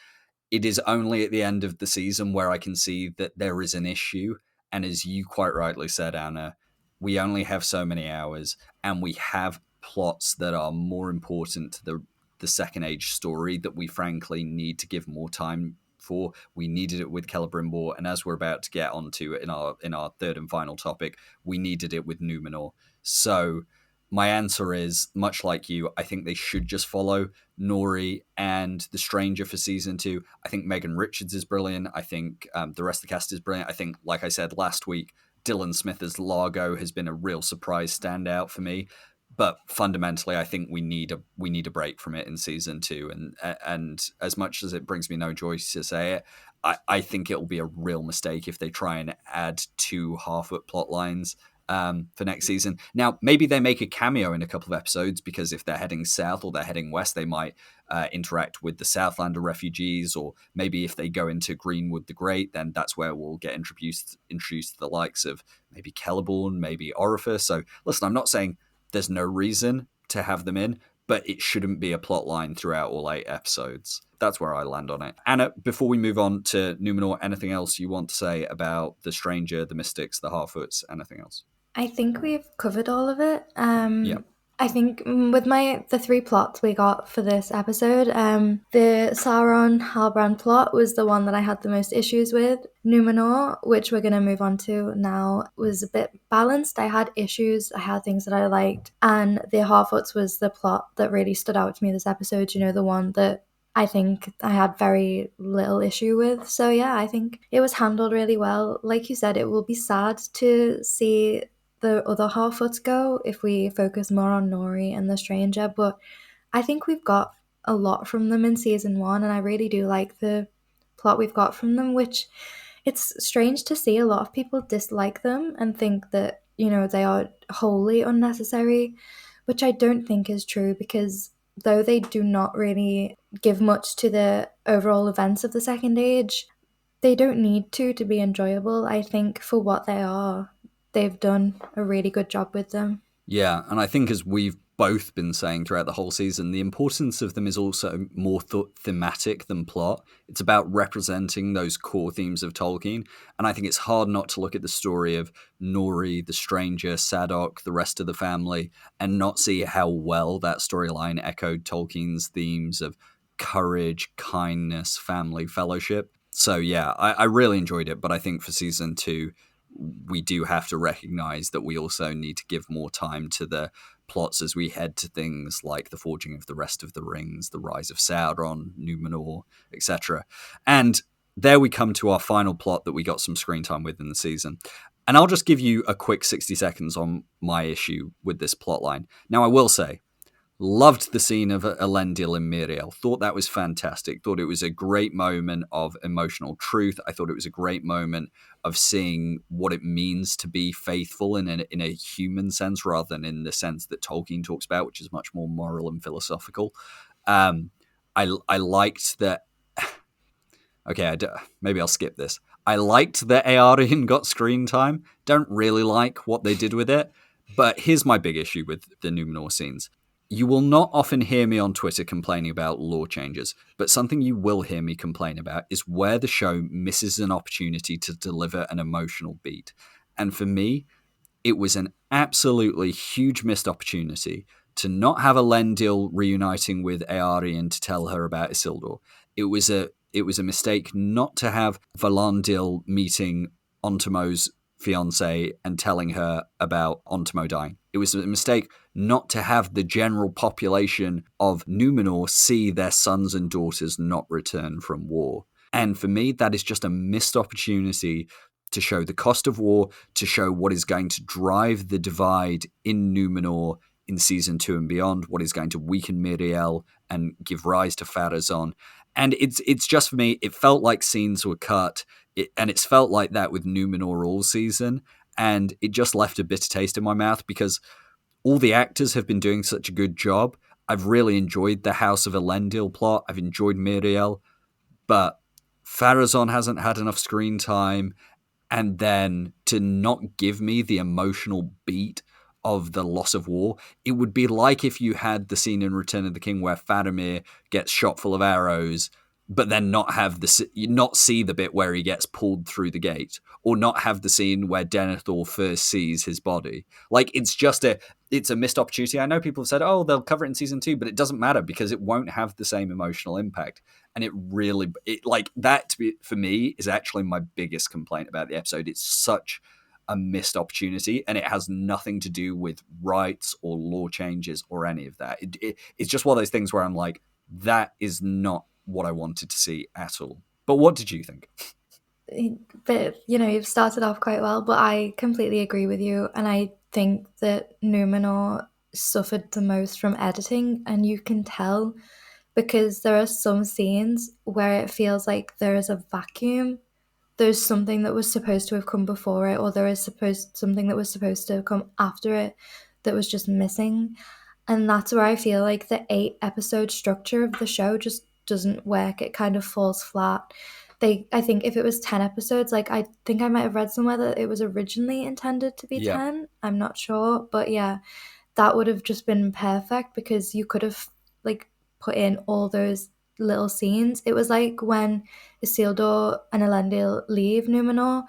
it is only at the end of the season where I can see that there is an issue. And as you quite rightly said, Anna, we only have so many hours, and we have plots that are more important to the Second Age story that we frankly need to give more time for. We needed it with Celebrimbor, and as we're about to get onto in our third and final topic, we needed it with Numenor. So my answer is, much like you, I think they should just follow Nori and The Stranger for season 2. I think Megan Richards is brilliant. I think the rest of the cast is brilliant. I think, like I said last week, Dylan Smith as Largo has been a real surprise standout for me. But fundamentally, I think we need a break from it in season 2. And as much as it brings me no joy to say it, I think it will be a real mistake if they try and add 2 Harfoot plot lines for next season. Now, maybe they make a cameo in a couple of episodes, because if they're heading south or they're heading west, they might interact with the Southlander refugees, or maybe if they go into Greenwood the Great, then that's where we'll get introduced to the likes of maybe Celeborn, maybe Orifice. So listen, I'm not saying there's no reason to have them in, but it shouldn't be a plot line throughout all 8 episodes. That's where I land on it. Anna, before we move on to Numenor, anything else you want to say about the Stranger, the Mystics, the Harfoots, anything else? I think we've covered all of it. Yeah. I think with the 3 plots we got for this episode, the Sauron Halbrand plot was the one that I had the most issues with. Numenor, which we're going to move on to now, was a bit balanced. I had issues, I had things that I liked, and the Harfoots was the plot that really stood out to me this episode, the one that I think I had very little issue with. So yeah, I think it was handled really well. Like you said, it will be sad to see the other Harfoots go if we focus more on Nori and the Stranger, but I think we've got a lot from them in season 1, and I really do like the plot we've got from them, which it's strange to see a lot of people dislike them and think that, they are wholly unnecessary, which I don't think is true, because though they do not really give much to the overall events of the Second Age, they don't need to be enjoyable. I think for what they are, they've done a really good job with them. Yeah, and I think, as we've both been saying throughout the whole season, the importance of them is also more thematic than plot. It's about representing those core themes of Tolkien, and I think it's hard not to look at the story of Nori, the Stranger, Sadok, the rest of the family, and not see how well that storyline echoed Tolkien's themes of courage, kindness, family, fellowship. So yeah, I really enjoyed it, but I think for season 2, we do have to recognize that we also need to give more time to the plots as we head to things like the forging of the rest of the rings, the rise of Sauron, Numenor, etc. And there we come to our final plot that we got some screen time with in the season. And I'll just give you a quick 60 seconds on my issue with this plot line. Now, I will say, loved the scene of Elendil and Miriel. Thought that was fantastic. Thought it was a great moment of emotional truth. I thought it was a great moment of seeing what it means to be faithful in a human sense, rather than in the sense that Tolkien talks about, which is much more moral and philosophical. I liked that. Okay, maybe I'll skip this. I liked that Eärien got screen time. Don't really like what they did with it. But here's my big issue with the Numenor scenes. You will not often hear me on Twitter complaining about lore changes, but something you will hear me complain about is where the show misses an opportunity to deliver an emotional beat. And for me, it was an absolutely huge missed opportunity to not have Elendil reuniting with Eärien to tell her about Isildur. It was a mistake not to have Valandil meeting Ontomo's fiancée and telling her about Ontomo dying. It was a mistake not to have the general population of Numenor see their sons and daughters not return from war. And for me, that is just a missed opportunity to show the cost of war, to show what is going to drive the divide in Numenor in season 2 and beyond, what is going to weaken Miriel and give rise to Pharazôn. And it's just, for me, it felt like scenes were cut, and it's felt like that with Numenor all season, and it just left a bitter taste in my mouth, because all the actors have been doing such a good job. I've really enjoyed the House of Elendil plot. I've enjoyed Miriel, but Pharazôn hasn't had enough screen time, and then to not give me the emotional beat of the loss of war. It would be like if you had the scene in Return of the King where Faramir gets shot full of arrows, but then not see the bit where he gets pulled through the gate, or not have the scene where Denethor first sees his body. Like, it's a missed opportunity. I know people have said, oh, they'll cover it in season 2, but it doesn't matter because it won't have the same emotional impact. And for me, is actually my biggest complaint about the episode. It's such a missed opportunity, and it has nothing to do with rights or law changes or any of that. It's just one of those things where I'm like, that is not what I wanted to see at all. But what did you think? But you've started off quite well, but I completely agree with you, and I think that Numenor suffered the most from editing, and you can tell because there are some scenes where it feels like there is a vacuum. There's something that was supposed to have come before it, or there is something that was supposed to have come after it that was just missing. And that's where I feel like the 8-episode structure of the show just doesn't work. It kind of falls flat. I think if it was 10 episodes, like I think I might have read somewhere that it was originally intended to be 10. I'm not sure, but yeah, that would have just been perfect because you could have like put in all those little scenes. It was like when Isildur and Elendil leave Numenor,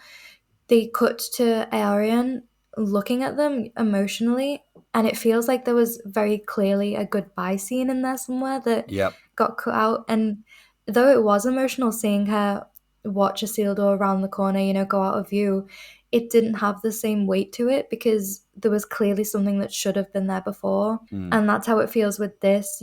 they cut to Aerion looking at them emotionally, and it feels like there was very clearly a goodbye scene in there somewhere that got cut out. And though it was emotional seeing her watch Isildur around the corner, go out of view, it didn't have the same weight to it because there was clearly something that should have been there before. And that's how it feels with this.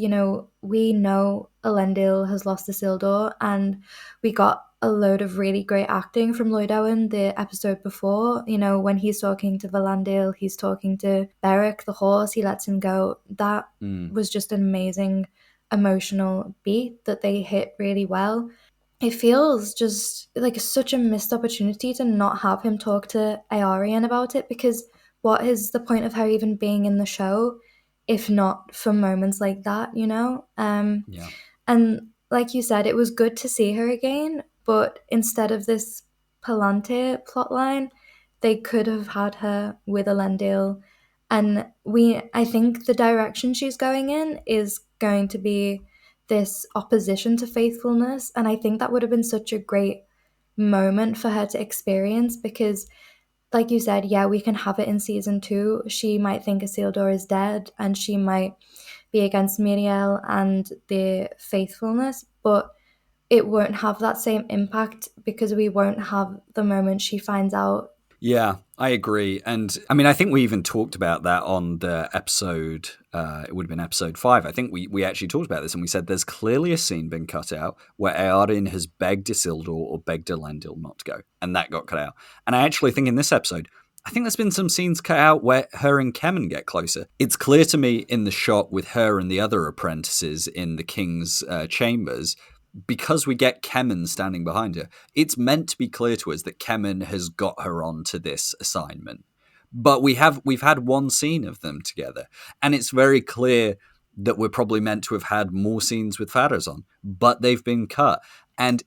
We know Elendil has lost Isildur, and we got a load of really great acting from Lloyd Owen the episode before. When he's talking to Valandil, he's talking to Beric, the horse, he lets him go. That was just an amazing emotional beat that they hit really well. It feels just like such a missed opportunity to not have him talk to Aarion about it, because what is the point of her even being in the show if not for moments like that, And like you said, it was good to see her again, but instead of this Palante plotline, they could have had her with Elendil. And I think the direction she's going in is going to be this opposition to faithfulness. And I think that would have been such a great moment for her to experience because, like you said, yeah, we can have it in season 2. She might think Isildur is dead and she might be against Miriel and the faithfulness, but it won't have that same impact because we won't have the moment she finds out. Yeah, I agree. And I mean, I think we even talked about that on the episode, it would have been episode 5. I think we actually talked about this and we said there's clearly a scene been cut out where Eärendil has begged Isildur or begged Elendil not to go. And that got cut out. And I actually think in this episode, I think there's been some scenes cut out where her and Kemen get closer. It's clear to me in the shot with her and the other apprentices in the king's chambers, because we get Kemen standing behind her, it's meant to be clear to us that Kemen has got her onto this assignment. But we've had one scene of them together, and it's very clear that we're probably meant to have had more scenes with Pharazôn, but they've been cut. And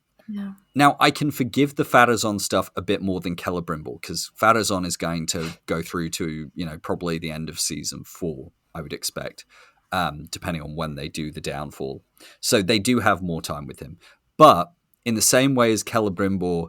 now I can forgive the Pharazôn stuff a bit more than Celebrimbor, because Pharazôn is going to go through to, probably the end of season 4, I would expect. Depending on when they do the downfall. So they do have more time with him. But in the same way as Celebrimbor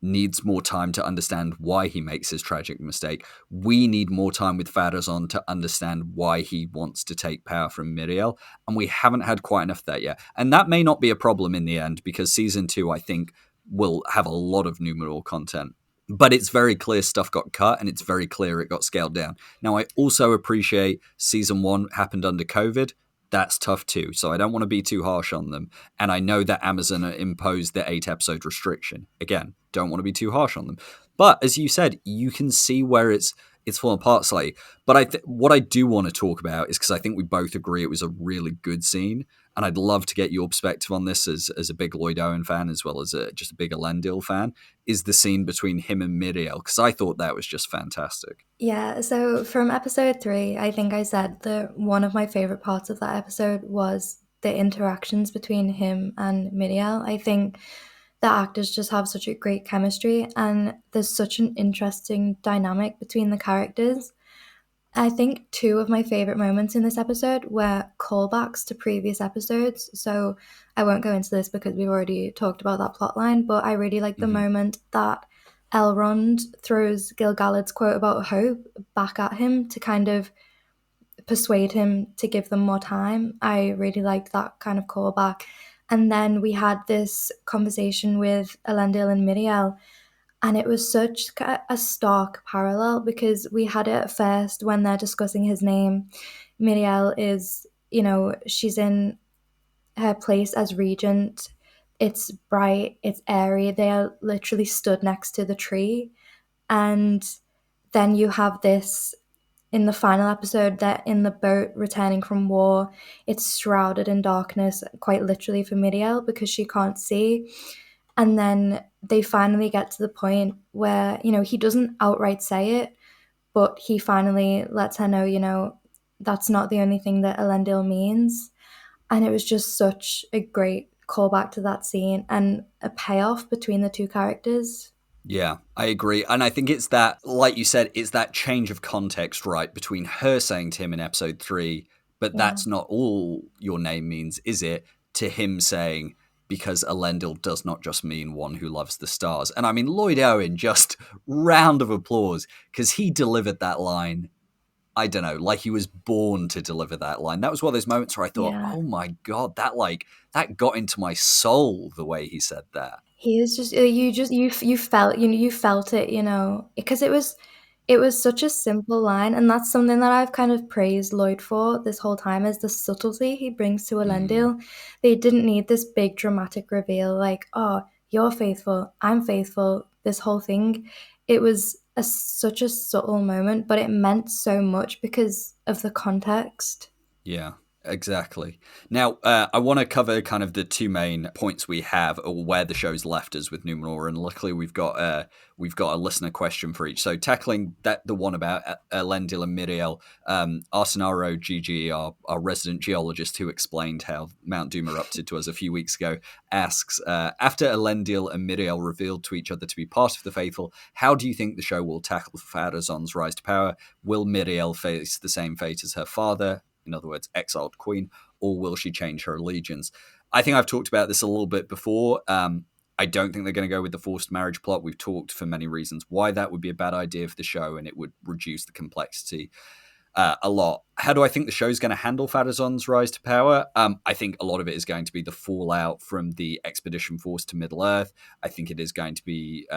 needs more time to understand why he makes his tragic mistake, we need more time with Pharazôn to understand why he wants to take power from Miriel. And we haven't had quite enough of that yet. And that may not be a problem in the end, because season 2, I think, will have a lot of Numenor content. But it's very clear stuff got cut, and it's very clear it got scaled down. Now, I also appreciate season 1 happened under COVID. That's tough too, so I don't want to be too harsh on them. And I know that Amazon imposed the 8-episode restriction. Again, don't want to be too harsh on them. But as you said, you can see where it's fallen apart slightly. But what I do want to talk about is, because I think we both agree it was a really good scene, and I'd love to get your perspective on this as a big Lloyd Owen fan, as well as just a big Elendil fan, is the scene between him and Miriel, because I thought that was just fantastic. Yeah, so from episode 3, I think I said that one of my favourite parts of that episode was the interactions between him and Miriel. I think the actors just have such a great chemistry, and there's such an interesting dynamic between the characters. I think two of my favorite moments in this episode were callbacks to previous episodes. So I won't go into this because we've already talked about that plot line, but I really like the Hmm. moment that Elrond throws Gil-galad's quote about hope back at him to kind of persuade him to give them more time. I really liked that kind of callback. And then we had this conversation with Elendil and Miriel, and it was such a stark parallel because we had it at first when they're discussing his name. Miriel is, she's in her place as regent. It's bright, it's airy. They are literally stood next to the tree. And then you have this in the final episode, they're in the boat returning from war. It's shrouded in darkness, quite literally for Miriel, because she can't see. And then they finally get to the point where, he doesn't outright say it, but he finally lets her know, that's not the only thing that Elendil means. And it was just such a great callback to that scene and a payoff between the two characters. Yeah, I agree. And I think it's that, like you said, it's that change of context, right, between her saying to him in episode 3, but Yeah. that's not all your name means, is it? To him saying, because Elendil does not just mean one who loves the stars. And I mean, Lloyd Owen, just round of applause, because he delivered that line, I don't know, like he was born to deliver that line. That was one of those moments where I thought, Yeah. oh my God, that got into my soul, the way he said that. He is you felt you felt it, because it was such a simple line, and that's something that I've kind of praised Lloyd for this whole time is the subtlety he brings to Mm, Elendil. They didn't need this big dramatic reveal like, oh, you're faithful, I'm faithful, this whole thing. It was such a subtle moment, but it meant so much because of the context. yeah. Exactly. Now, I want to cover kind of the two main points we have, or where the show's left us with Numenor, and luckily we've got a listener question for each. So tackling the one about Elendil and Miriel, Arsenaro GG, our resident geologist who explained how Mount Doom erupted to us a few weeks ago, asks, after Elendil and Miriel revealed to each other to be part of the faithful, how do you think the show will tackle Pharazôn's rise to power? Will Miriel face the same fate as her father? In other words, exiled queen, or will she change her allegiance? I think I've talked about this a little bit before. I don't think they're going to go with the forced marriage plot. We've talked for many reasons why that would be a bad idea for the show, and it would reduce the complexity a lot. How do I think the show's going to handle Pharazôn's rise to power? I think a lot of it is going to be the fallout from the expedition force to Middle Earth. I think it is going to be,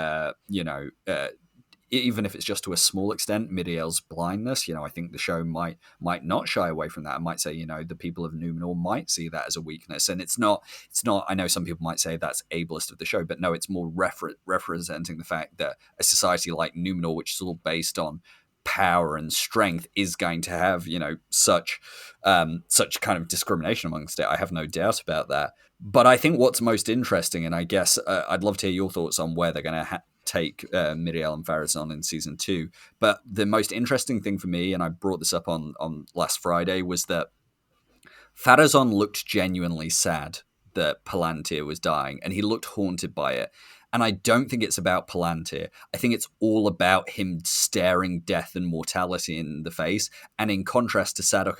even if it's just to a small extent, Miriel's blindness. I think the show might not shy away from that. I might say, the people of Numenor might see that as a weakness, and it's not. I know some people might say that's ableist of the show, but no, it's more representing the fact that a society like Numenor, which is all based on power and strength, is going to have such kind of discrimination amongst it. I have no doubt about that. But I think what's most interesting, and I guess I'd love to hear your thoughts on where they're going to take Miriel and Pharazôn in season 2. But the most interesting thing for me, and I brought this up on last Friday, was that Pharazôn looked genuinely sad that Palantir was dying, and he looked haunted by it. And I don't think it's about Palantir. I think it's all about him staring death and mortality in the face. And in contrast to Sadok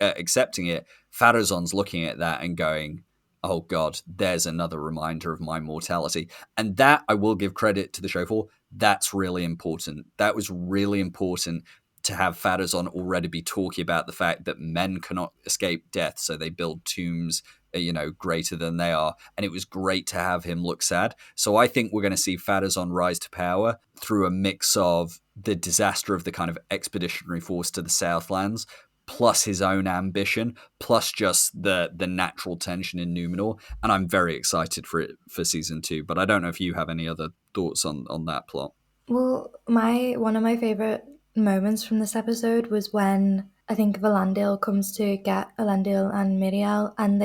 accepting it, Pharazôn's looking at that and going, oh God, there's another reminder of my mortality. And that I will give credit to the show for. That's really important. That was really important to have Pharazôn already be talking about the fact that men cannot escape death, so they build tombs, greater than they are. And it was great to have him look sad. So I think we're going to see Pharazôn rise to power through a mix of the disaster of the kind of expeditionary force to the Southlands, plus his own ambition, plus just the natural tension in Numenor. And I'm very excited for it for season 2. But I don't know if you have any other thoughts on that plot. Well, one of my favorite moments from this episode was when I think Valandil comes to get Elendil and Miriel, and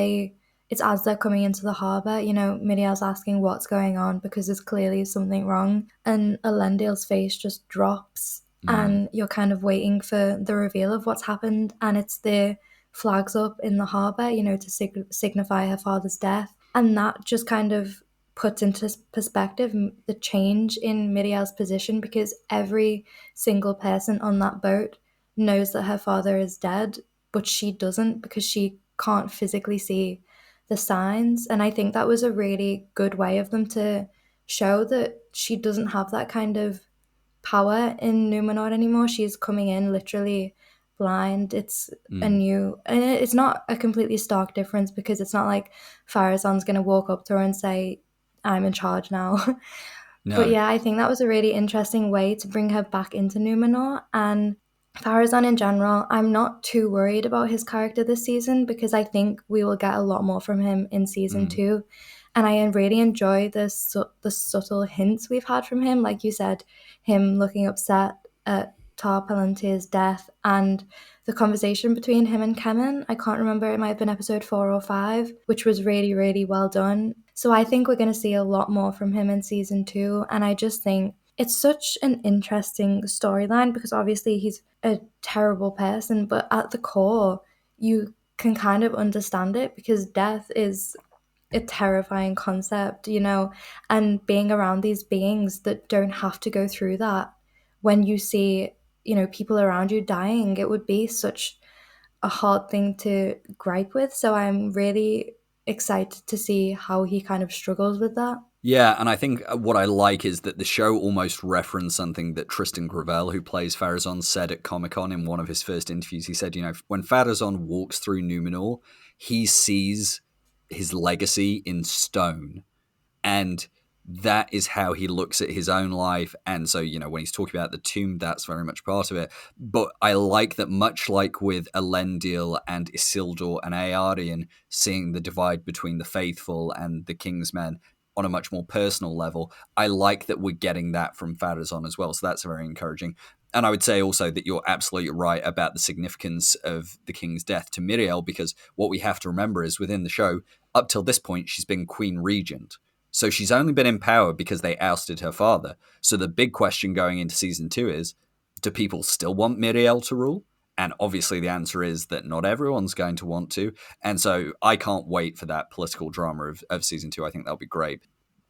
it's as they're coming into the harbour, Miriel's asking what's going on because there's clearly something wrong, and Elendil's face just drops, Mm, and you're kind of waiting for the reveal of what's happened, and it's the flags up in the harbour, to signify her father's death, and that just kind of puts into perspective the change in Miriel's position because every single person on that boat knows that her father is dead, but she doesn't because she can't physically see the signs. And I think that was a really good way of them to show that she doesn't have that kind of power in Numenor anymore. She's coming in literally blind. It's a new, and it's not a completely stark difference because it's not like Farazan's going to walk up to her and say, I'm in charge now. But No. yeah, I think that was a really interesting way to bring her back into Numenor. And Farazan in general, I'm not too worried about his character this season because I think we will get a lot more from him in season two. And I really enjoy the subtle hints we've had from him. Like you said, him looking upset at Tar Palantir's death and the conversation between him and Kemen. I can't remember, it might have been episode 4 or 5, which was really, really well done. So I think we're going to see a lot more from him in season two. And I just think it's such an interesting storyline because obviously he's a terrible person, but at the core, you can kind of understand it because death is a terrifying concept, you know, and being around these beings that don't have to go through that when you see, you know, people around you dying, it would be such a hard thing to gripe with. So I'm really excited to see how he kind of struggles with that. Yeah, and I think what I like is that the show almost referenced something that Tristan Gravel, who plays Farazan, said at Comic-Con in one of his first interviews. He said, you know, when Farazan walks through Numenor, he sees his legacy in stone. And that is how he looks at his own life. And so, you know, when he's talking about the tomb, that's very much part of it. But I like that, much like with Elendil and Isildur and Eärien, seeing the divide between the faithful and the Kingsmen on a much more personal level, I like that we're getting that from Farazan as well. So that's very encouraging. And I would say also that you're absolutely right about the significance of the king's death to Miriel, because what we have to remember is within the show, up till this point, she's been Queen Regent. So she's only been in power because they ousted her father. So the big question going into season 2 is, do people still want Miriel to rule? And obviously the answer is that not everyone's going to want to. And so I can't wait for that political drama of season 2. I think that'll be great.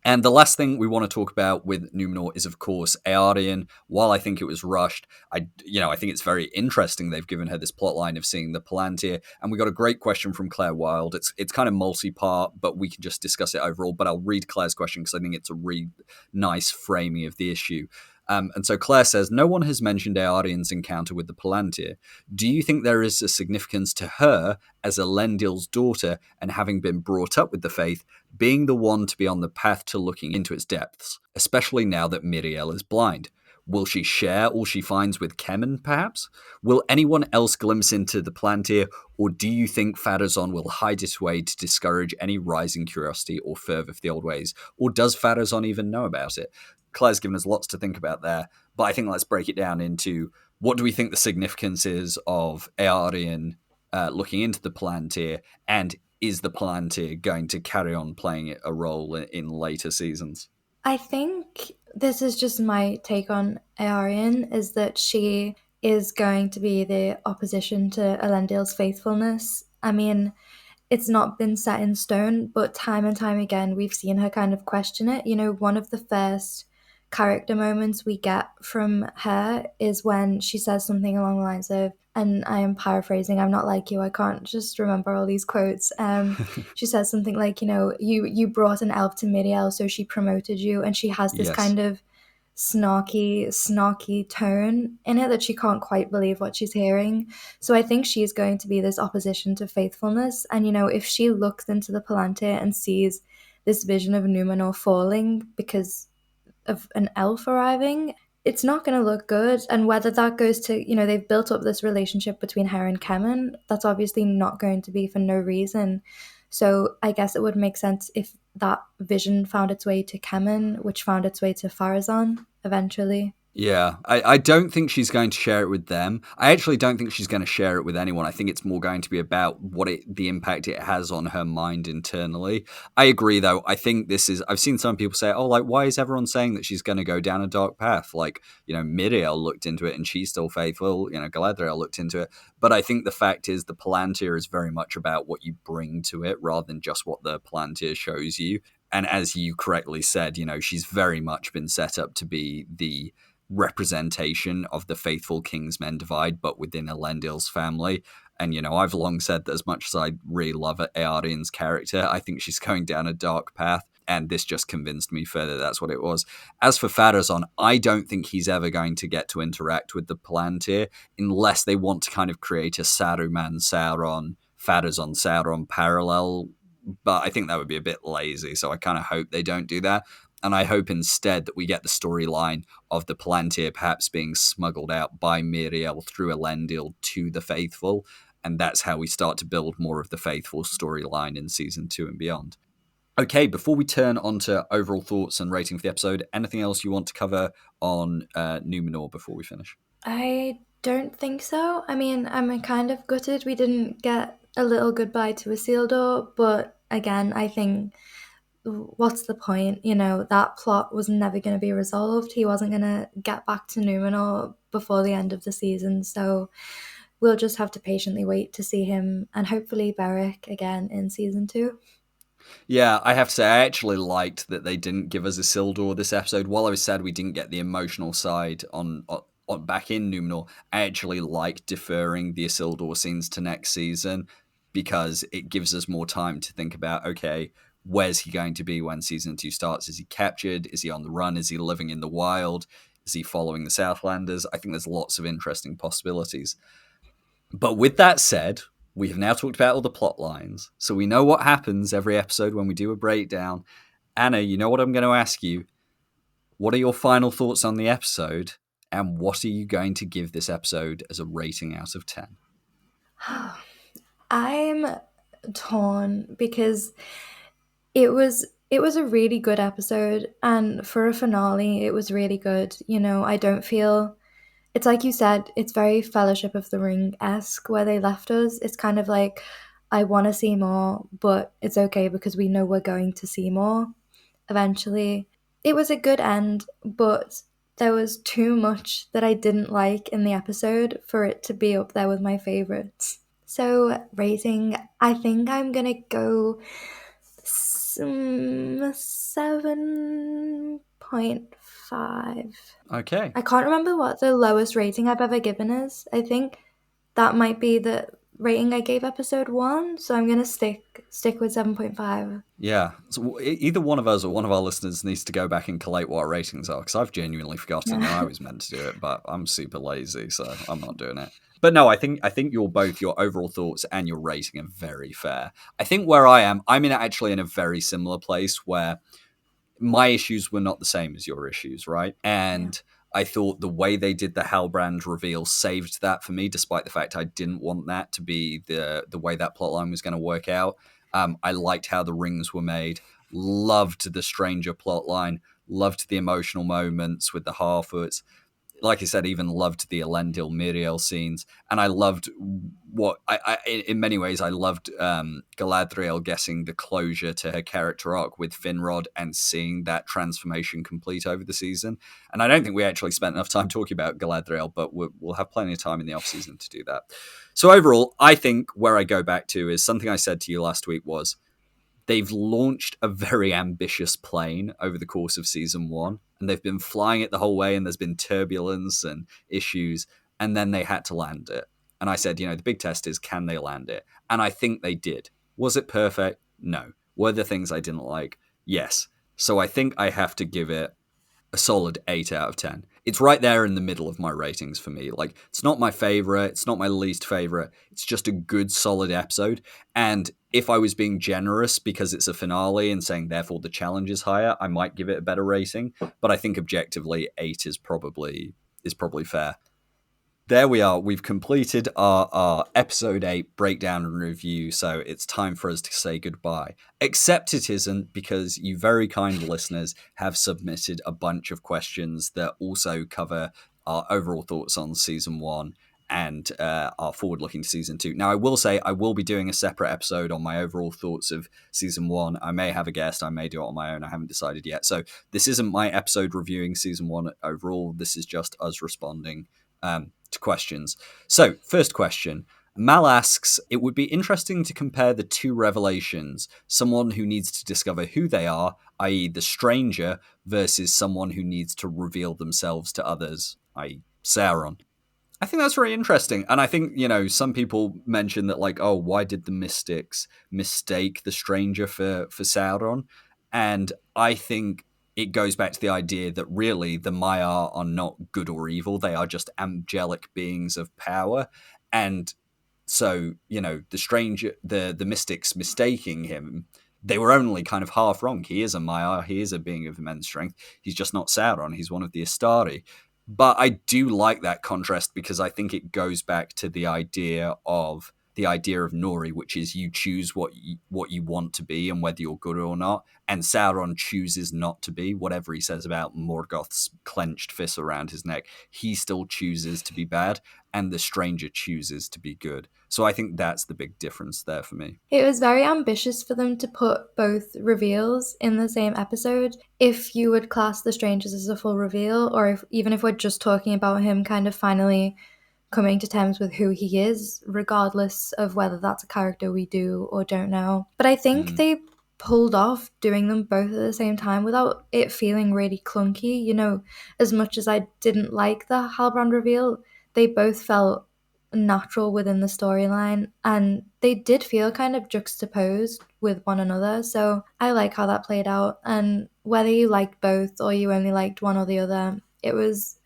And the last thing we want to talk about with Numenor is, of course, Eärien. While I think it was rushed, I think it's very interesting they've given her this plot line of seeing the Palantir. And we got a great question from Claire Wilde. It's kind of multi-part, but we can just discuss it overall. But I'll read Claire's question because I think it's a really nice framing of the issue. And so Claire says, no one has mentioned Eärion's encounter with the Palantir. Do you think there is a significance to her as Elendil's daughter and having been brought up with the faith, being the one to be on the path to looking into its depths, especially now that Miriel is blind? Will she share all she finds with Kemen, perhaps? Will anyone else glimpse into the Palantir, or do you think Farazan will hide it away to discourage any rising curiosity or fervour for the old ways? Or does Farazan even know about it? Claire's given us lots to think about there, but I think let's break it down into what do we think the significance is of Eärien looking into the Palantir, and is the Palantir going to carry on playing a role in later seasons? I think this is just my take on Eärien, is that she is going to be the opposition to Elendil's faithfulness. I mean, it's not been set in stone, but time and time again, we've seen her kind of question it. You know, one of the first character moments we get from her is when she says something along the lines of, and I am paraphrasing, I'm not like you, I can't just remember all these quotes. She says something like, you know, you brought an elf to Miriel, so she promoted you, and she has this Yes. kind of snarky tone in it that she can't quite believe what she's hearing. So I think she's going to be this opposition to faithfulness. And, you know, if she looks into the Palantir and sees this vision of Numenor falling because of an elf arriving, it's not going to look good. And whether that goes to, you know, they've built up this relationship between her and Kemen, that's obviously not going to be for no reason. So I guess it would make sense if that vision found its way to Kemen, which found its way to Farazan eventually. Yeah, I don't think she's going to share it with them. I actually don't think she's going to share it with anyone. I think it's more going to be about the impact it has on her mind internally. I agree, though. I think I've seen some people say, oh, like, why is everyone saying that she's going to go down a dark path? Like, you know, Miriel looked into it and she's still faithful. You know, Galadriel looked into it. But I think the fact is the Palantir is very much about what you bring to it rather than just what the Palantir shows you. And as you correctly said, you know, she's very much been set up to be the representation of the faithful Kingsmen divide, but within Elendil's family. And, I've long said that as much as I really love Eärion's character, I think she's going down a dark path. And this just convinced me further that's what it was. As for Pharazôn, I don't think he's ever going to get to interact with the Palantir unless they want to kind of create a Saruman Sauron, Pharazôn Sauron parallel. But I think that would be a bit lazy, so I kind of hope they don't do that. And I hope instead that we get the storyline of the Palantir perhaps being smuggled out by Miriel through Elendil to the Faithful. And that's how we start to build more of the Faithful storyline in season 2 and beyond. Okay, before we turn on to overall thoughts and rating for the episode, anything else you want to cover on Numenor before we finish? I don't think so. I mean, I'm kind of gutted we didn't get a little goodbye to Isildur, but again, I think, what's the point? That plot was never going to be resolved. He wasn't going to get back to Numenor before the end of the season, so we'll just have to patiently wait to see him and hopefully Beric again in season 2. Yeah, I have to say, I actually liked that they didn't give us Isildur this episode. While I was sad we didn't get the emotional side on back in Numenor, I actually like deferring the Isildur scenes to next season because it gives us more time to think about, okay, where's he going to be when season 2 starts? Is he captured? Is he on the run? Is he living in the wild? Is he following the Southlanders? I think there's lots of interesting possibilities. But with that said, we have now talked about all the plot lines, so we know what happens every episode when we do a breakdown. Anna, you know what I'm going to ask you? What are your final thoughts on the episode, and what are you going to give this episode as a rating out of 10? I'm torn because it was a really good episode, and for a finale, it was really good. I don't feel... It's like you said, it's very Fellowship of the Ring-esque where they left us. It's kind of like, I want to see more, but it's okay because we know we're going to see more eventually. It was a good end, but there was too much that I didn't like in the episode for it to be up there with my favorites. So rating, I think I'm going to go 7.5. Okay. I can't remember what the lowest rating I've ever given is. I think that might be the rating I gave episode 1, so I'm going to stick with 7.5. Yeah, so either one of us or one of our listeners needs to go back and collate what our ratings are, because I've genuinely forgotten that I was meant to do it, but I'm super lazy, so I'm not doing it. But no, I think your overall thoughts and your rating are very fair. I think where I'm actually in a very similar place where my issues were not the same as your issues, right? And I thought the way they did the Halbrand reveal saved that for me, despite the fact I didn't want that to be the way that plotline was going to work out. I liked how the rings were made, loved the stranger plotline, loved the emotional moments with the Harfoots. Like I said, even loved the Elendil Miriel scenes, and I loved what in many ways I loved Galadriel getting the closure to her character arc with Finrod and seeing that transformation complete over the season. And I don't think we actually spent enough time talking about Galadriel, but we'll have plenty of time in the off season to do that. So overall, I think where I go back to is something I said to you last week was they've launched a very ambitious plane over the course of season 1, and they've been flying it the whole way, and there's been turbulence and issues, and then they had to land it. And I said, the big test is, can they land it? And I think they did. Was it perfect? No. Were there things I didn't like? Yes. So I think I have to give it a solid 8 out of 10. It's right there in the middle of my ratings for me. Like, it's not my favorite. It's not my least favorite. It's just a good, solid episode. And if I was being generous because it's a finale and saying therefore the challenge is higher, I might give it a better rating. But I think objectively 8 is probably fair. There we are. We've completed our episode 8 breakdown and review, so it's time for us to say goodbye. Except it isn't, because you very kind listeners have submitted a bunch of questions that also cover our overall thoughts on season 1 and are forward-looking to season 2. Now, I will say I will be doing a separate episode on my overall thoughts of season 1. I may have a guest. I may do it on my own. I haven't decided yet. So this isn't my episode reviewing season 1 overall. This is just us responding to questions. So, first question. Mal asks, it would be interesting to compare the two revelations, someone who needs to discover who they are, i.e. the stranger, versus someone who needs to reveal themselves to others, i.e. Sauron. I think that's very interesting. And I think, some people mention that, like, oh, why did the mystics mistake the stranger for Sauron? And I think it goes back to the idea that really the Maiar are not good or evil. They are just angelic beings of power. And so, the stranger, the mystics mistaking him, they were only kind of half wrong. He is a Maiar. He is a being of immense strength. He's just not Sauron. He's one of the Astari. But I do like that contrast because I think it goes back to the idea of Nori, which is you choose what you want to be and whether you're good or not. And Sauron chooses not to be. Whatever he says about Morgoth's clenched fist around his neck, he still chooses to be bad, and the stranger chooses to be good. So I think that's the big difference there for me. It was very ambitious for them to put both reveals in the same episode. If you would class The Strangers as a full reveal, or even if we're just talking about him kind of finally coming to terms with who he is, regardless of whether that's a character we do or don't know. But I think they pulled off doing them both at the same time without it feeling really clunky. As much as I didn't like the Halbrand reveal, they both felt natural within the storyline, and they did feel kind of juxtaposed with one another. So I like how that played out, and whether you liked both or you only liked one or the other, it was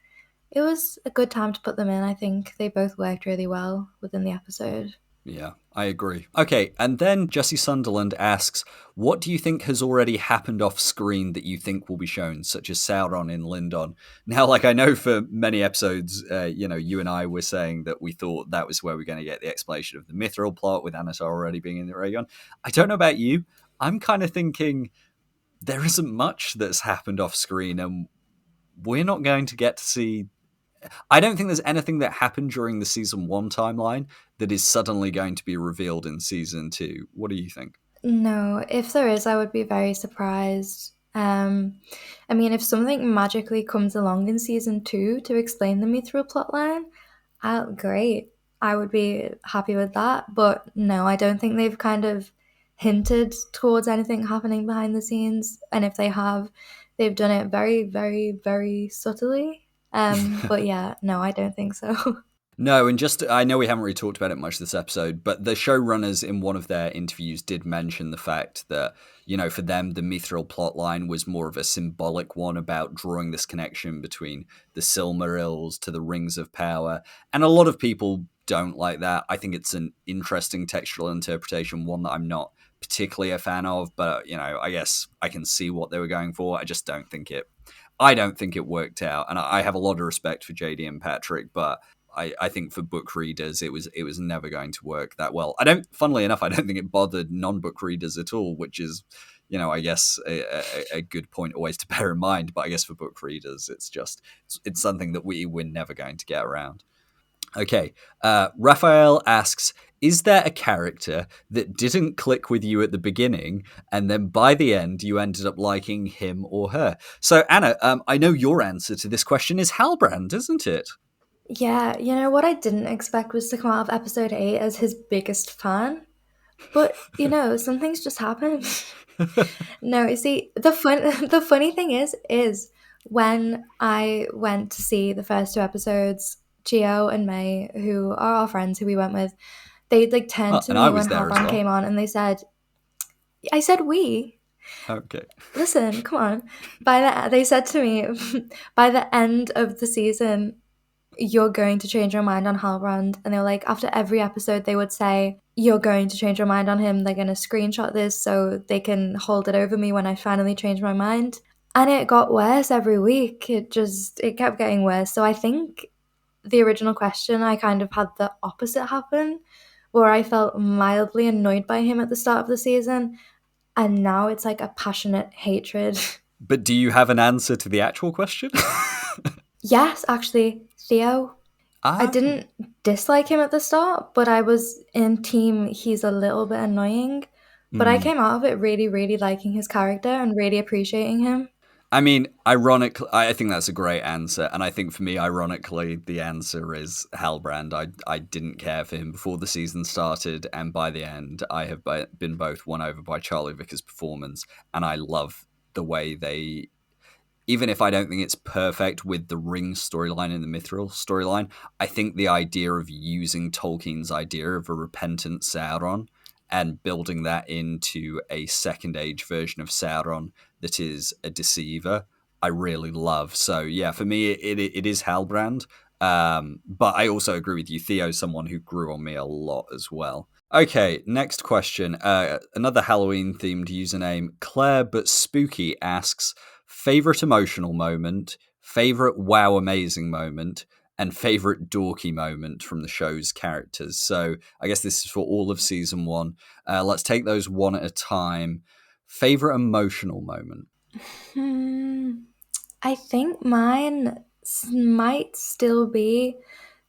a good time to put them in. I think they both worked really well within the episode. Yeah, I agree. Okay, and then Jesse Sunderland asks, what do you think has already happened off screen that you think will be shown, such as Sauron in Lindon? Now, I know for many episodes, you and I were saying that we thought that was where we're going to get the explanation of the Mithril plot with Anatar already being in the Rhaegon. I don't know about you. I'm kind of thinking there isn't much that's happened off screen, and we're not going to get to see. I don't think there's anything that happened during the season 1 timeline that is suddenly going to be revealed in season 2. What do you think? No, if there is, I would be very surprised. If something magically comes along in season 2 to explain the Mithril plotline, great. I would be happy with that. But no, I don't think they've kind of hinted towards anything happening behind the scenes. And if they have, they've done it very, very, very subtly. But yeah, no, I don't think so. No, and I know we haven't really talked about it much this episode, but the showrunners in one of their interviews did mention the fact that, for them, the Mithril plotline was more of a symbolic one about drawing this connection between the Silmarils to the Rings of Power. And a lot of people don't like that. I think it's an interesting textual interpretation, one that I'm not particularly a fan of, but, I guess I can see what they were going for. I just don't think it worked out. And I have a lot of respect for JD and Patrick, but I think for book readers, it was never going to work that well. Funnily enough, I don't think it bothered non-book readers at all, which is, I guess a good point always to bear in mind. But I guess for book readers, it's something that we're never going to get around. Okay, Raphael asks, is there a character that didn't click with you at the beginning and then by the end you ended up liking him or her? So Anna, I know your answer to this question is Halbrand, isn't it? Yeah, what I didn't expect was to come out of episode 8 as his biggest fan. But, some things just happen. No, you see, the funny thing is when I went to see the first 2 episodes, Gio and May, who are our friends who we went with, they turned to me when Halbrand came on and they said, I said we. Okay. Listen, come on. They said to me, by the end of the season, you're going to change your mind on Halbrand. And they were like, after every episode, they would say, you're going to change your mind on him. They're going to screenshot this so they can hold it over me when I finally change my mind. And it got worse every week. It kept getting worse. So I think the original question, I kind of had the opposite happen, where I felt mildly annoyed by him at the start of the season. And now it's like a passionate hatred. But do you have an answer to the actual question? Yes, actually, Theo. I didn't dislike him at the start, but I was in team he's a little bit annoying. But I came out of it really, really liking his character and really appreciating him. I mean, ironically, I think that's a great answer, and I think for me, ironically, the answer is Halbrand. I didn't care for him before the season started, and by the end, I have been both won over by Charlie Vicker's performance, and I love the way they, even if I don't think it's perfect with the Ring storyline and the Mithril storyline, I think the idea of using Tolkien's idea of a repentant Sauron and building that into a Second Age version of Sauron that is a deceiver, I really love. So yeah, for me, it is Halbrand. But I also agree with you. Theo's someone who grew on me a lot as well. Okay, next question. Another Halloween themed username, Claire but Spooky, asks, favorite emotional moment, favorite wow amazing moment, and favorite dorky moment from the show's characters. So I guess this is for all of season one. Let's take those one at a time. Favorite emotional moment. I think mine might still be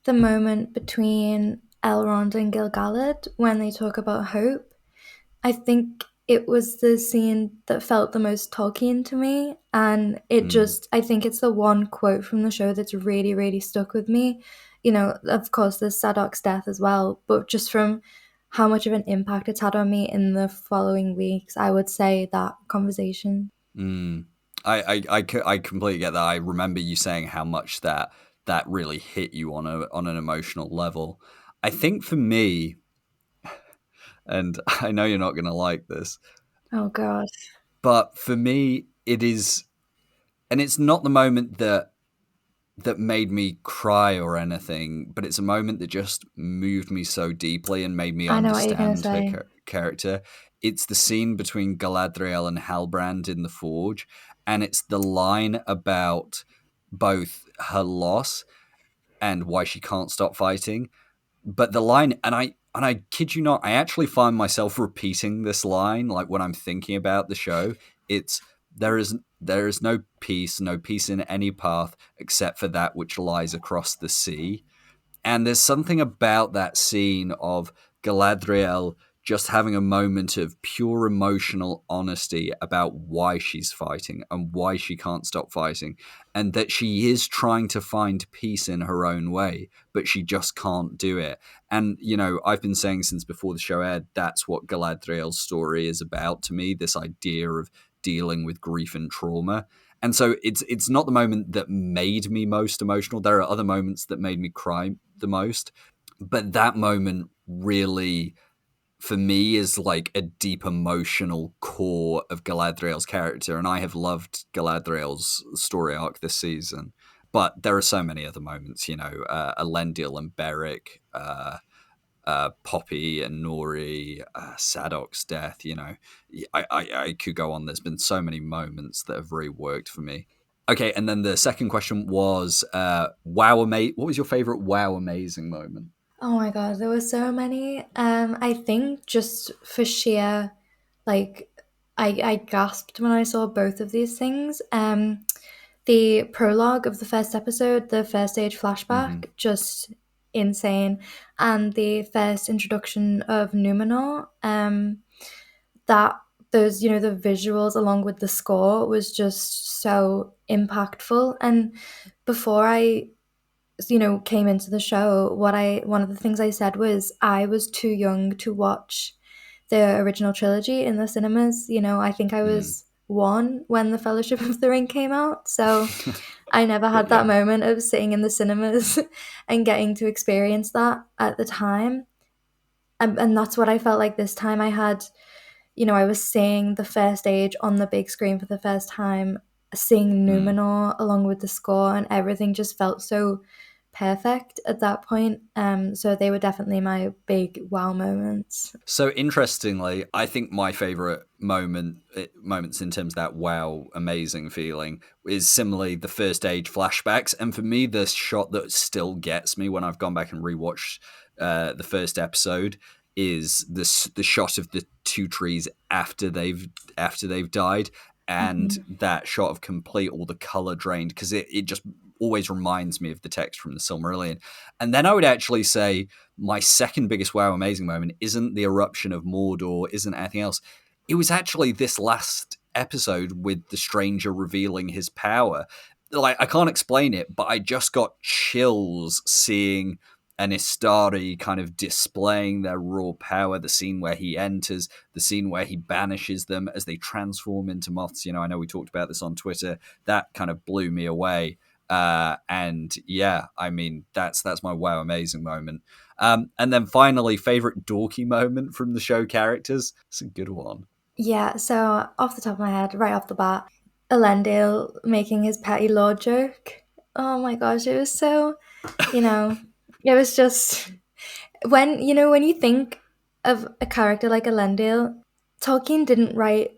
the moment between Elrond and Gil-galad when they talk about hope. I think it was the scene that felt the most Tolkien to me, and I think it's the one quote from the show that's really, really stuck with me. You know, of course, there's Sadok's death as well, but just from how much of an impact it's had on me in the following weeks, I would say that conversation. I completely get that. I remember you saying how much that really hit you on an emotional level. I think for me, and I know you're not going to like this, Oh, God. but for me, it is, and it's not the moment that made me cry or anything, but it's a moment that just moved me so deeply and made me I know what you're going to understand her say. character. It's the scene between Galadriel and Halbrand in the Forge, and it's the line about both her loss and why she can't stop fighting. But the line, and I kid you not, I actually find myself repeating this line like when I'm thinking about the show. It's there is no peace in any path except for that which lies across the sea. And there's something about that scene of Galadriel just having a moment of pure emotional honesty about why she's fighting and why she can't stop fighting, and that she is trying to find peace in her own way, but she just can't do it. And, I've been saying since before the show aired, that's what Galadriel's story is about to me, this idea of dealing with grief and trauma. And so it's not the moment that made me most emotional. There are other moments that made me cry the most, but that moment really, for me, is like a deep emotional core of Galadriel's character. And I have loved Galadriel's story arc this season. But there are so many other moments, Elendil and Beric, Poppy and Nori, Sadok's death. I could go on. There's been so many moments that have really worked for me. Okay, and then the second question was, what was your favorite wow amazing moment? Oh my God, there were so many. I think just for sheer, like, I gasped when I saw both of these things. The prologue of the first episode, the first stage Mm-hmm. flashback, just insane, and the first introduction of Numenor. That those the visuals along with the score was just so impactful. And before I came into the show, one of the things I said was I was too young to watch the original trilogy in the cinemas. I think I Mm. was one when the Fellowship of the Ring came out, so I never had that Yeah. moment of sitting in the cinemas and getting to experience that at the time. And that's what I felt like this time. I was seeing the first age on the big screen for the first time, seeing Mm. Numenor along with the score, and everything just felt so perfect at that point. So they were definitely my big wow moments. So interestingly, I think my favorite moments in terms of that wow amazing feeling is similarly the first age flashbacks, and for me, the shot that still gets me when I've gone back and rewatched the first episode is the shot of the two trees after they've died, and Mhm. that shot of complete all the color drained, because it just always reminds me of the text from the Silmarillion. And then I would actually say my second biggest wow amazing moment isn't the eruption of Mordor, isn't anything else. It was actually this last episode with the stranger revealing his power, like, I can't explain it, but I just got chills seeing an Istari kind of displaying their raw power, the scene where he enters, the scene where he banishes them as they transform into moths. You know, I know we talked about this on Twitter. That kind of blew me away. And yeah, I mean, that's my wow, amazing moment. And then finally, favorite dorky moment from the show characters. It's a good one. Yeah, so off the top of my head, right off the bat, Elendil making his petty lord joke. Oh my gosh, it was so, you know, it was just when you think of a character like Elendil, Tolkien didn't write,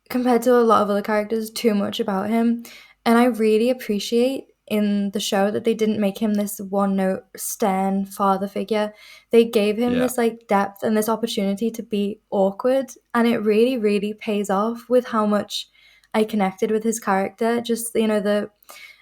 compared to a lot of other characters, too much about him. And I really appreciate in the show that they didn't make him this one note stern father figure. They gave him Yeah, this like depth and this opportunity to be awkward, and it really, really pays off with how much I connected with his character. Just, the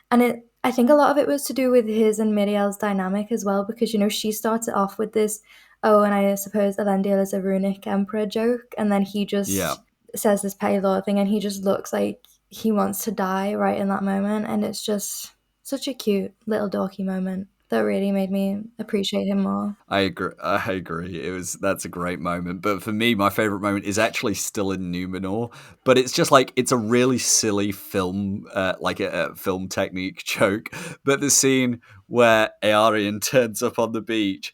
and it I think a lot of it was to do with his and Miriel's dynamic as well, because she starts it off with this, oh, and I suppose Elendil is a runic emperor joke, and then he yeah. just says this petty lord thing, and he just looks like he wants to die right in that moment, and it's just such a cute little dorky moment that really made me appreciate him more. I agree. I agree. That's a great moment. But for me, my favorite moment is actually still in Numenor. But it's just like it's a really silly film, like a film technique joke. But the scene where Aarion turns up on the beach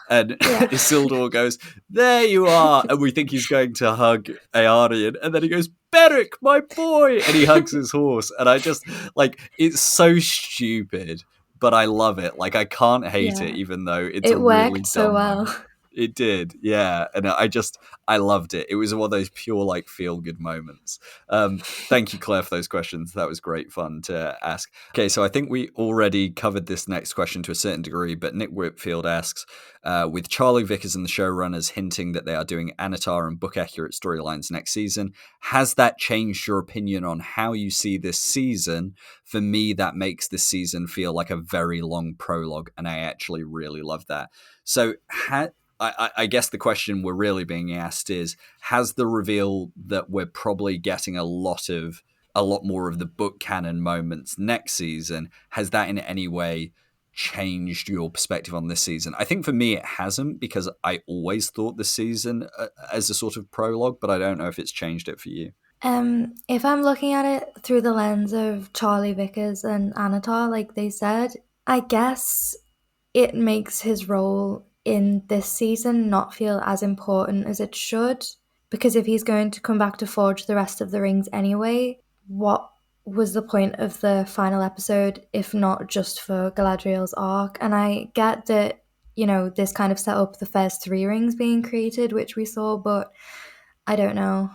and Yeah. Isildur goes, "There you are," and we think he's going to hug Aarion, and then he goes, "Beric, my boy," and he hugs his horse, and I just like it's so stupid, but I love it. Like I can't hate Yeah, it, even though it's a it really worked so dumb well. moment. It did, yeah, and I loved it. It was one of those pure like feel good moments. Thank you, Claire, for those questions. That was great fun to ask. Okay, so I think we already covered this next question to a certain degree, but Nick Whitfield asks, with Charlie Vickers and the showrunners hinting that they are doing Anatar and book accurate storylines next season, has that changed your opinion on how you see this season? For me, that makes this season feel like a very long prologue, and I actually really love that. So, I guess the question we're really being asked is, has the reveal that we're probably getting a lot more of the book canon moments next season, has that in any way changed your perspective on this season? I think for me it hasn't, because I always thought the season as a sort of prologue, but I don't know if it's changed it for you. If I'm looking at it through the lens of Charlie Vickers and Anatar, like they said, I guess it makes his role in this season not feel as important as it should. Because if he's going to come back to forge the rest of the rings anyway, what was the point of the final episode if not just for Galadriel's arc? And I get that, this kind of set up the first three rings being created, which we saw, but I don't know.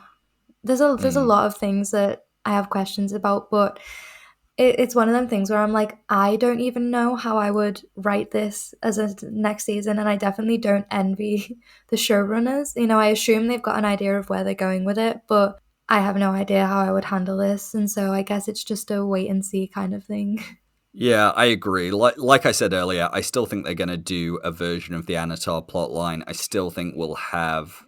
There's a Mm. lot of things that I have questions about, but it's one of them things where I'm like, I don't even know how I would write this as a next season, and I definitely don't envy the showrunners. I assume they've got an idea of where they're going with it, but I have no idea how I would handle this, and so I guess it's just a wait and see kind of thing. Yeah, I agree. Like I said earlier, I still think they're going to do a version of the Anatar plotline. I still think we'll have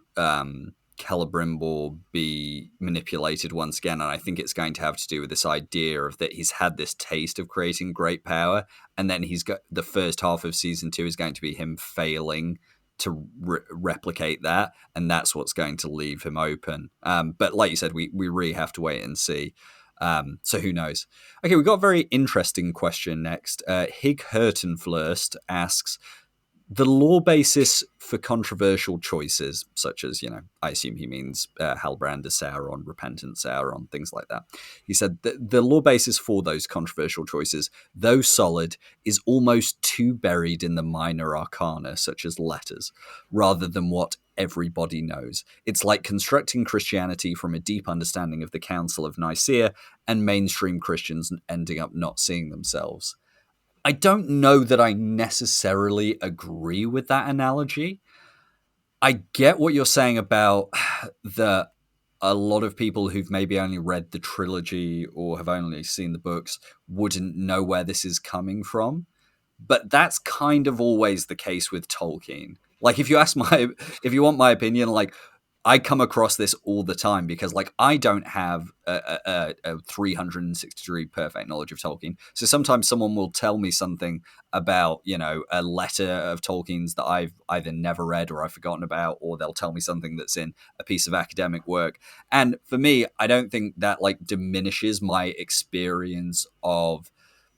Celebrimbor be manipulated once again, and I think it's going to have to do with this idea of that he's had this taste of creating great power, and then he's got the first half of season 2 is going to be him failing to replicate that, and that's what's going to leave him open. But like you said, we really have to wait and see. So who knows? Okay, we've got a very interesting question next. Hig Hurtenflurst asks, the law basis for controversial choices, such as, I assume he means Halbrand as Sauron, Repentant Sauron, things like that. He said the law basis for those controversial choices, though solid, is almost too buried in the minor arcana, such as letters, rather than what everybody knows. It's like constructing Christianity from a deep understanding of the Council of Nicaea and mainstream Christians ending up not seeing themselves. I don't know that I necessarily agree with that analogy. I get what you're saying about that a lot of people who've maybe only read the trilogy or have only seen the books wouldn't know where this is coming from. But that's kind of always the case with Tolkien. Like if you want my opinion, like I come across this all the time because, like, I don't have a 360-degree perfect knowledge of Tolkien. So sometimes someone will tell me something about, a letter of Tolkien's that I've either never read or I've forgotten about, or they'll tell me something that's in a piece of academic work. And for me, I don't think that, like, diminishes my experience of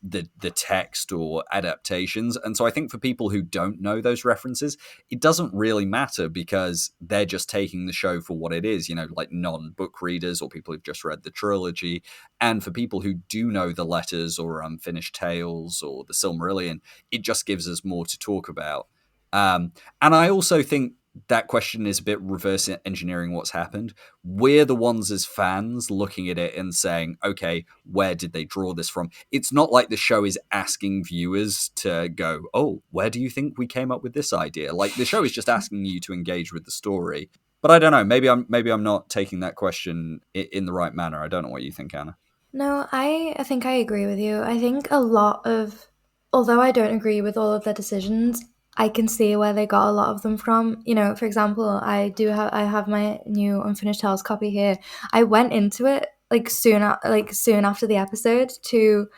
the text or adaptations. And so I think for people who don't know those references, it doesn't really matter because they're just taking the show for what it is, like non-book readers or people who've just read the trilogy. And for people who do know the letters or Unfinished Tales or the Silmarillion, it just gives us more to talk about. And I also think that question is a bit reverse engineering what's happened. We're the ones as fans looking at it and saying, okay, where did they draw this from? It's not like the show is asking viewers to go, oh, where do you think we came up with this idea? Like, the show is just asking you to engage with the story. But I don't know. Maybe I'm not taking that question in the right manner. I don't know what you think, Anna. No, I think I agree with you. I think a lot of, although I don't agree with all of their decisions, I can see where they got a lot of them from. For example, I have my new Unfinished Tales copy here. I went into it soon after the episode to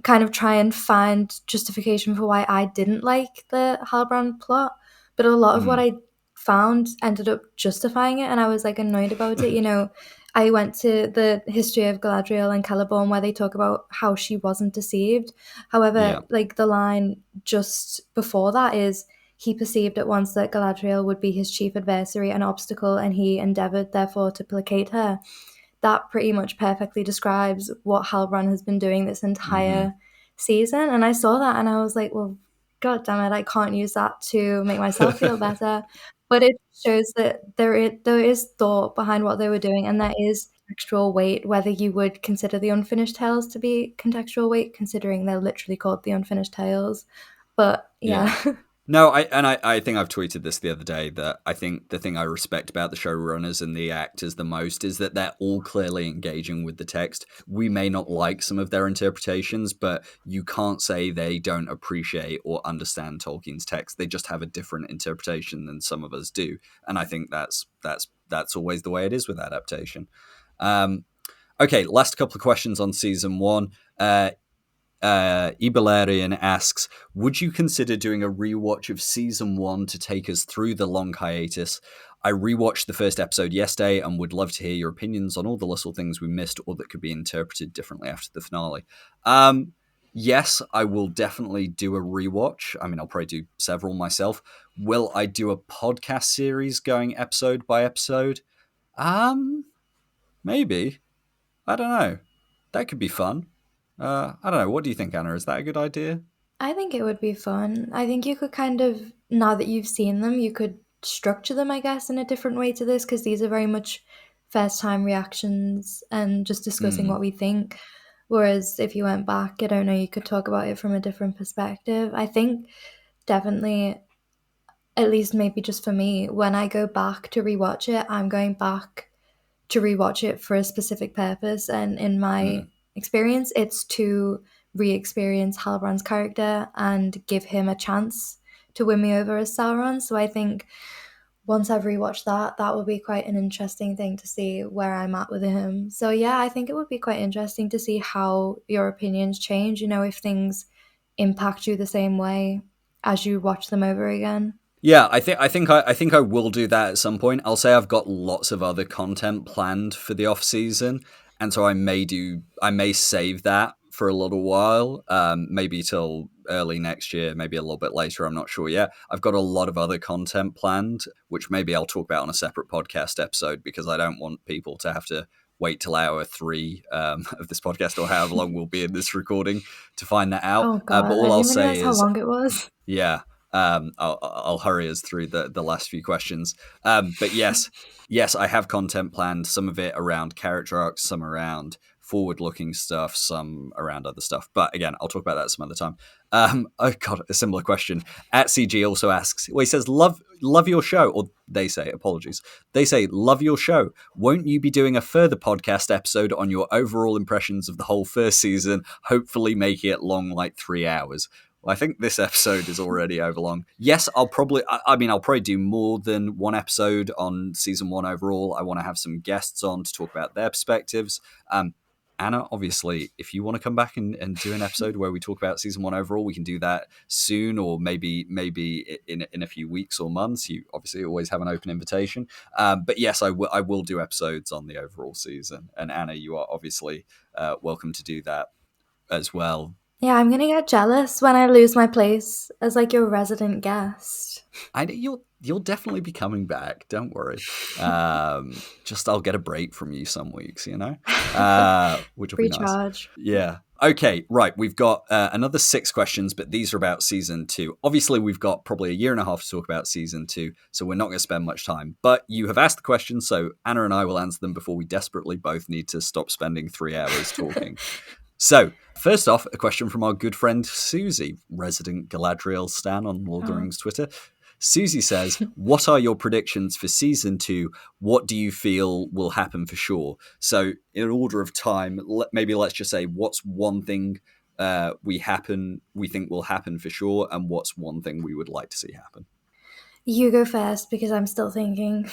kind of try and find justification for why I didn't like the Halbrand plot, but a lot of what I found ended up justifying it, and I was like annoyed about it. I went to the history of Galadriel and Celeborn where they talk about how she wasn't deceived. However, like the line just before that is, he perceived at once that Galadriel would be his chief adversary and obstacle, and he endeavored therefore to placate her. That pretty much perfectly describes what Halbrand has been doing this entire season. And I saw that and I was like, well, God damn it, I can't use that to make myself feel better. But it shows that there is thought behind what they were doing, and there is contextual weight, whether you would consider the Unfinished Tales to be contextual weight, considering they're literally called the Unfinished Tales. But yeah. No, I think I've tweeted this the other day that I think the thing I respect about the showrunners and the actors the most is that they're all clearly engaging with the text. We may not like some of their interpretations, but you can't say they don't appreciate or understand Tolkien's text. They just have a different interpretation than some of us do, and I think that's always the way it is with adaptation. Okay, last couple of questions on season 1. Ibelarian asks, would you consider doing a rewatch of season 1 to take us through the long hiatus? I rewatched the first episode yesterday and would love to hear your opinions on all the little things we missed or that could be interpreted differently after the finale. Yes, I will definitely do a rewatch. I mean, I'll probably do several myself. Will I do a podcast series going episode by episode? Maybe. I don't know. That could be fun. I don't know. What do you think, Anna? Is that a good idea? I think it would be fun. I think you could kind of, now that you've seen them, you could structure them, I guess, in a different way to this, because these are very much first time reactions and just discussing what we think. Whereas if you went back, I don't know, you could talk about it from a different perspective. I think definitely, at least maybe just for me, when I go back to rewatch it, I'm going back to rewatch it for a specific purpose. And in my experience, it's to re-experience Halbrand's character and give him a chance to win me over as Sauron. So I think once I've rewatched that would be quite an interesting thing to see where I'm at with him. So yeah, I think it would be quite interesting to see how your opinions change, if things impact you the same way as you watch them over again. Yeah, I think I will do that at some point. I'll say I've got lots of other content planned for the off season, and so I may save that for a little while, maybe till early next year, maybe a little bit later. I'm not sure yet. I've got a lot of other content planned, which maybe I'll talk about on a separate podcast episode because I don't want people to have to wait till hour 3 of this podcast or however long we'll be in this recording to find that out. Oh God, But all I I'll didn't say realize how is, long it was. yeah. I'll hurry us through the last few questions. But yes, I have content planned. Some of it around character arcs, some around forward-looking stuff, some around other stuff. But again, I'll talk about that some other time. Oh God, a similar question. At CG also asks, well, he says, love your show, or they say, apologies. They say, love your show. Won't you be doing a further podcast episode on your overall impressions of the whole first season, hopefully making it long like 3 hours? Well, I think this episode is already overlong. Yes, I'll probably do more than one episode on season 1 overall. I want to have some guests on to talk about their perspectives. Anna, obviously, if you want to come back and do an episode where we talk about season 1 overall, we can do that soon, or maybe in a few weeks or months. You obviously always have an open invitation. But yes, I will do episodes on the overall season. And Anna, you are obviously welcome to do that as well. Yeah, I'm gonna get jealous when I lose my place as like your resident guest. You'll definitely be coming back. Don't worry. Just I'll get a break from you some weeks, which will be nice. Recharge. Yeah. Okay, right. We've got another 6 questions, but these are about season 2. Obviously, we've got probably a year and a half to talk about season 2, so we're not going to spend much time. But you have asked the questions, so Anna and I will answer them before we desperately both need to stop spending 3 hours talking. So, first off, a question from our good friend Susie, resident Galadriel stan on Lord of the Rings Twitter. Susie says, what are your predictions for season 2? What do you feel will happen for sure? So, in order of time, maybe let's just say what's one thing we think will happen for sure, and what's one thing we would like to see happen? You go first because I'm still thinking.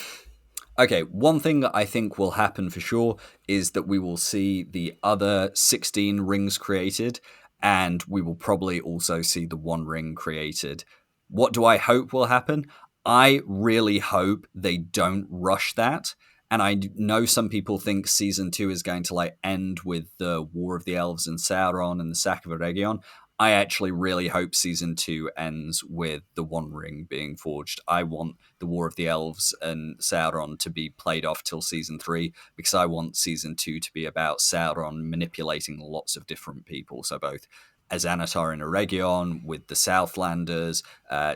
Okay, one thing that I think will happen for sure is that we will see the other 16 rings created, and we will probably also see the One Ring created. What do I hope will happen? I really hope they don't rush that. And I know some people think season 2 is going to end with the War of the Elves and Sauron and the sack of Eregion. I actually really hope season 2 ends with the One Ring being forged. I want the War of the Elves and Sauron to be played off till season 3, because I want season 2 to be about Sauron manipulating lots of different people. So both Azanatar and Eregion, with the Southlanders,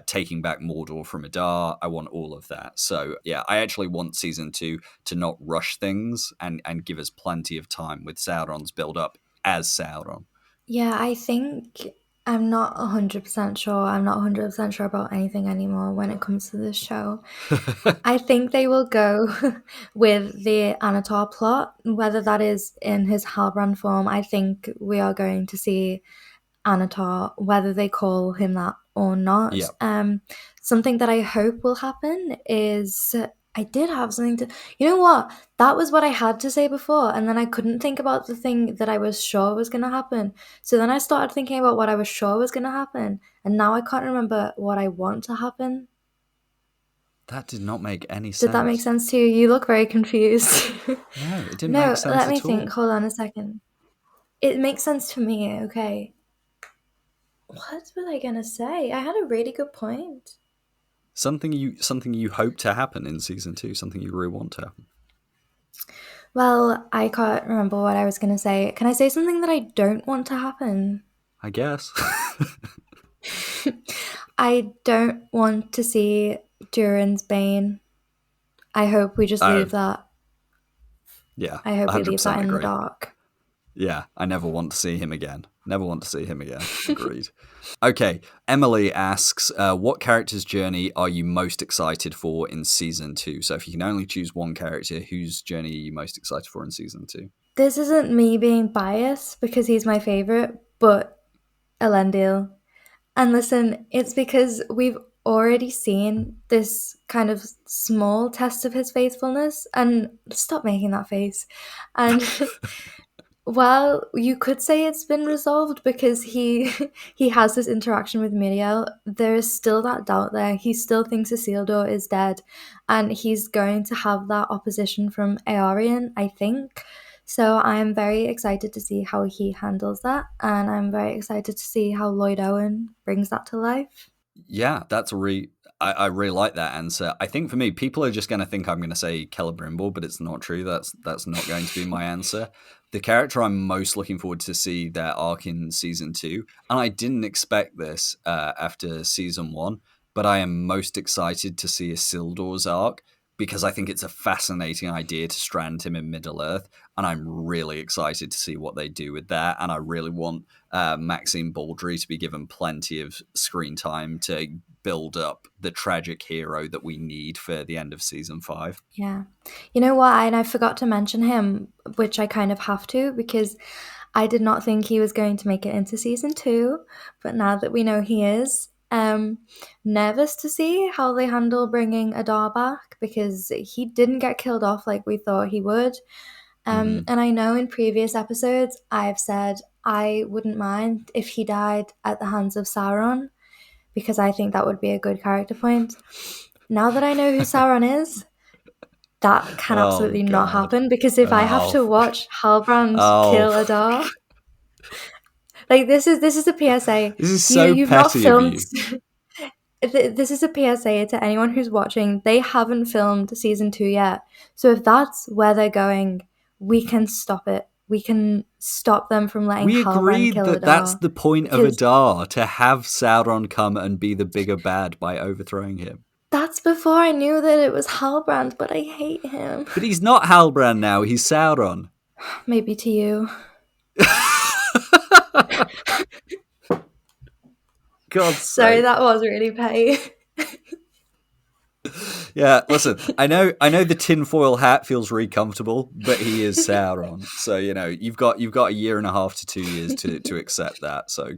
taking back Mordor from Adar. I want all of that. So yeah, I actually want season 2 to not rush things and give us plenty of time with Sauron's build up as Sauron. Yeah, I think I'm not 100% sure. I'm not 100% sure about anything anymore when it comes to this show. I think they will go with the Anatar plot, whether that is in his Halbrand form. I think we are going to see Anatar, whether they call him that or not. Yep. Something that I hope will happen is I did have something to. You know what? That was what I had to say before, and then I couldn't think about the thing that I was sure was going to happen. So then I started thinking about what I was sure was going to happen, and now I can't remember what I want to happen. That did not make any sense. Did that make sense to you? You look very confused. No, it didn't make sense at all. No, let me think. Hold on a second. It makes sense to me, okay. What was I going to say? I had a really good point. Something you hope to happen in season 2, something you really want to happen. Well, I can't remember what I was going to say. Can I say something that I don't want to happen? I guess. I don't want to see Durin's Bane. I hope we just leave that. Yeah. I hope we leave that in the dark. Yeah, I never want to see him again. Agreed. Okay, Emily asks, what character's journey are you most excited for in season 2? So if you can only choose one character, whose journey are you most excited for in season 2? This isn't me being biased because he's my favourite, but Elendil. And listen, it's because we've already seen this kind of small test of his faithfulness, and stop making that face. And well, you could say it's been resolved because he has this interaction with Miriel. There is still that doubt there. He still thinks Isildur is dead, and he's going to have that opposition from Eärien, I think. So I'm very excited to see how he handles that, and I'm very excited to see how Lloyd Owen brings that to life. Yeah, that's I really like that answer. I think for me, people are just going to think I'm going to say Celebrimbor, but it's not true. That's not going to be my answer. The character I'm most looking forward to see their arc in season 2, and I didn't expect this after season 1, but I am most excited to see Isildur's arc, because I think it's a fascinating idea to strand him in Middle-earth, and I'm really excited to see what they do with that, and I really want Maxime Baldry to be given plenty of screen time to build up the tragic hero that we need for the end of season 5. Yeah. You know what? And I forgot to mention him, which I kind of have to, because I did not think he was going to make it into season 2, but now that we know he is, nervous to see how they handle bringing Adar back, because he didn't get killed off like we thought he would. And I know in previous episodes I've said I wouldn't mind if he died at the hands of Sauron, because I think that would be a good character point. Now that I know who Sauron is, that can absolutely not happen, because if I have to watch Halbrand kill Adar, like this is a PSA. This is so You've not petty filmed. of you. This is a PSA to anyone who's watching. They haven't filmed season 2 yet, so if that's where they're going, we can stop it. We can stop them from letting We Halbrand agreed kill that Adar. that's the point of Adar, to have Sauron come and be the bigger bad by overthrowing him. That's before I knew that it was Halbrand, but I hate him. But he's not Halbrand now, he's Sauron. Maybe to you. God's Sorry, sake. that was really petty. Yeah, listen, I know the tinfoil hat feels really comfortable, but he is Sauron. So, you've got a year and a half to 2 years to accept that. So,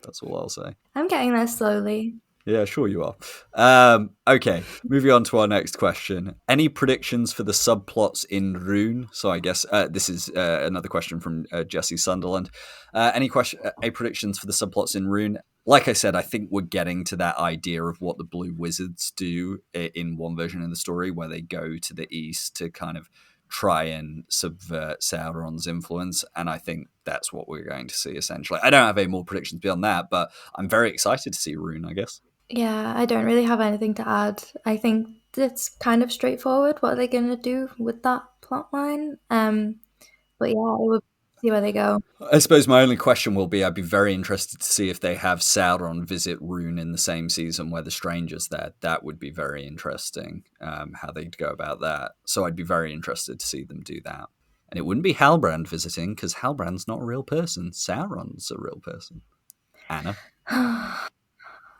that's all I'll say. I'm getting there slowly. Yeah, sure you are. Okay, moving on to our next question. Any predictions for the subplots in Rune? So I guess this is another question from Jesse Sunderland. Any predictions for the subplots in Rune? Like I said, I think we're getting to that idea of what the Blue Wizards do in one version of the story, where they go to the east to kind of try and subvert Sauron's influence, and I think that's what we're going to see, essentially. I don't have any more predictions beyond that, but I'm very excited to see Rune, I guess. Yeah, I don't really have anything to add. I think it's kind of straightforward what they're going to do with that plot line. But yeah, we'll see where they go. I suppose my only question will be, I'd be very interested to see if they have Sauron visit Rune in the same season where the Stranger's there. That would be very interesting, how they'd go about that. So I'd be very interested to see them do that. And it wouldn't be Halbrand visiting, because Halbrand's not a real person. Sauron's a real person. Anna?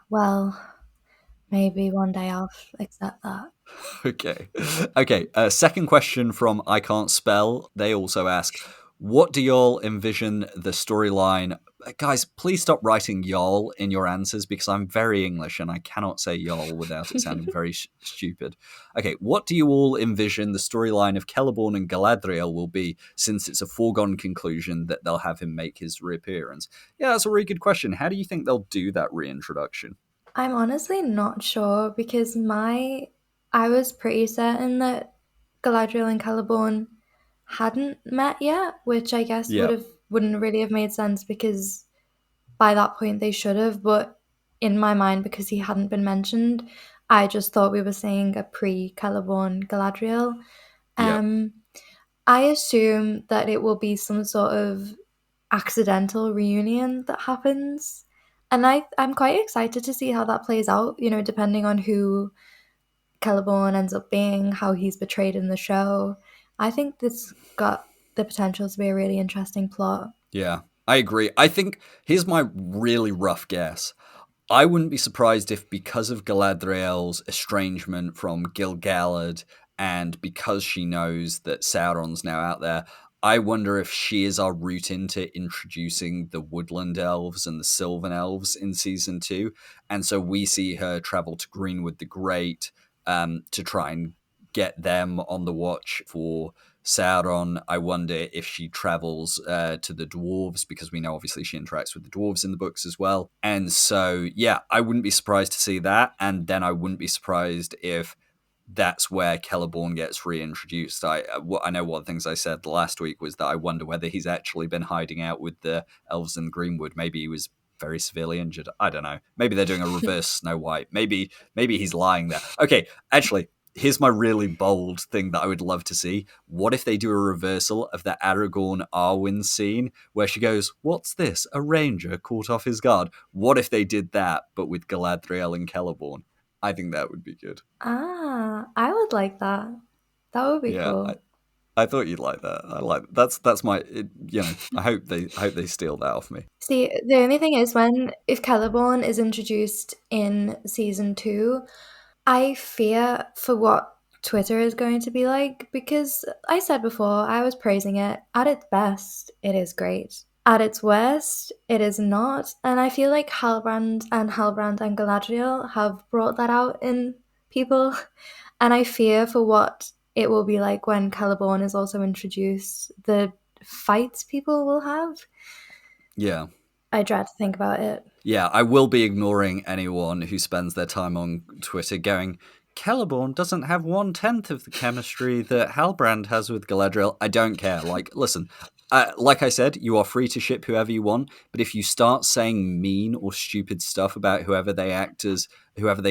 Well, maybe one day I'll accept that. Okay. Second question from I Can't Spell. They also ask, what do y'all envision the storyline? Guys, please stop writing y'all in your answers, because I'm very English and I cannot say y'all without it sounding very stupid. Okay, what do you all envision the storyline of Celeborn and Galadriel will be, since it's a foregone conclusion that they'll have him make his reappearance? Yeah, that's a really good question. How do you think they'll do that reintroduction? I'm honestly not sure, because I was pretty certain that Galadriel and Celeborn hadn't met yet, which I guess wouldn't really have made sense, because by that point they should have. But in my mind, because he hadn't been mentioned, I just thought we were seeing a pre-Celeborn Galadriel. I assume that it will be some sort of accidental reunion that happens. And I'm quite excited to see how that plays out, depending on who Celeborn ends up being, how he's portrayed in the show. I think this got the potential to be a really interesting plot. Yeah, I agree. I think, here's my really rough guess. I wouldn't be surprised if, because of Galadriel's estrangement from Gil-galad, and because she knows that Sauron's now out there, I wonder if she is our route into introducing the woodland elves and the sylvan elves in season 2. And so we see her travel to Greenwood the Great to try and get them on the watch for Sauron. I wonder if she travels to the dwarves, because we know obviously she interacts with the dwarves in the books as well. And so, yeah, I wouldn't be surprised to see that. And then I wouldn't be surprised if that's where Celeborn gets reintroduced. I know one of the things I said last week was that I wonder whether he's actually been hiding out with the elves in Greenwood. Maybe he was very severely injured. I don't know. Maybe they're doing a reverse Snow White. Maybe he's lying there. Okay, actually, here's my really bold thing that I would love to see. What if they do a reversal of the Aragorn Arwen scene where she goes, "What's this? A ranger caught off his guard." What if they did that, but with Galadriel and Celeborn? I think that would be good. I would like that. That would be cool. I thought you'd like that. That's my. I hope they steal that off me. See, the only thing is, if Celeborn is introduced in season 2, I fear for what Twitter is going to be like, because I said before, I was praising it. At its best, it is great. At its worst, it is not. And I feel like Halbrand and Galadriel have brought that out in people. And I fear for what it will be like when Celeborn is also introduced, the fights people will have. Yeah. I dread to think about it. Yeah, I will be ignoring anyone who spends their time on Twitter going, Celeborn doesn't have 1/10 of the chemistry that Halbrand has with Galadriel. I don't care. Like, listen, like I said, you are free to ship whoever you want, but if you start saying mean or stupid stuff about whoever they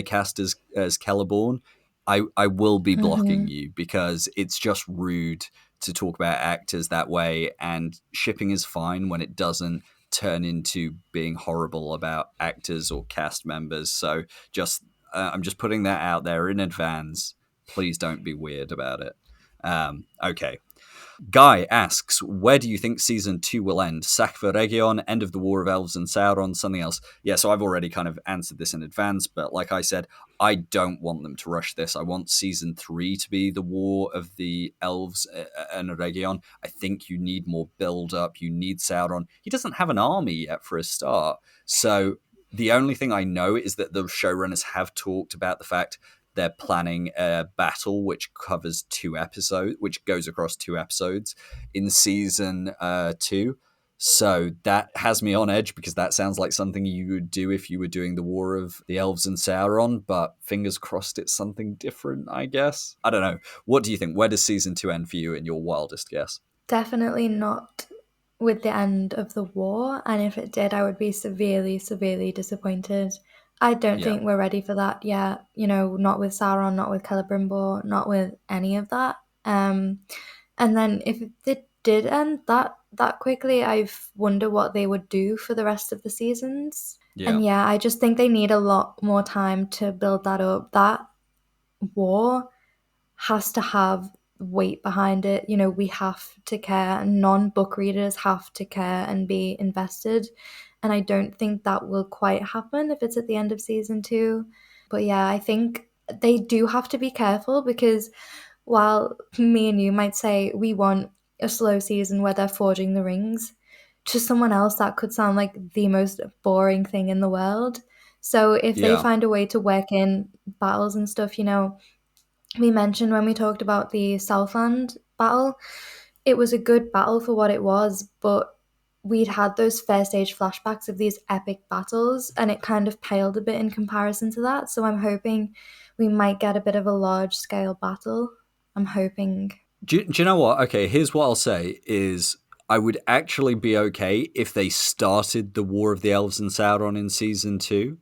cast as Celeborn, I will be blocking you, because it's just rude to talk about actors that way, and shipping is fine when it doesn't turn into being horrible about actors or cast members. So I'm just putting that out there in advance. Please don't be weird about it. Okay. Guy asks, where do you think season 2 will end? Sakva Region, end of the War of Elves and Sauron, something else? Yeah, so I've already kind of answered this in advance, but like I said, I don't want them to rush this. I want season 3 to be the War of the Elves and Region. I think you need more build-up. You need Sauron. He doesn't have an army yet for a start. So the only thing I know is that the showrunners have talked about the fact they're planning a battle which covers 2 episodes, which goes across 2 episodes in season 2. So that has me on edge, because that sounds like something you would do if you were doing the War of the Elves and Sauron, but fingers crossed it's something different, I guess. I don't know. What do you think? Where does season 2 end for you in your wildest guess? Definitely not with the end of the war, and if it did, I would be severely, severely disappointed. I don't think we're ready for that yet. Not with Sauron, not with Celebrimbor, not with any of that. And then if it did end that quickly, I wonder what they would do for the rest of the seasons. Yeah. And yeah, I just think they need a lot more time to build that up. That war has to have weight behind it. We have to care. Non-book readers have to care and be invested. And I don't think that will quite happen if it's at the end of season 2. But yeah, I think they do have to be careful, because while me and you might say we want a slow season where they're forging the rings, to someone else that could sound like the most boring thing in the world. So if they find a way to work in battles and stuff, we mentioned when we talked about the Southland battle, it was a good battle for what it was, but we'd had those first stage flashbacks of these epic battles, and it kind of paled a bit in comparison to that. So I'm hoping we might get a bit of a large scale battle. I'm hoping. Do you know what? Okay, here's what I'll say is I would actually be okay if they started the War of the Elves and Sauron in season 2.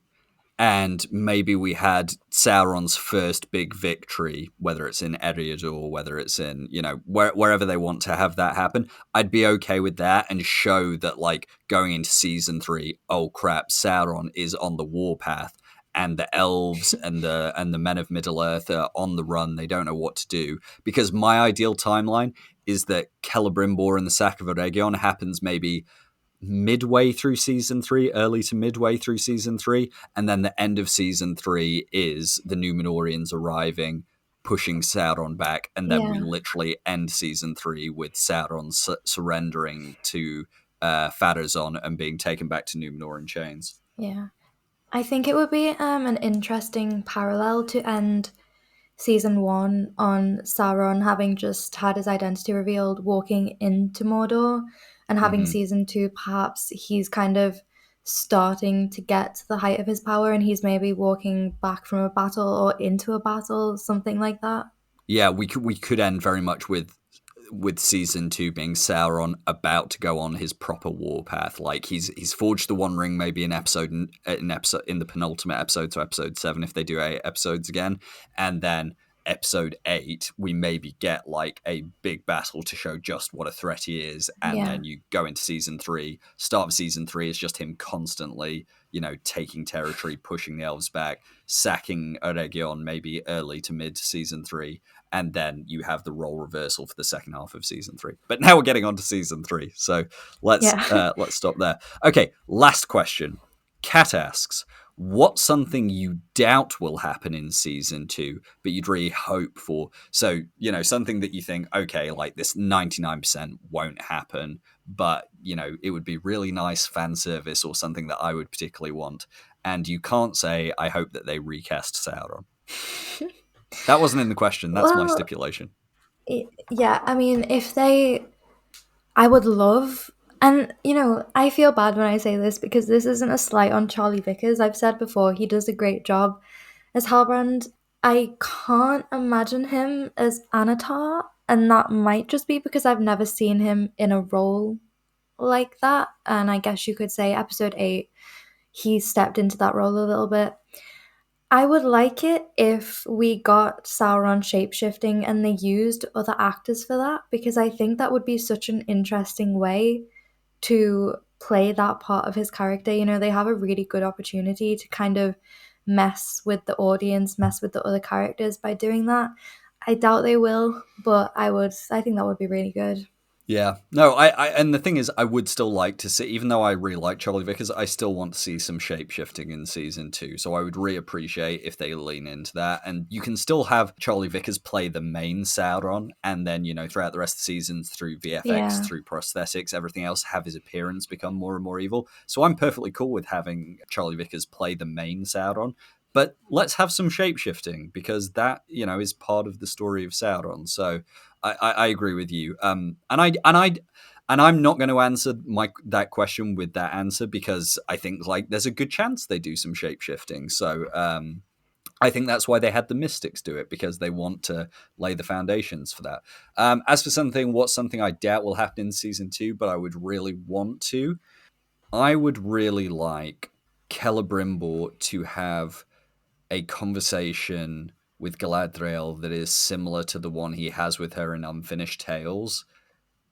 And maybe we had Sauron's first big victory, whether it's in Eriador or whether it's in, wherever they want to have that happen. I'd be okay with that, and show that, like, going into season 3, oh crap, Sauron is on the warpath, and the elves and the men of Middle-earth are on the run. They don't know what to do. Because my ideal timeline is that Celebrimbor and the Sack of Eregion happens maybe midway through season 3, early to midway through season 3, and then the end of season 3 is the Númenóreans arriving, pushing Sauron back, and then we literally end season 3 with Sauron surrendering to Pharazôn and being taken back to Númenor in chains. Yeah. I think it would be an interesting parallel to end season 1 on Sauron having just had his identity revealed, walking into Mordor, and having season 2, perhaps he's kind of starting to get to the height of his power, and he's maybe walking back from a battle or into a battle, something like that. Yeah, we could end very much with season 2 being Sauron about to go on his proper warpath. Like he's forged the One Ring maybe in the penultimate episode, so episode 7 if they do 8 episodes again, and then episode 8 we maybe get like a big battle to show just what a threat he is, and then you go into season 3. Start of season 3 is just him constantly taking territory, pushing the elves back, sacking Eregion maybe early to mid season 3, and then you have the role reversal for the second half of season 3. But now we're getting on to season 3, so let's stop there. Okay, last question. Kat asks, what's something you doubt will happen in season 2, but you'd really hope for? So, something that you think, okay, like this 99% won't happen, but, it would be really nice fan service or something that I would particularly want. And you can't say, I hope that they recast Sauron. That wasn't in the question. That's my Well, stipulation. yeah, I mean, I would love, and I feel bad when I say this because this isn't a slight on Charlie Vickers. I've said before, he does a great job as Halbrand. I can't imagine him as Anatar, and that might just be because I've never seen him in a role like that. And I guess you could say episode 8, he stepped into that role a little bit. I would like it if we got Sauron shapeshifting and they used other actors for that, because I think that would be such an interesting way to play that part of his character. They have a really good opportunity to kind of mess with the audience, mess with the other characters by doing that. I doubt they will, but I think that would be really good. Yeah. No, and the thing is, I would still like to see, even though I really like Charlie Vickers, I still want to see some shape shifting in season 2. So I would really appreciate if they lean into that. And you can still have Charlie Vickers play the main Sauron, and then, throughout the rest of the seasons, through VFX, Yeah. through prosthetics, everything else, have his appearance become more and more evil. So I'm perfectly cool with having Charlie Vickers play the main Sauron. But let's have some shape shifting, because that, is part of the story of Sauron. So I agree with you. And I'm not going to answer that question with that answer, because I think like there's a good chance they do some shape shifting. So I think that's why they had the Mystics do it, because they want to lay the foundations for that. As for what's something I doubt will happen in season 2, but I would really want to, I would really like Celebrimbor to have a conversation with Galadriel that is similar to the one he has with her in Unfinished Tales.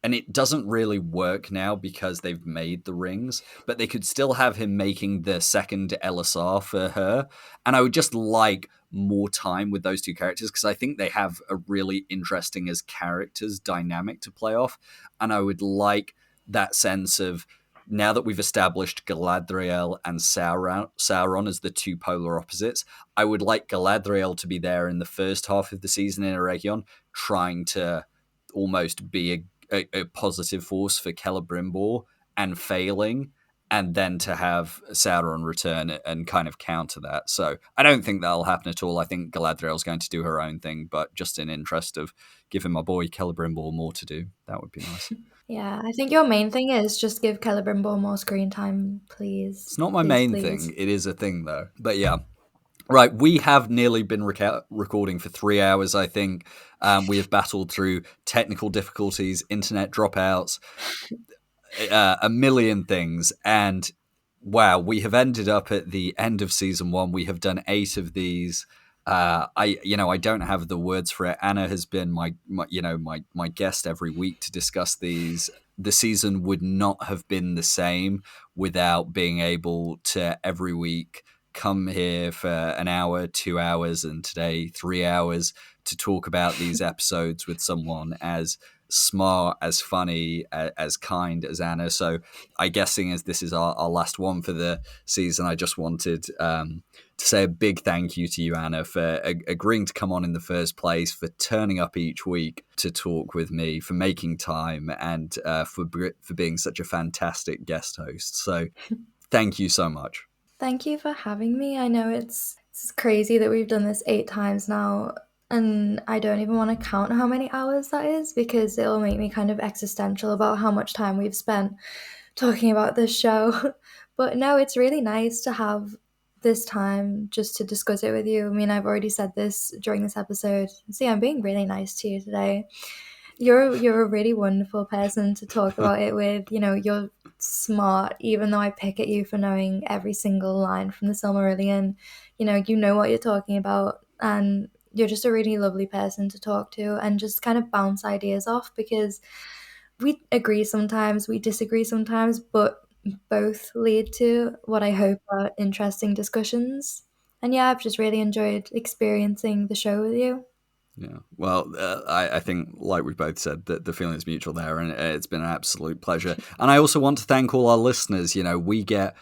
And it doesn't really work now because they've made the rings, but they could still have him making the second LSR for her. And I would just like more time with those two characters, because I think they have a really interesting as characters dynamic to play off. And I would like that sense of, now that we've established Galadriel and Sauron as the two polar opposites, I would like Galadriel to be there in the first half of the season in Eregion, trying to almost be a positive force for Celebrimbor and failing, and then to have Sauron return and kind of counter that. So I don't think that'll happen at all. I think Galadriel's going to do her own thing, but just in interest of giving my boy Celebrimbor more to do, that would be nice. Yeah, I think your main thing is just give Celebrimbor more screen time, please. It's not my Please, main please. thing. It is a thing, though. But yeah. Right, we have nearly been recording for 3 hours, I think. We have battled through technical difficulties, internet dropouts, a million things. And wow, we have ended up at the end of season 1. We have done 8 of these. I don't have the words for it. Anna has been my guest every week to discuss these. The season would not have been the same without being able to every week come here for an hour, 2 hours, and today 3 hours to talk about these episodes with someone as smart, as funny, as kind as Anna. So I guessing as this is our last one for the season, I just wanted to say a big thank you to you, Anna, for agreeing to come on in the first place, for turning up each week to talk with me, for making time, and for being such a fantastic guest host. So thank you so much. Thank you for having me. I know it's crazy that we've done this 8 times now, and I don't even want to count how many hours that is, because it'll make me kind of existential about how much time we've spent talking about this show. But no, it's really nice to have this time just to discuss it with you. I mean, I've already said this during this episode. See, I'm being really nice to you today. You're a really wonderful person to talk about it with. You're smart, even though I pick at you for knowing every single line from the Silmarillion. You know what you're talking about, and you're just a really lovely person to talk to and just kind of bounce ideas off, because we agree sometimes, we disagree sometimes, but both lead to what I hope are interesting discussions. And yeah, I've just really enjoyed experiencing the show with you. Yeah, well, I think, like we both said, that the feeling is mutual there, and it's been an absolute pleasure. And I also want to thank all our listeners. We get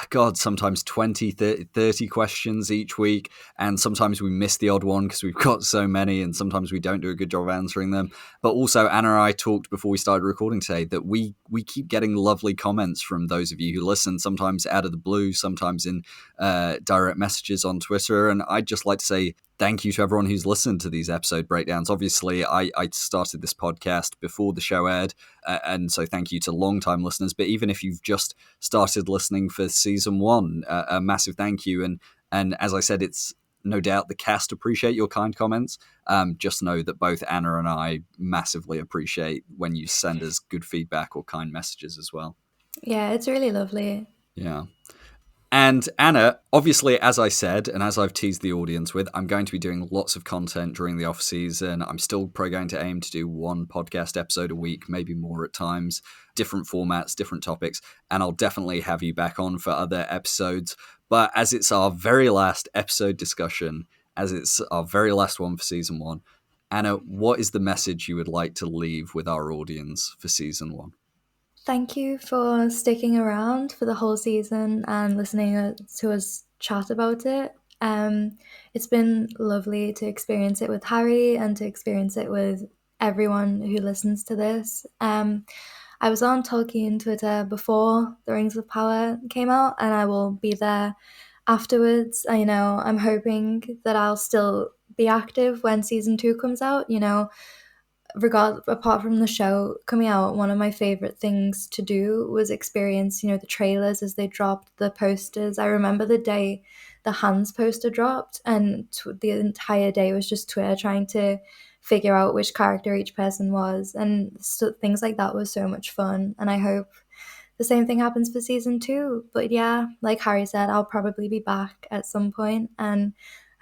God, sometimes 20, 30 questions each week. And sometimes we miss the odd one because we've got so many, and sometimes we don't do a good job of answering them. But also, Anna and I talked before we started recording today that we keep getting lovely comments from those of you who listen, sometimes out of the blue, sometimes in direct messages on Twitter. And I'd just like to say thank you to everyone who's listened to these episode breakdowns. Obviously, I started this podcast before the show aired, and so thank you to long-time listeners. But even if you've just started listening for season 1, a massive thank you. And as I said, it's no doubt the cast appreciate your kind comments. Just know that both Anna and I massively appreciate when you send us good feedback or kind messages as well. Yeah, it's really lovely. Yeah. And Anna, obviously, as I said, and as I've teased the audience with, I'm going to be doing lots of content during the off season. I'm still probably going to aim to do 1 podcast episode a week, maybe more at times, different formats, different topics. And I'll definitely have you back on for other episodes. But as it's our very last episode discussion, as it's our very last one for season 1, Anna, what is the message you would like to leave with our audience for season 1? Thank you for sticking around for the whole season and listening to us chat about it. It's been lovely to experience it with Harry and to experience it with everyone who listens to this. I was on Tolkien Twitter before The Rings of Power came out, and I will be there afterwards. I'm hoping that I'll still be active when season 2 comes out. Apart from the show coming out, one of my favorite things to do was experience, the trailers as they dropped, the posters. I remember the day the Hans poster dropped, and the entire day was just Twitter trying to figure out which character each person was, and things like that was so much fun. And I hope the same thing happens for season 2. But yeah, like Harry said, I'll probably be back at some point, and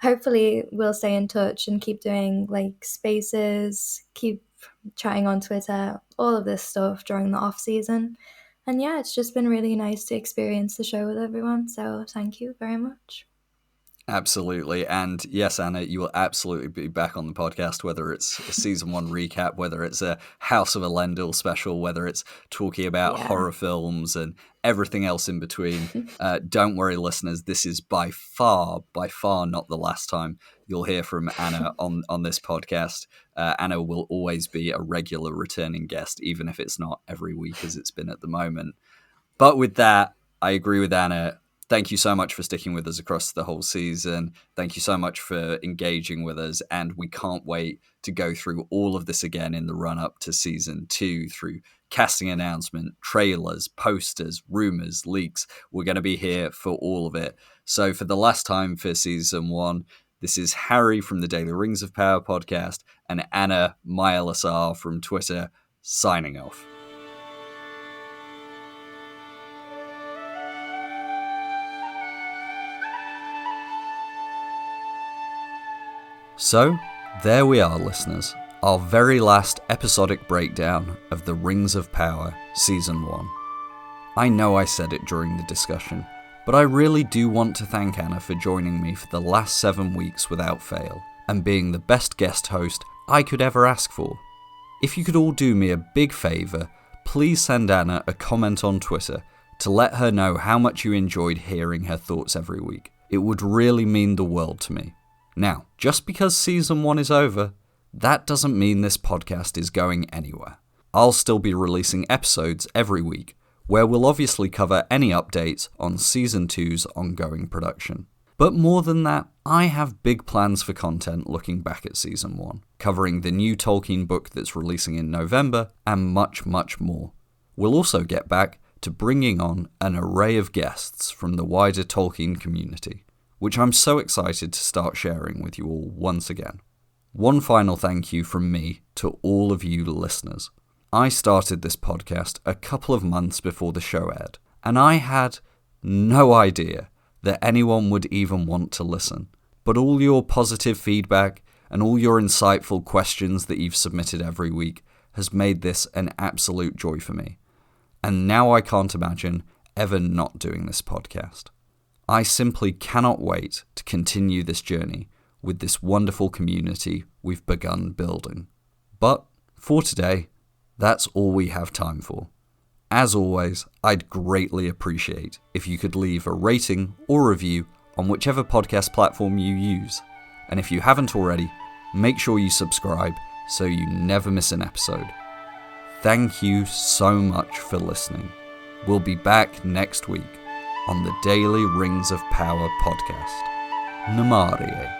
hopefully we'll stay in touch and keep doing like spaces, keep chatting on Twitter, all of this stuff during the off season. And yeah, it's just been really nice to experience the show with everyone. So thank you very much. Absolutely. And yes, Anna, you will absolutely be back on the podcast, whether it's a season 1 recap, whether it's a House of Elendil special, whether it's talking about horror films and everything else in between. Don't worry, listeners, this is by far not the last time you'll hear from Anna on this podcast. Anna will always be a regular returning guest, even if it's not every week as it's been at the moment. But with that, I agree with Anna. Thank you so much for sticking with us across the whole season. Thank you so much for engaging with us. And we can't wait to go through all of this again in the run-up to season 2 through casting announcement, trailers, posters, rumors, leaks. We're going to be here for all of it. So for the last time for season 1, this is Harry from the Daily Rings of Power podcast and Anna MyLSR from Twitter signing off. So, there we are, listeners. Our very last episodic breakdown of The Rings of Power Season 1. I know I said it during the discussion, but I really do want to thank Anna for joining me for the last 7 weeks without fail, and being the best guest host I could ever ask for. If you could all do me a big favour, please send Anna a comment on Twitter to let her know how much you enjoyed hearing her thoughts every week. It would really mean the world to me. Now, just because season 1 is over, that doesn't mean this podcast is going anywhere. I'll still be releasing episodes every week, where we'll obviously cover any updates on season 2's ongoing production. But more than that, I have big plans for content looking back at season 1, covering the new Tolkien book that's releasing in November, and much, much more. We'll also get back to bringing on an array of guests from the wider Tolkien community, which I'm so excited to start sharing with you all once again. One final thank you from me to all of you listeners. I started this podcast a couple of months before the show aired, and I had no idea that anyone would even want to listen. But all your positive feedback and all your insightful questions that you've submitted every week has made this an absolute joy for me. And now I can't imagine ever not doing this podcast. I simply cannot wait to continue this journey with this wonderful community we've begun building. But for today, that's all we have time for. as always, I'd greatly appreciate if you could leave a rating or review on whichever podcast platform you use. And if you haven't already, make sure you subscribe so you never miss an episode. Thank you so much for listening. We'll be back next week on the Daily Rings of Power podcast. Namarie.